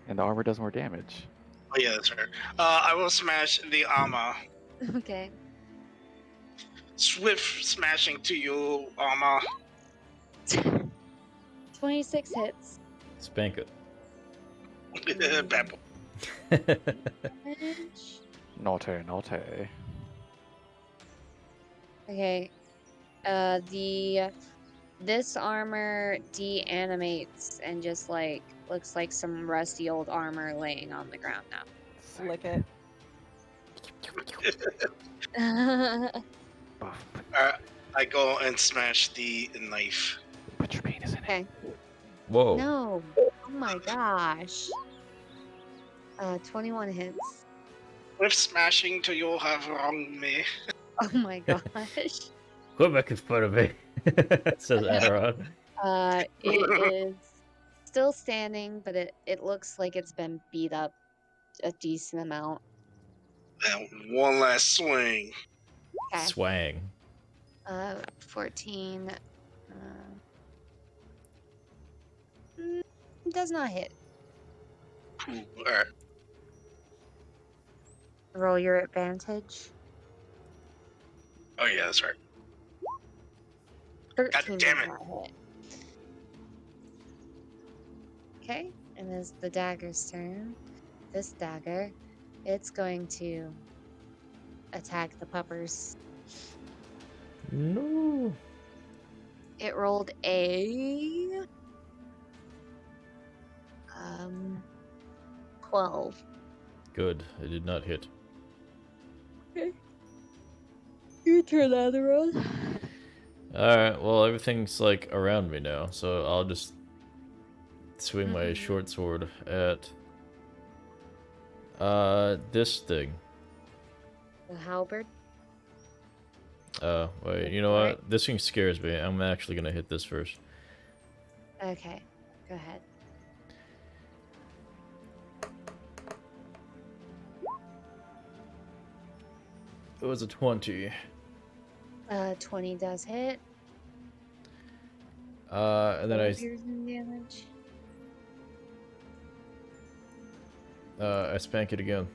and the armor does more damage. Oh yeah, that's right. I will smash the armor. Okay. Swift smashing to you, armor. 26 hits. Spank it. Bad boy. Damage. Naughty, naughty. Okay. This armor de-animates and just like looks like some rusty old armor laying on the ground Lick it. now. Buff, I go and smash the knife. put your penis in it. Okay. Whoa. No. Oh my gosh. 21 hits. Swift smashing to you have wronged me. Oh my gosh. Quebec is part of me. Says Aaron. It is still standing, but it looks like it's been beat up a decent amount. And one last swing. Okay. Swang. 14. Mm, does not hit. Alright. Roll your advantage. Oh yeah, that's right. 13 damn does it. not hit. Okay, and it's the dagger's turn. This dagger, it's going to attack the puppers. No. It rolled a 12. Good. It did not hit. Okay. Your turn, Atheron. Alright, well, everything's like around me now, so I'll just swing my short sword at this thing. The halberd. Wait, you know what? This thing scares me. I'm actually gonna hit this first. Okay, go ahead. It was a 20. 20 does hit. And then Piercing damage. I spank it again.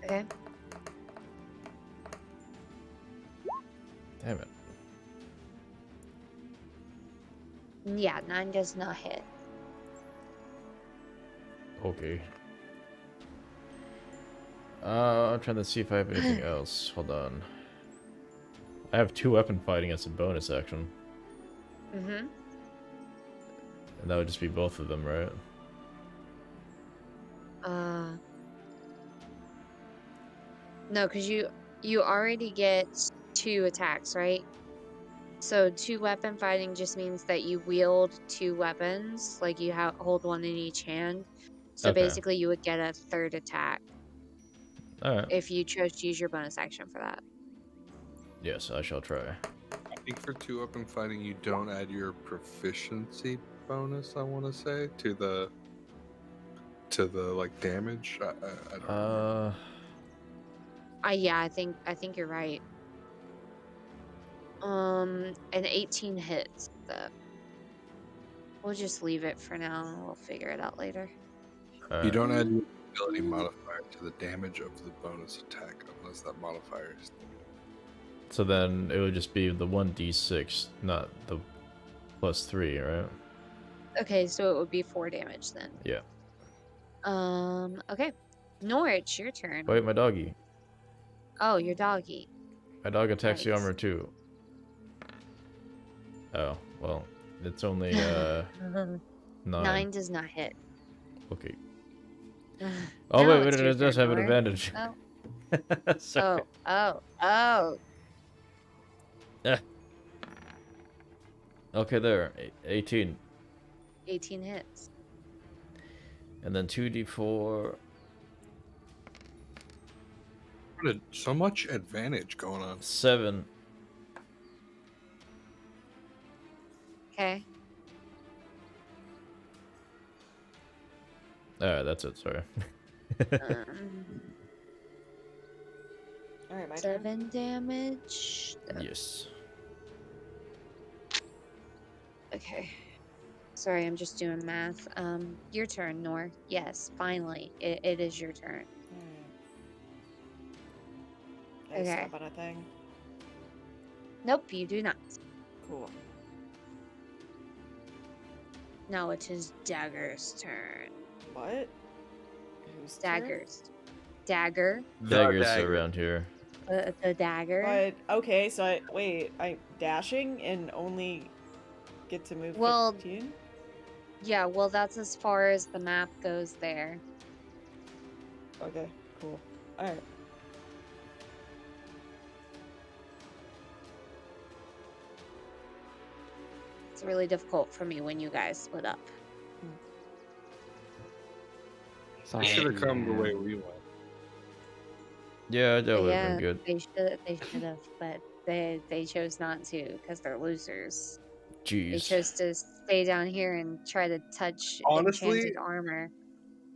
Okay. Damn it. Yeah, 9 does not hit. Okay. I'm trying to see if I have anything else. Hold on. I have 2 weapon fighting as a bonus action. Mm-hmm. And that would just be both of them, right? No, because you already get 2 attacks, right? So 2 weapon fighting just means that you wield 2 weapons, like you hold one in each hand. So Okay. basically, you would get a 3rd attack Alright. if you chose to use your bonus action for that. Yes, I shall try. I think for 2-weapon fighting, you don't add your proficiency bonus. I want to say to the like damage. I don't remember. Yeah, I think you're right. An 18 hits. So we'll just leave it for now, and we'll figure it out later. You don't add your ability modifier to the damage of the bonus attack unless that modifier is. So then it would just be the 1d6, not the +3, right? Okay, so it would be 4 damage then. Yeah. Okay. Norwich, your turn. Wait, my doggy. Oh, your doggy. My dog attacks the Nice. armor too. Oh, well, it's only 9. 9 does not hit. Okay. Now Oh wait, it's it your does turn, have an Nora. advantage. Oh. Sorry. Oh. Okay, there. 18. 18 hits. And then 2d4. So much advantage going on. 7. Okay. Alright, that's it, sorry. Alright, my turn. 7 damage. Yes. Okay. Sorry, I'm just doing math. Your turn, Nor. Yes, finally. It is your turn. Alright. I Okay. step on a thing. Nope, you do not. Cool. Now it is Dagger's turn. What? Whose turn? Dagger. Daggers dagger. around here. The dagger. But okay, so I'm dashing and only get to move Well- 15? Yeah, well, that's as far as the map goes there. Okay, cool. Alright. It's really difficult for me when you guys split up. So They should have come the way we went. Yeah, that would have Yeah, been good. they should have, but they chose not to because they're losers. They Jeez. chose to stay down here and try to touch Honestly- enchanted armor.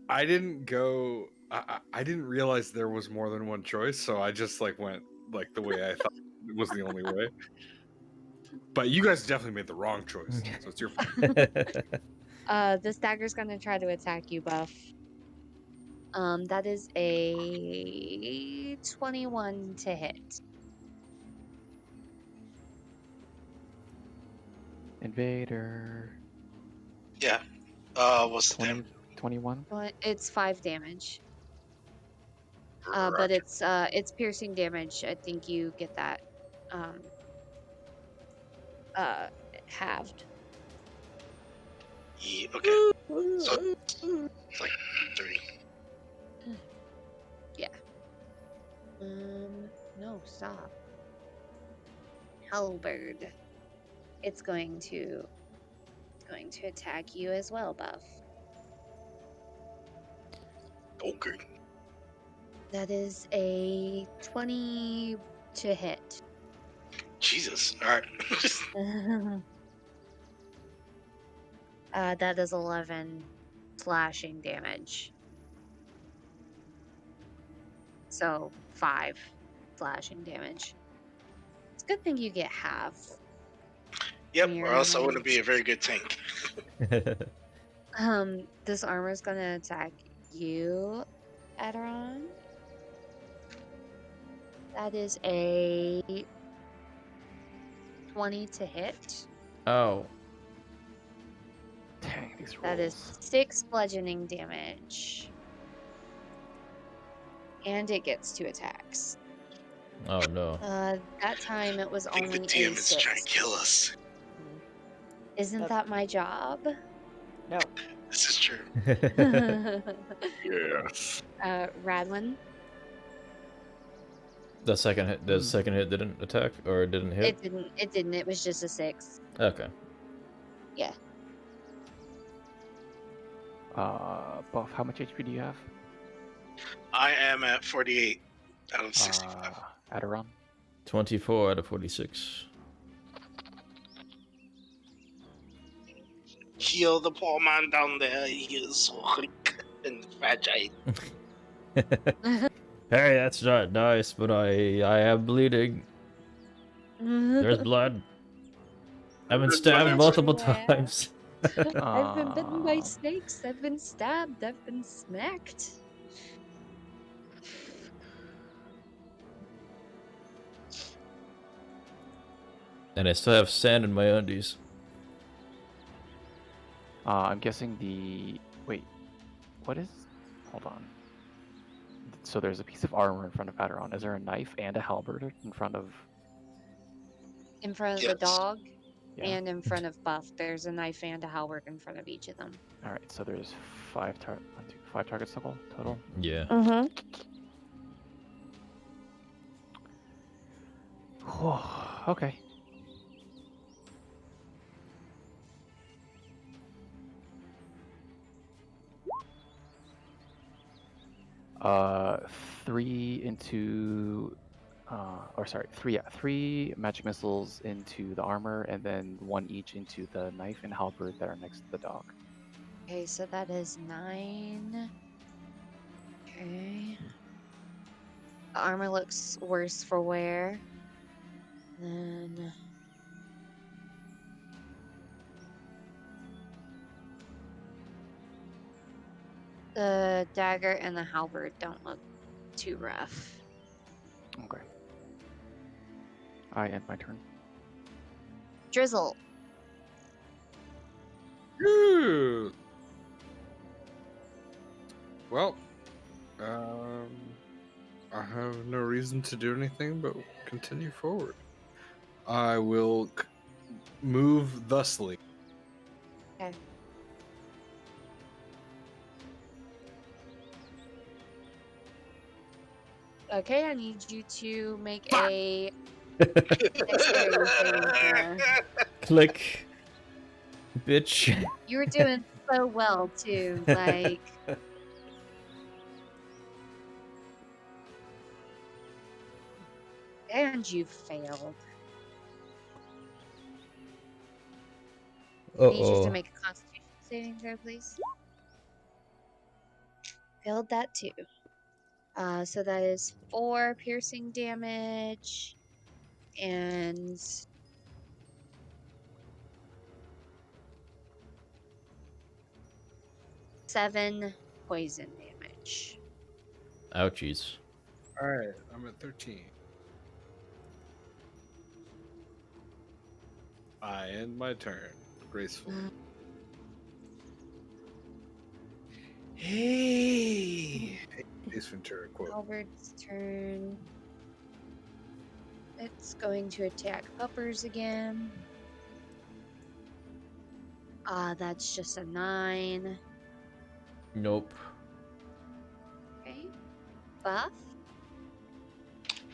I didn't go. I didn't realize there was more than one choice, so I just like went like the way I thought it was the only way. But you guys definitely made the wrong choice, so it's your fault. This dagger's gonna try to attack you, Buff. That is a 21 to hit. Invader. Yeah. What's the 20, damage? 21. Well, it's 5 damage. Roger. But it's piercing damage. I think you get that halved. Yeah, okay. So it's like 3. No, stop. Halberd. It's going to attack you as well, Buff. Okay. That is a 20 to hit. Jesus. All right. That is 11 slashing damage. So 5 slashing damage. It's a good thing you get half. Yep. You're Or else I in wouldn't be a very good tank. This armor's gonna attack you, Aderon. That is a 20 to hit. Oh. Dang, these rolls. That is 6 bludgeoning damage. And it gets 2 attacks. Oh no. That time it was I think only the a DM is trying to 6. kill us. Isn't that my job? No. This is true. Yes. Radlin, The second hit didn't attack or it didn't hit? it didn't. It was just a 6. Okay. Yeah. Buff, how much HP do you have? I am at 48 out of 65. Aderon. 24 out of 46. Heal the poor man down there. He is so weak and fragile. Hey, that's not nice, but I am bleeding. There's blood. I've been stabbed multiple Everywhere. times. I've been bitten by snakes. I've been stabbed. I've been smacked. And I still have sand in my undies. I'm guessing wait, what is? Hold on. So there's a piece of armor in front of Aderon. Is there a knife and a halberd in front of? In front of Yes. the dog Yeah. and in front of Buff, there's a knife and a halberd in front of each of them. All right. So there's 5 targets total. Yeah. Okay. Uh, 3 into, three magic missiles into the armor, and then 1 each into the knife and halberd that are next to the dog. Okay, so that is 9. Okay. The armor looks worse for wear. Then The dagger and the halberd don't look too rough. Okay. I end my turn. Drizzle. Ooh. Well, I have no reason to do anything but continue forward. I will move thusly. Okay. Okay, I need you to make a dexterity saving throw. Click. Bitch. You were doing so well too. Like, and you failed. I need you to Uh-oh. make a Constitution saving throw, please. Failed that too. So that is 4 piercing damage and 7 poison damage. Ouchies. All right, I'm at 13. I end my turn gracefully. Hey, Ace Ventura quote. Albert's turn. It's going to attack Puppers again. That's just a 9. Nope. Okay. Buff.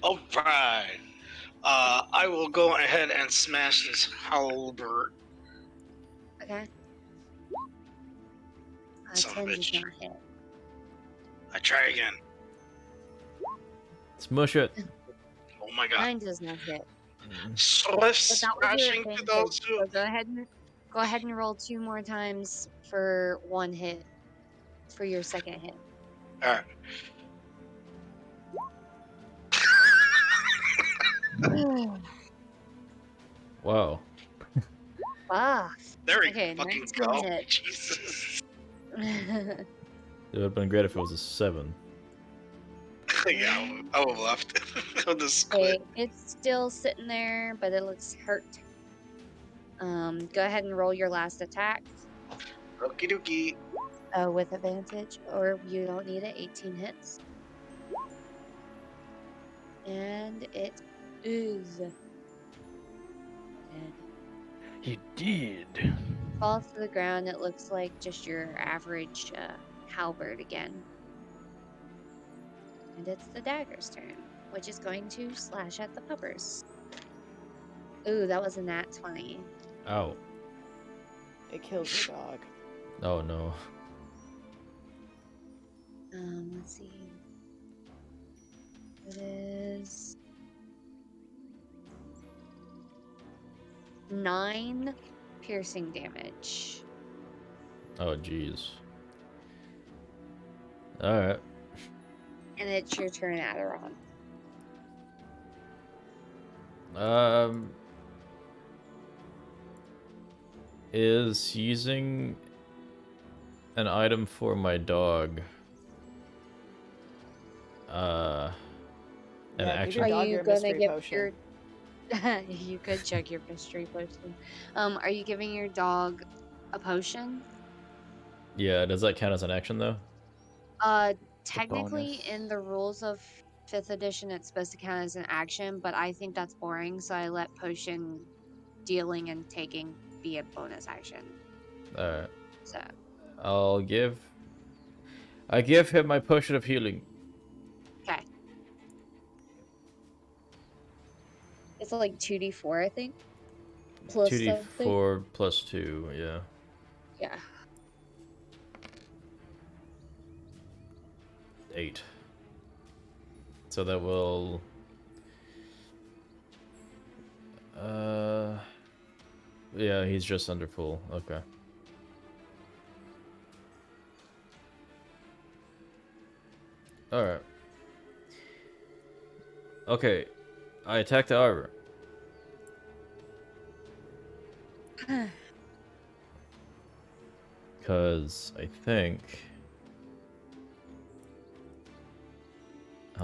All right. I will go ahead and smash this halberd. Okay. Son of a 10 does bitch. not hit. I try again. Smush it. Oh my god. 9 does not hit. Swift But that was your smashing to advantage. those who. So go ahead and roll 2 more times for 1 hit. For your second hit. Alright. Wow. Buff. There we Okay, fucking 19 go. hit. Jesus. It would have been great if it was a 7. Yeah, I would have left. I would have Okay, quit. it's still sitting there, but it looks hurt. Go ahead and roll your last attack. Okie dokie. With advantage, or you don't need it. 18 hits. And it is dead. He did. Falls to the ground. It looks like just your average halberd again. And it's the dagger's turn, which is going to slash at the puppers. Ooh, that was a nat 20. Ow. It kills your dog. Oh no. Let's see. It is 9 piercing damage. Oh jeez. Alright. And it's your turn, Aderon. Is using an item for my dog an Yeah, give action? your Are dog you your gonna mystery give potion. your you could check your mystery potion. Are you giving your dog a potion? Yeah, does that count as an action though? Technically bonus. in the rules of 5th edition it's supposed to count as an action, but I think that's boring, so I let potion dealing and taking be a bonus action. Alright. So I give him my potion of healing. okay. It's like 2d4, I think. Plus something. 2d4 plus 2, yeah. Yeah. 8. So that will yeah, he's just under full. Okay. Alright. Okay. I attack the arbor. Because I think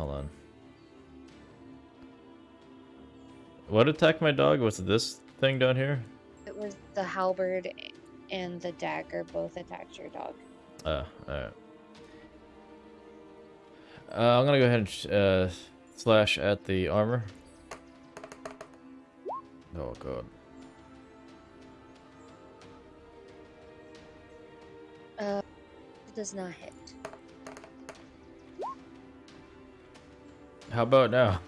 Hold on. What attacked my dog? Was it this thing down here? It was the halberd and the dagger both attacked your dog. Alright. I'm gonna go ahead and slash at the armor. Oh god. It does not hit. How about now?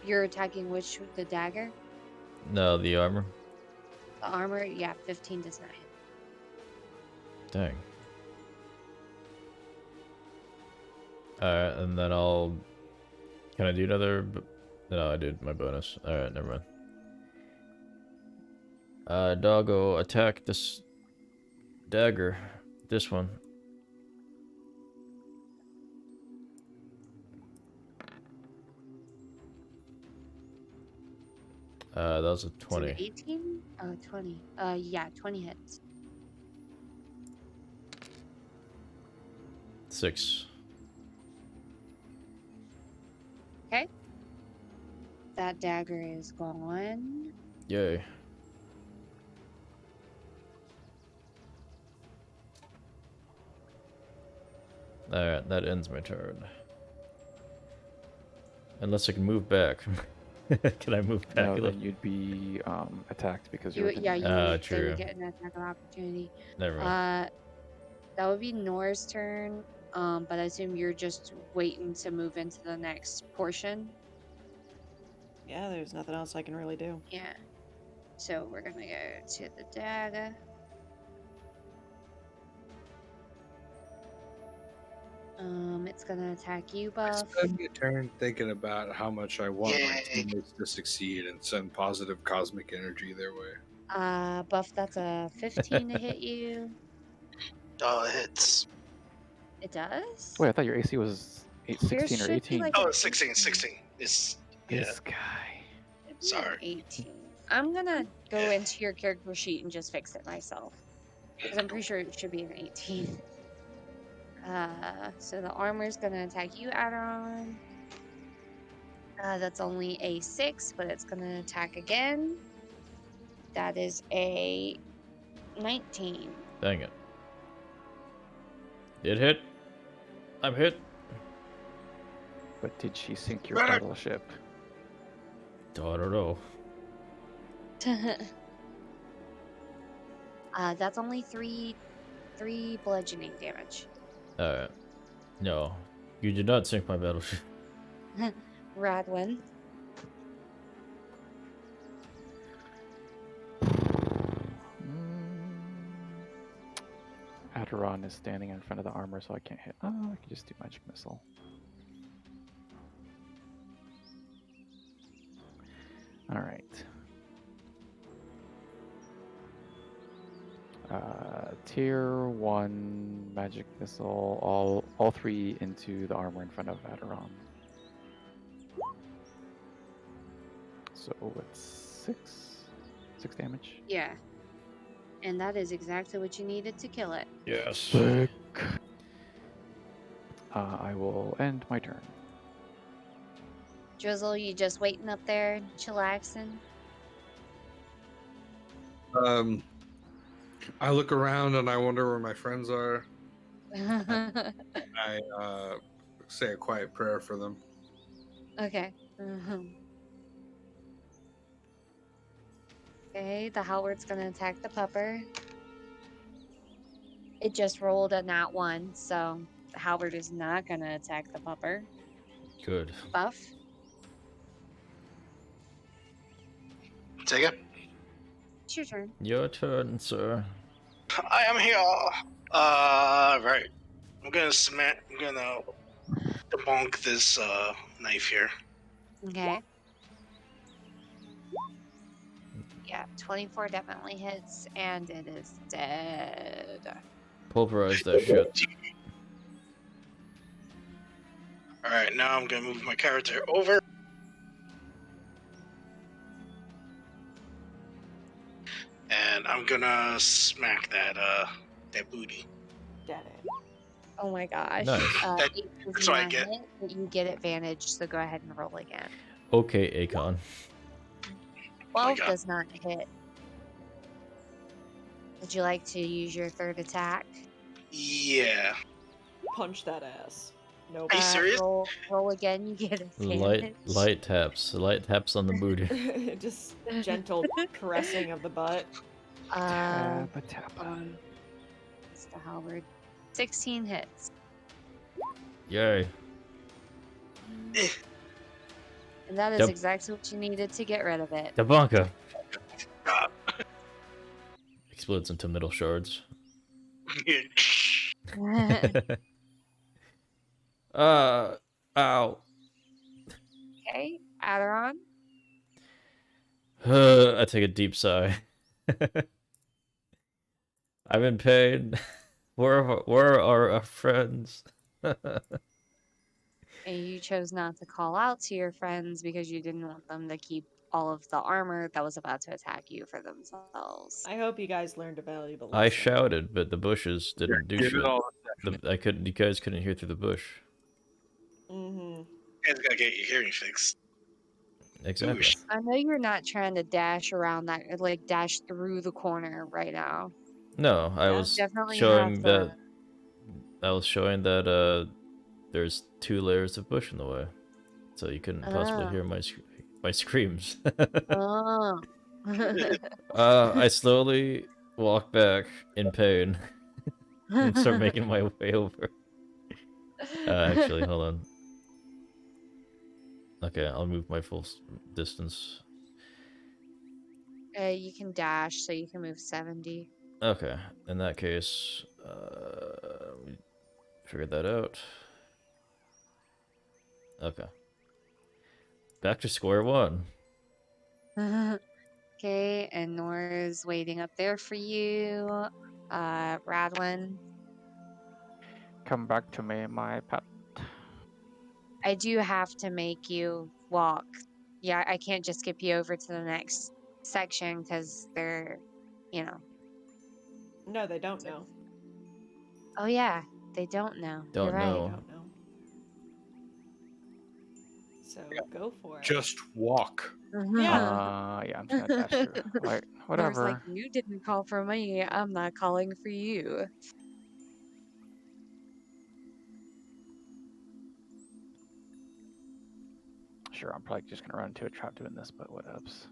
You're attacking which with the dagger? No, the armor. The armor? Yeah, 15 does not hit. Dang. Alright, and then I'll... Can I do another... No, I did my bonus. Alright, never mind. Doggo, attack this... dagger. This one. That was a 20. 18? Oh, 20. Yeah, 20 hits. 6. Okay. That dagger is gone. Yay. Alright, that ends my turn. Unless I can move back. Can I move back? No, then you'd be attacked because you're within Yeah, range. you would, then true. you get an attack of opportunity. Never mind. That would be Nora's turn. But I assume you're just waiting to move into the next portion. Yeah, there's nothing else I can really do. Yeah. So we're gonna go to the dagger. It's gonna attack you, I Buff. spend a turn thinking about how much I want my Yay. teammates to succeed and send positive cosmic energy their way. Buff, that's a 15 to hit you. Oh, it hits. It does? Wait, I thought your AC was Yours 16 or should be 18. like Oh, an it's 16. 16. It's yeah. This guy. Sorry. 18. I'm gonna go into your character sheet and just fix it myself. Because I'm pretty sure it should be an 18. So the armor's gonna attack you, Aderon. That's only a 6, but it's gonna attack again. That is a 19. Dang it. It hit. I'm hit. But did she sink your Better. battleship? I don't know. That's only three bludgeoning damage. Alright. No. You did not sink my battleship. Radwin. Aderon is standing in front of the armor, so I can't hit. Oh, I can just do magic missile. All right. Tier 1 magic missile, all 3 into the armor in front of Aderon. So it's 6 damage. Yeah. And that is exactly what you needed to kill it. Yes. Sick. I will end my turn. Drizzle, you just waiting up there, chillaxing? I look around and I wonder where my friends are. I say a quiet prayer for them. Okay. Okay, the halberd's gonna attack the pupper. It just rolled a nat 1, so the halberd is not gonna attack the pupper. Good. Buff. Take it. It's your turn. Your turn, sir. I am here. Right. I'm gonna debunk this knife here. Okay. Yeah, 24 definitely hits, and it is dead. Pulverize that shit. All right, now I'm gonna move my character over. And I'm gonna smack that booty. at it. Oh my gosh. Nice. 8 does That's what I not get. hit, but you get advantage, so go ahead and roll again. Okay, Akon. my 12 God. does not hit. Would you like to use your third attack? Yeah. Punch that ass. Nope. Are you serious? Roll again, you get advantage. Light taps on the booty. Just gentle caressing of the butt. Tappa, tappa. Hold on. It's the halberd. 16 hits. Yay. Eh, And that is Yep. exactly what you needed to get rid of it. Dabonka God. explodes into metal shards. Ow. Okay, Aderon. I take a deep sigh. I'm in pain. Where are our friends? And you chose not to call out to your friends because you didn't want them to keep all of the armor that was about to attack you for themselves. I hope you guys learned a valuable I lesson. shouted, but the bushes didn't do Give shit. it all. You guys couldn't hear through the bush. Mm-hmm. You guys gotta get your hearing fixed. Exactly. Oosh. I know you're not trying to dash around that, like dash through the corner right now. No, I Yeah, was Definitely showing have that. the. I was showing that there's 2 layers of bush in the way, so you couldn't possibly hear my screams. Oh. I slowly walk back in pain and start making my way over. Actually, hold on. Okay, I'll move my full distance. You can dash, so you can move 70. Okay, in that case, we figured that out. Okay. Back to square one. Okay, and Nora's waiting up there for you. Radwin. Come back to me, my pet. I do have to make you walk. Yeah, I can't just skip you over to the next section because they're, you know. No, they don't know. Oh yeah, they don't know. Don't You're right. They know. don't know. So go for it. Just walk. Yeah. Yeah, I'm just gonna dash through. Like, Nora's like, whatever. you didn't call for me. I'm not calling for you. Sure, I'm probably just gonna run into a trap doing this, but whatevs.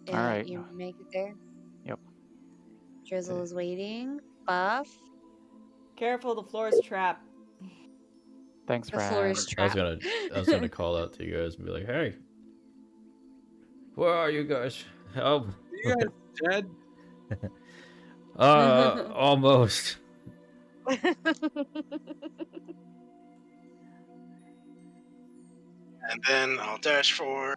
Yeah, Alright. you make it there. Yep. Drizzle Okay. is waiting. Buff. Careful, the floor is trapped. Thanks, The floor is Ram. trapped. I was gonna call out to you guys and be like, "Hey, where are you guys? Help!" You guys dead? Almost. And then I'll dash forward.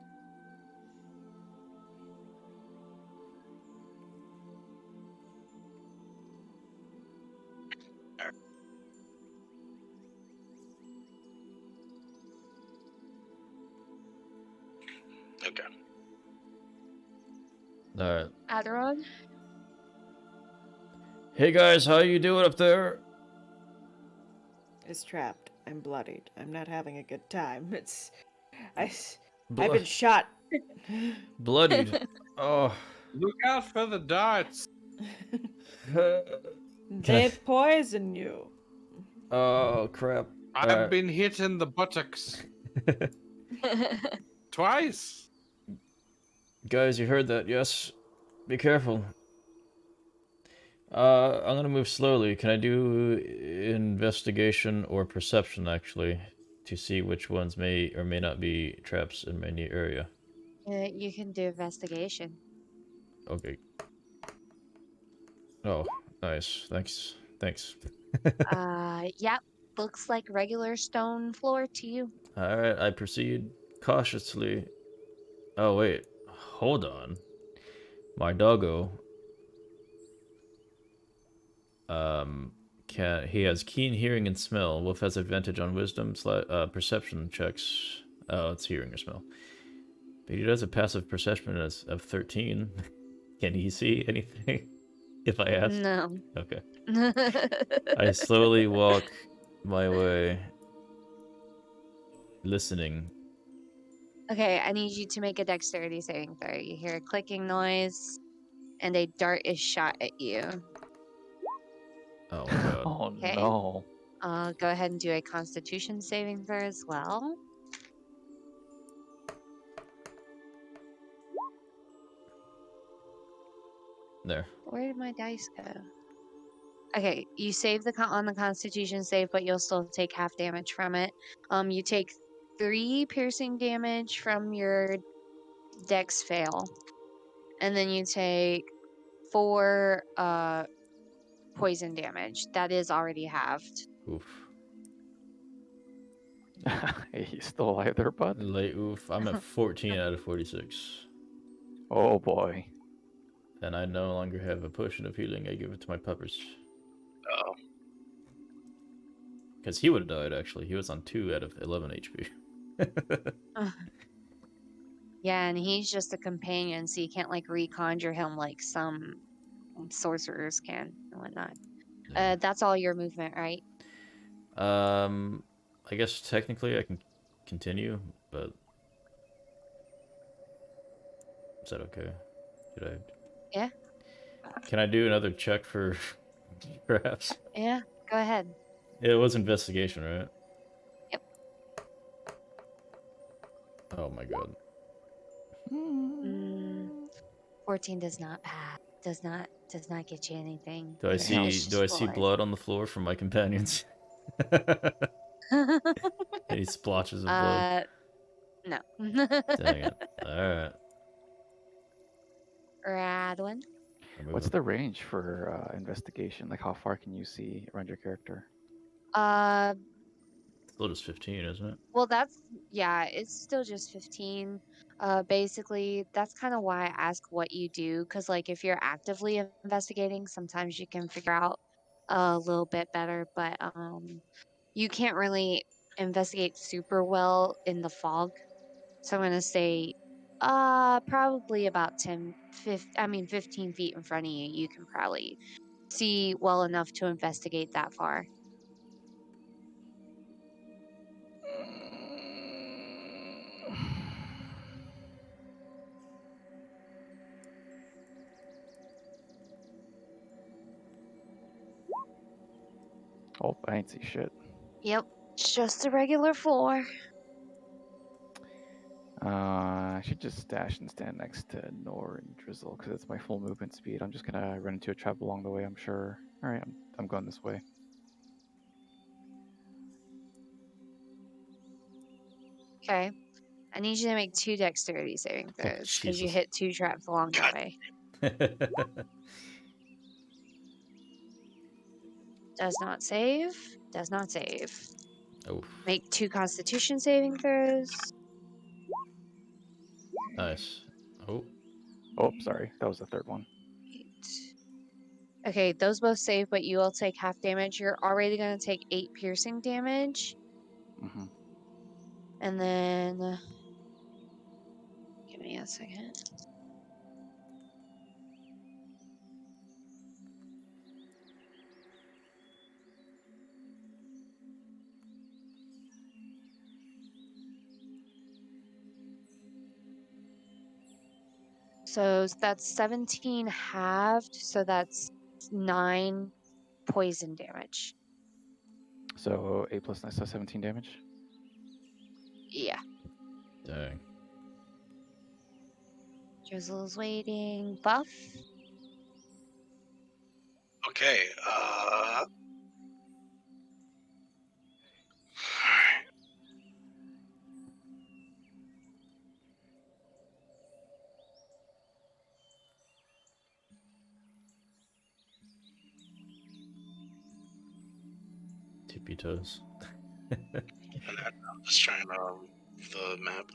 Okay. All right. Aderon. Hey guys, how you doing up there? Is trapped. I'm bloodied. I'm not having a good time. I've Blo- been shot. bloodied. Oh. Look out for the darts. They poison you. Oh crap. I've Alright. been hit in the buttocks twice. Guys, you heard that? Yes. Be careful. I'm gonna move slowly. Can I do investigation or perception actually to see which ones may or may not be traps in my new area? You can do investigation. Okay. Oh, nice. Thanks. Thanks. Yep. Looks like regular stone floor to you. Alright, I proceed cautiously. Oh, wait. Hold on. My doggo. He has keen hearing and smell. Wolf has advantage on wisdom, perception checks. Oh, it's hearing or smell. But he does a passive perception of 13. Can he see anything? If I ask? No. Okay. I slowly walk my way, listening. Okay, I need you to make a dexterity saving throw. You hear a clicking noise, and a dart is shot at you. Oh my god. Oh Okay. no. Go ahead and do a constitution saving throw as well. There. Where did my dice go? Okay, you save on the constitution save, but you'll still take half damage from it. You take 3 piercing damage from your dex fail. And then you take 4 poison damage. That is already halved. Oof. Hey, you still alive there, bud? Late oof. I'm at 14 out of 46. Oh boy. And I no longer have a potion of healing. I give it to my puppers. Oh, Because he would have died, actually. He was on 2 out of 11 HP. Yeah, and he's just a companion, so you can't like reconjure him like some sorcerers can and whatnot. Yeah. That's all your movement, right? I guess technically I can continue, but is that okay? Should I? Yeah. Can I do another check for perhaps? Yeah, go ahead. It was investigation, right? Yep. Oh my god. 14 does not pass. Does not get you anything. Do I Your health see is blood destroyed. on the floor from my companions? Any splotches of blood? No. Dang it. Alright. Radwin. What's the range for investigation? Like, how far can you see around your character? Still just 15, isn't it? Well, it's still just 15. Basically, that's kind of why I ask what you do, because like if you're actively investigating, sometimes you can figure out a little bit better, but you can't really investigate super well in the fog. So I'm gonna say, probably about 15 feet in front of you, you can probably see well enough to investigate that far. Oh, I ain't see shit. Yep, it's just a regular floor. I should just dash and stand next to Nor and Drizzle because it's my full movement speed. I'm just gonna run into a trap along the way, I'm sure. All right, I'm going this way. Okay. I need you to make 2 dexterity saving Oh, throws because you Jesus. hit 2 traps along the God. way. Does not save. Does not save. Oh, Make 2 constitution saving throws. nice. Oh, Oh, sorry, that was the third one. 8. Okay, those both save, but you will take half damage. You're already going to take 8 piercing damage. Mm-hmm. And then. Give me a second. So that's 17 halved, so that's 9 poison damage. So 8 plus 9, so 17 damage. Yeah. dang. Drizzle's waiting. Buff. okay. Tippy toes. And I'm just trying the map.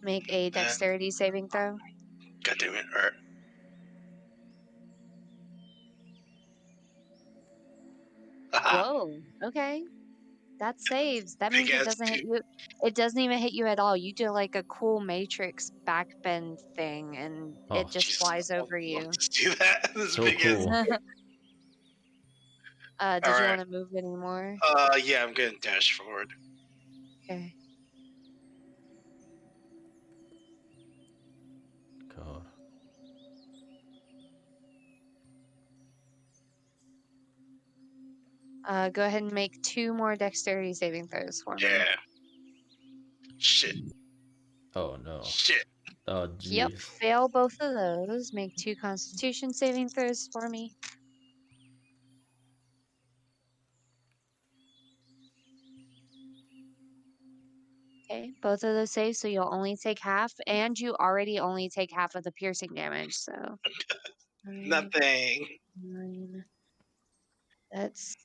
Make a dexterity saving throw. God damn it! All right. Whoa. Okay. That saves. That Big means it ass doesn't hit two. you. It doesn't even hit you at all. You do like a cool Matrix backbend thing, and Oh, it just Jesus, flies over I'll you. just do that. This so big ass. cool. Did you Alright. want to move anymore? Yeah, I'm gonna dash forward. Okay. God. Go ahead and make 2 more dexterity saving throws for me. Yeah. Shit. Oh no. Shit. Oh Yep, jeez. fail both of those. Make 2 constitution saving throws for me. Okay, both of those saves, so you'll only take half, and you already only take half of the piercing damage, so 9, Nothing. 9. That's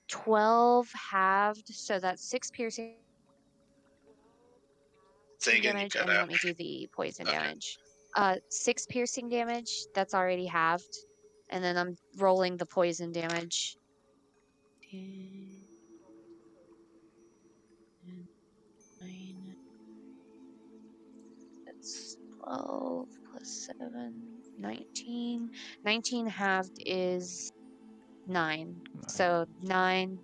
12 halved, so that's 6 piercing Say again, you damage, cut and then out. let me do the poison Okay. damage. 6 piercing damage, that's already halved, and then I'm rolling the poison damage. 10, 9, that's 12 plus 7, 19. 19 halved is 9. So 9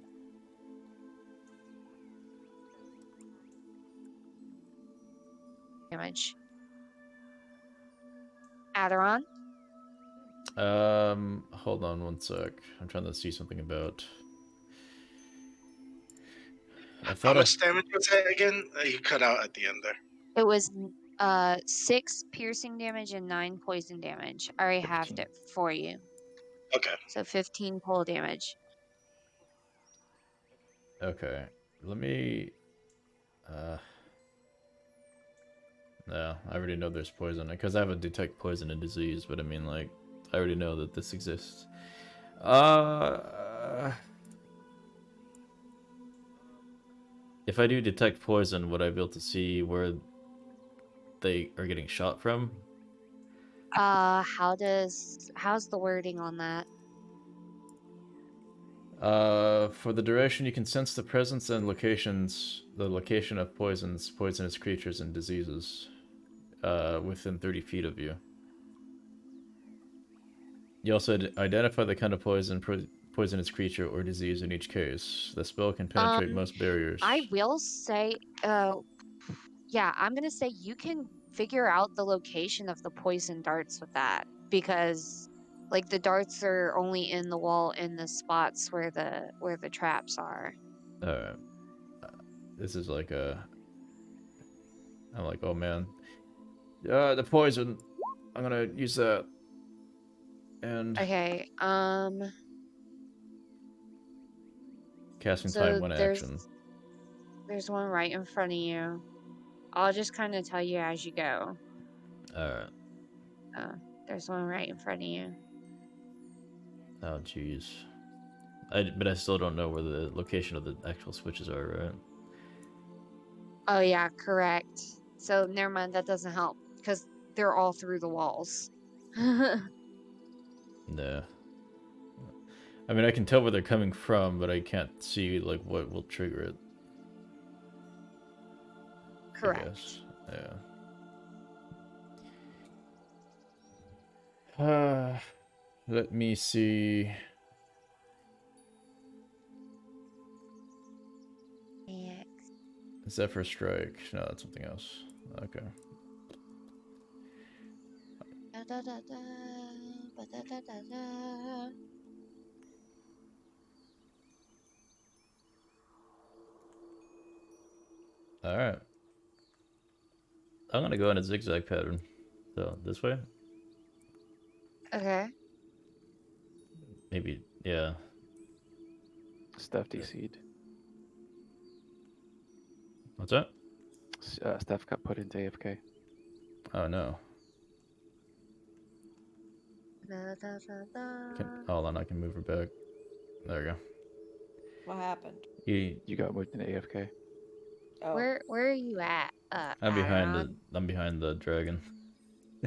damage. Aderon? Hold on one sec. I'm trying to see something about. I How thought much damage was that again? You cut out at the end there. It was 6 piercing damage and 9 poison damage. I already halved 15. it for you. Okay. So 15 cold damage. Okay. Let me. No, I already know there's poison because I have a detect poison and disease. But I mean, like, I already know that this exists. If I do detect poison, would I be able to see where they are getting shot from? How's the wording on that? For the duration, you can sense the presence and the location of poisonous creatures, and diseases, within 30 feet of you. You also identify the kind of poisonous creature or disease in each case. The spell can penetrate most barriers. I will say, yeah, I'm gonna say you can figure out the location of the poison darts with that because, like, the darts are only in the wall in the spots where the traps are. Uh, this is like a. I'm like, oh man, the poison. I'm gonna use that. And Okay. casting time So one there's action. one right in front of you. I'll just kind of tell you as you go. Alright. There's one right in front of you. Oh jeez. But I still don't know where the location of the actual switches are, right? Oh yeah, correct. So never mind, that doesn't help because they're all through the walls. No. I mean, I can tell where they're coming from, but I can't see, like, what will trigger it. I Correct. guess. Yeah. Let me see. Yeah. Zephyr Strike. No, that's something else. Okay. Da, da, da, da, ba, da, da, da, da. Alright. I'm gonna go in a zigzag pattern. So, this way? Okay. Maybe, yeah. Steph DC'd. What's that? Steph got put into AFK. Oh no. Da, da, da, da. Hold on, I can move her back. There we go. What happened? You got moved into AFK. Oh, Where are you at? I'm behind Aderon? the dragon.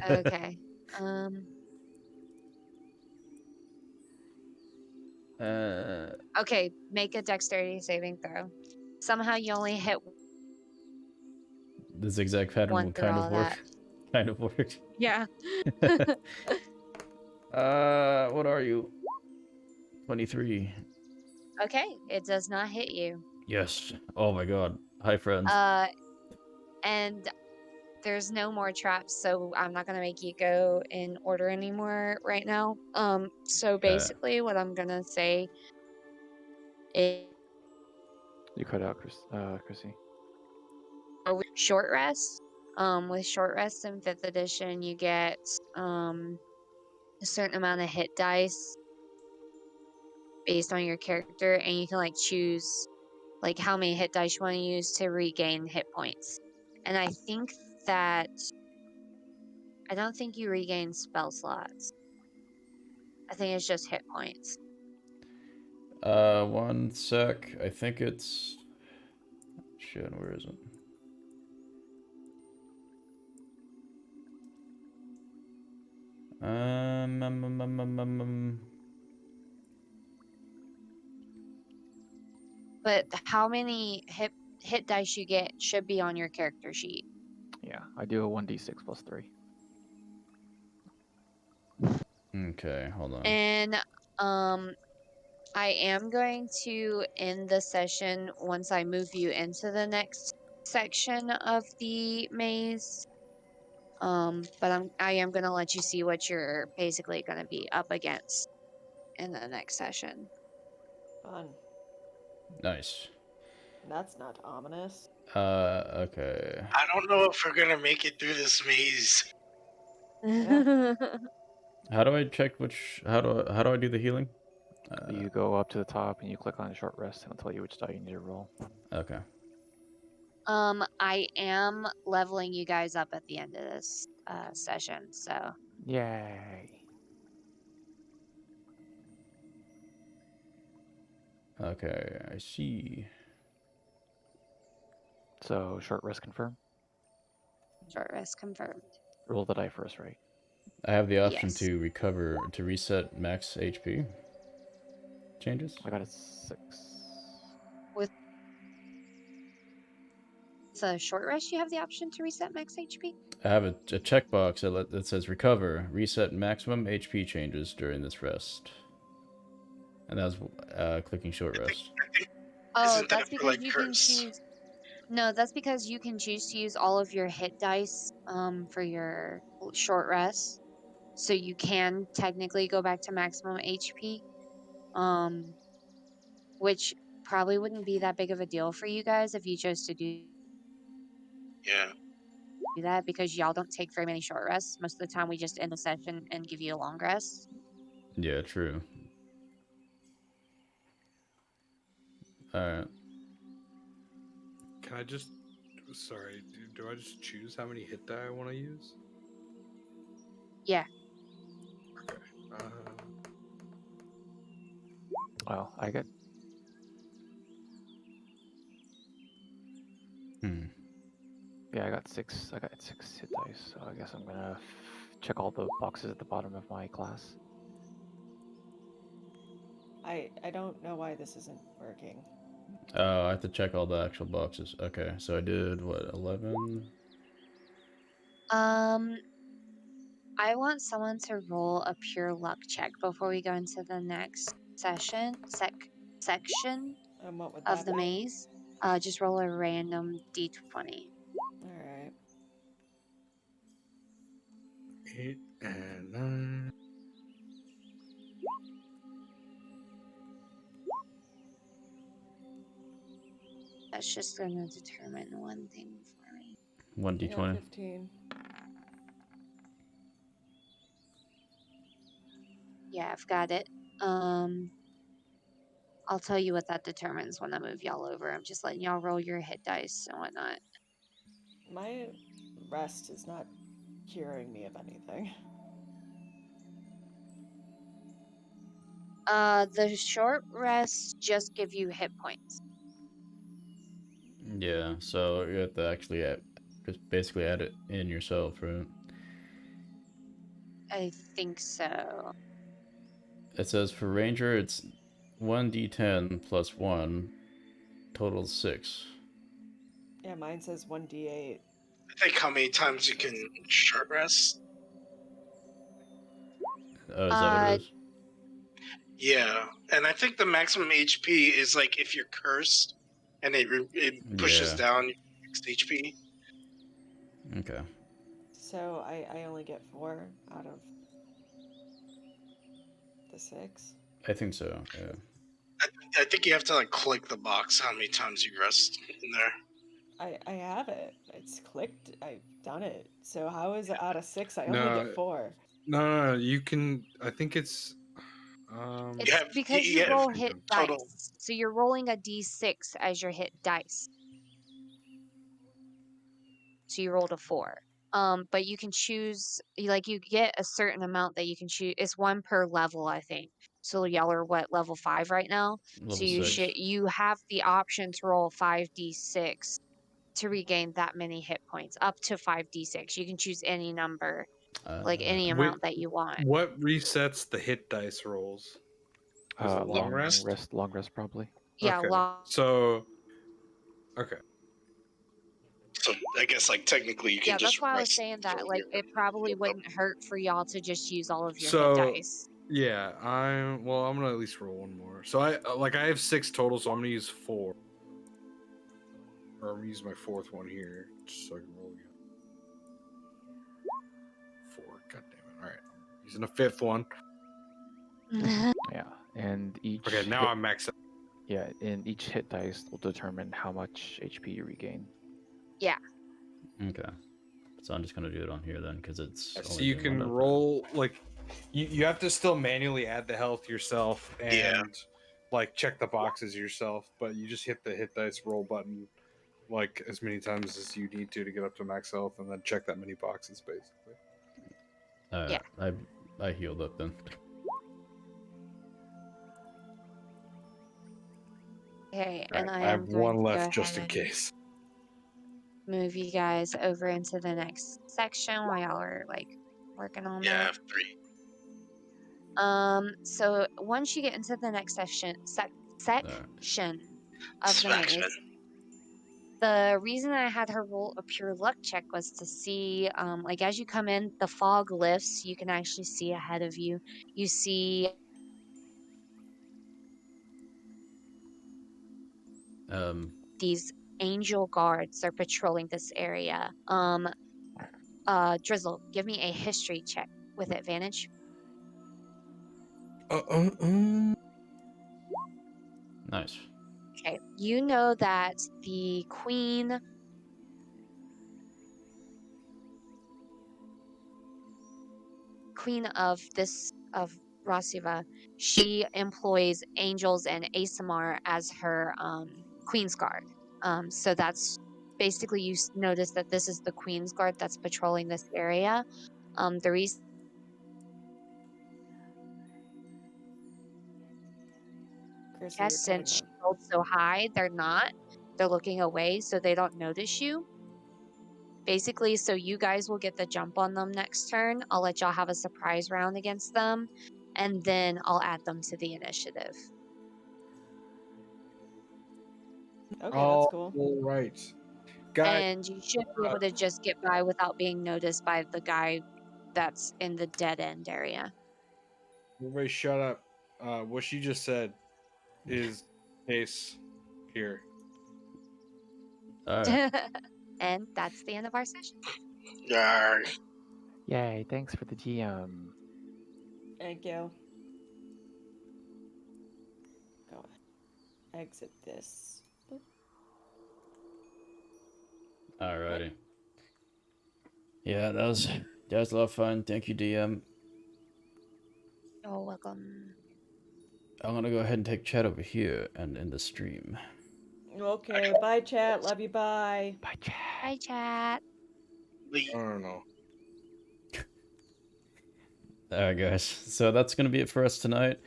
Okay. Okay, make a dexterity saving throw. Somehow you only hit the zigzag pattern one will through kind all of of work. that. Kind of worked. Yeah. What are you? 23. Okay, it does not hit you. Yes. Oh my god. Hi, friends. And there's no more traps, so I'm not gonna make you go in order anymore right now. So Okay. basically, what I'm gonna say is You cut out, Chrissy. short rest. With short rest in fifth edition, you get a certain amount of hit dice based on your character, and you can like choose like how many hit dice you want to use to regain hit points. And I think that I don't think you regain spell slots. I think it's just hit points. 1 sec. I think it's. Shit, where is it? Um, um, um, um, um, um, um. But how many hit dice you get should be on your character sheet. Yeah, I do a 1d6 plus 3. Okay, hold on. And I am going to end the session once I move you into the next section of the maze. But I am gonna let you see what you're basically gonna be up against in the next session. Fun. Nice. That's not ominous. Okay. I don't know if we're gonna make it through this maze. How do I check which? How do I do the healing? You go up to the top and you click on short rest, and it'll tell you which die you need to roll. Okay. I am leveling you guys up at the end of this session, so Yay! Okay, I see. So short rest confirm. short rest confirmed. Roll the die first, right? I have the option Yes. to recover to reset max HP. Changes. I got a 6. With the short rest, you have the option to reset max HP. I have a checkbox that says recover, reset maximum HP changes during this rest. And that was clicking short rest. Oh, Isn't that that's for because like you can curse? choose. No, that's because you can choose to use all of your hit dice for your short rest. So you can technically go back to maximum HP. Um which probably wouldn't be that big of a deal for you guys if you chose to do Yeah. that because y'all don't take very many short rests. Most of the time we just end the session and give you a long rest. Yeah, true. Alright. Can I just? Sorry, do I just choose how many hit die I want to use? Yeah. Okay. Well, I get. Yeah, I got 6. I got 6 hit dice, so I guess I'm gonna check all the boxes at the bottom of my class. I don't know why this isn't working. I have to check all the actual boxes. Okay, so I did what, 11? Um I want someone to roll a pure luck check before we go into the next section And what would of that the be? maze. Just roll a random d20. Alright. 8 and 9. That's just gonna determine one thing for me. 1d20. 15. Yeah, I've got it. I'll tell you what that determines when I move y'all over. I'm just letting y'all roll your hit dice and whatnot. My rest is not curing me of anything. The short rests just give you hit points. Yeah, so you have to actually just basically add it in yourself, right? I think so. It says for ranger, 1d10 plus 1 totals 6. Yeah, mine says 1d8. I think how many times you can short rest. Is that what it Uh, is? Yeah, and I think the maximum HP is like if you're cursed, and it pushes Yeah. down your max HP. Okay. So I only get 4 out of the 6. I think so. Yeah. I think you have to like click the box how many times you rest in there. I have it. It's clicked. I've done it. So how is it out of 6? I only No, get 4. no, you can. I think it's. You it's have because you you have roll hit total. dice. So you're rolling a d6 as your hit dice. So you rolled a 4. But you can choose, like, you get a certain amount that you can choose. It's one per level, I think. So y'all are what, level 5 right now? So Level 6. you have the option to roll 5d6 to regain that many hit points, up to 5d6. You can choose any number, like any Wait, amount that you want. what resets the hit dice rolls? Is it long rest? Long rest probably. Yeah, Okay, so okay. So I guess like technically you can yeah, that's just why I was rest saying from that, like, your it probably build up. wouldn't hurt for y'all to just use all of your hit So dice. yeah, I'm gonna at least roll one more. So I have 6 total, so I'm gonna use 4, or I'm gonna use my 4th one here, just so I can roll again. 4. God damn it! All right, I'm using a 5th one. Yeah, and each Okay, now hit, I'm maxed out. yeah, and each hit dice will determine how much HP you regain. Yeah. Okay. So I'm just gonna do it on here then, because it's So only you doing one can up roll like you have to still manually add the health yourself and Yeah. like check the boxes yourself, but you just hit the hit dice roll button like as many times as you need to get up to max health, and then check that many boxes basically. now. Yeah. I healed up then. Okay, All and right, I I have am going one to go left ahead just in and case. move you guys over into the next section while y'all are like working on Yeah, I that. have 3. So once you get into the next section section of the Smackman. maze, the reason I had her roll a pure luck check was to see, like, as you come in, the fog lifts. You can actually see ahead of you. You see these angel guards are patrolling this area. Drizzle, give me a history check with advantage. Nice. Okay. You know that the queen of Rasiva, she employs angels and Asamar as her queen's guard. So that's basically notice that this is the queen's guard that's patrolling this area. The reason Chrissy, you're cutting since up. she rolled so high, they're not. They're looking away, so they don't notice you. Basically, so you guys will get the jump on them next turn. I'll let y'all have a surprise round against them, and then I'll add them to the initiative. Okay, that's All cool. right, guys. And you should be able to just get by without being noticed by the guy that's in the dead end area. Everybody, shut up. What she just said is case here. All right. And that's the end of our session. Yarr. Yay! Thanks for the GM. Thank you. Go exit this. Boop. Alrighty. Yeah, that was a lot of fun. Thank you, DM. You're welcome. I'm gonna go ahead and take chat over here and end the stream. Okay, bye chat. Love you, bye. Bye, chat. Bye, chat. I don't know. Alright, guys. So that's gonna be it for us tonight.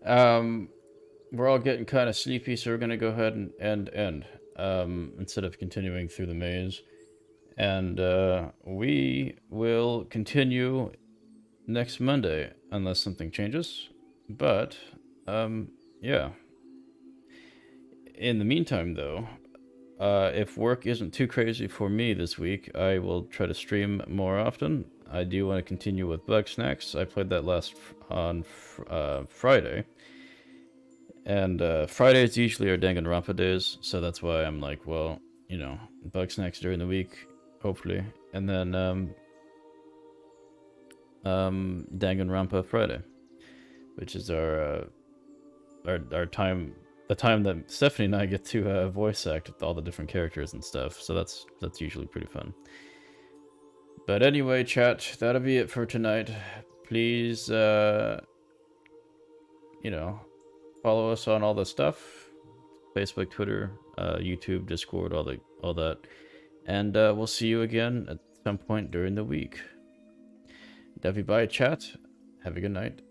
We're all getting kind of sleepy, so we're gonna go ahead and end instead of continuing through the maze. And we will continue next Monday unless something changes. But yeah. In the meantime, though, if work isn't too crazy for me this week, I will try to stream more often. I do want to continue with Bug Snacks. I played that on Friday. And Fridays usually are Danganronpa days, so that's why I'm like, well, you know, Bug Snacks during the week, hopefully. And then Danganronpa Friday, which is our time, the time that Stephanie and I get to voice act with all the different characters and stuff. So that's usually pretty fun. But anyway, chat, that'll be it for tonight. Please, you know, follow us on all the stuff: Facebook, Twitter, YouTube, Discord, all that. And we'll see you again at some point during the week. Love you, bye, chat. Have a good night.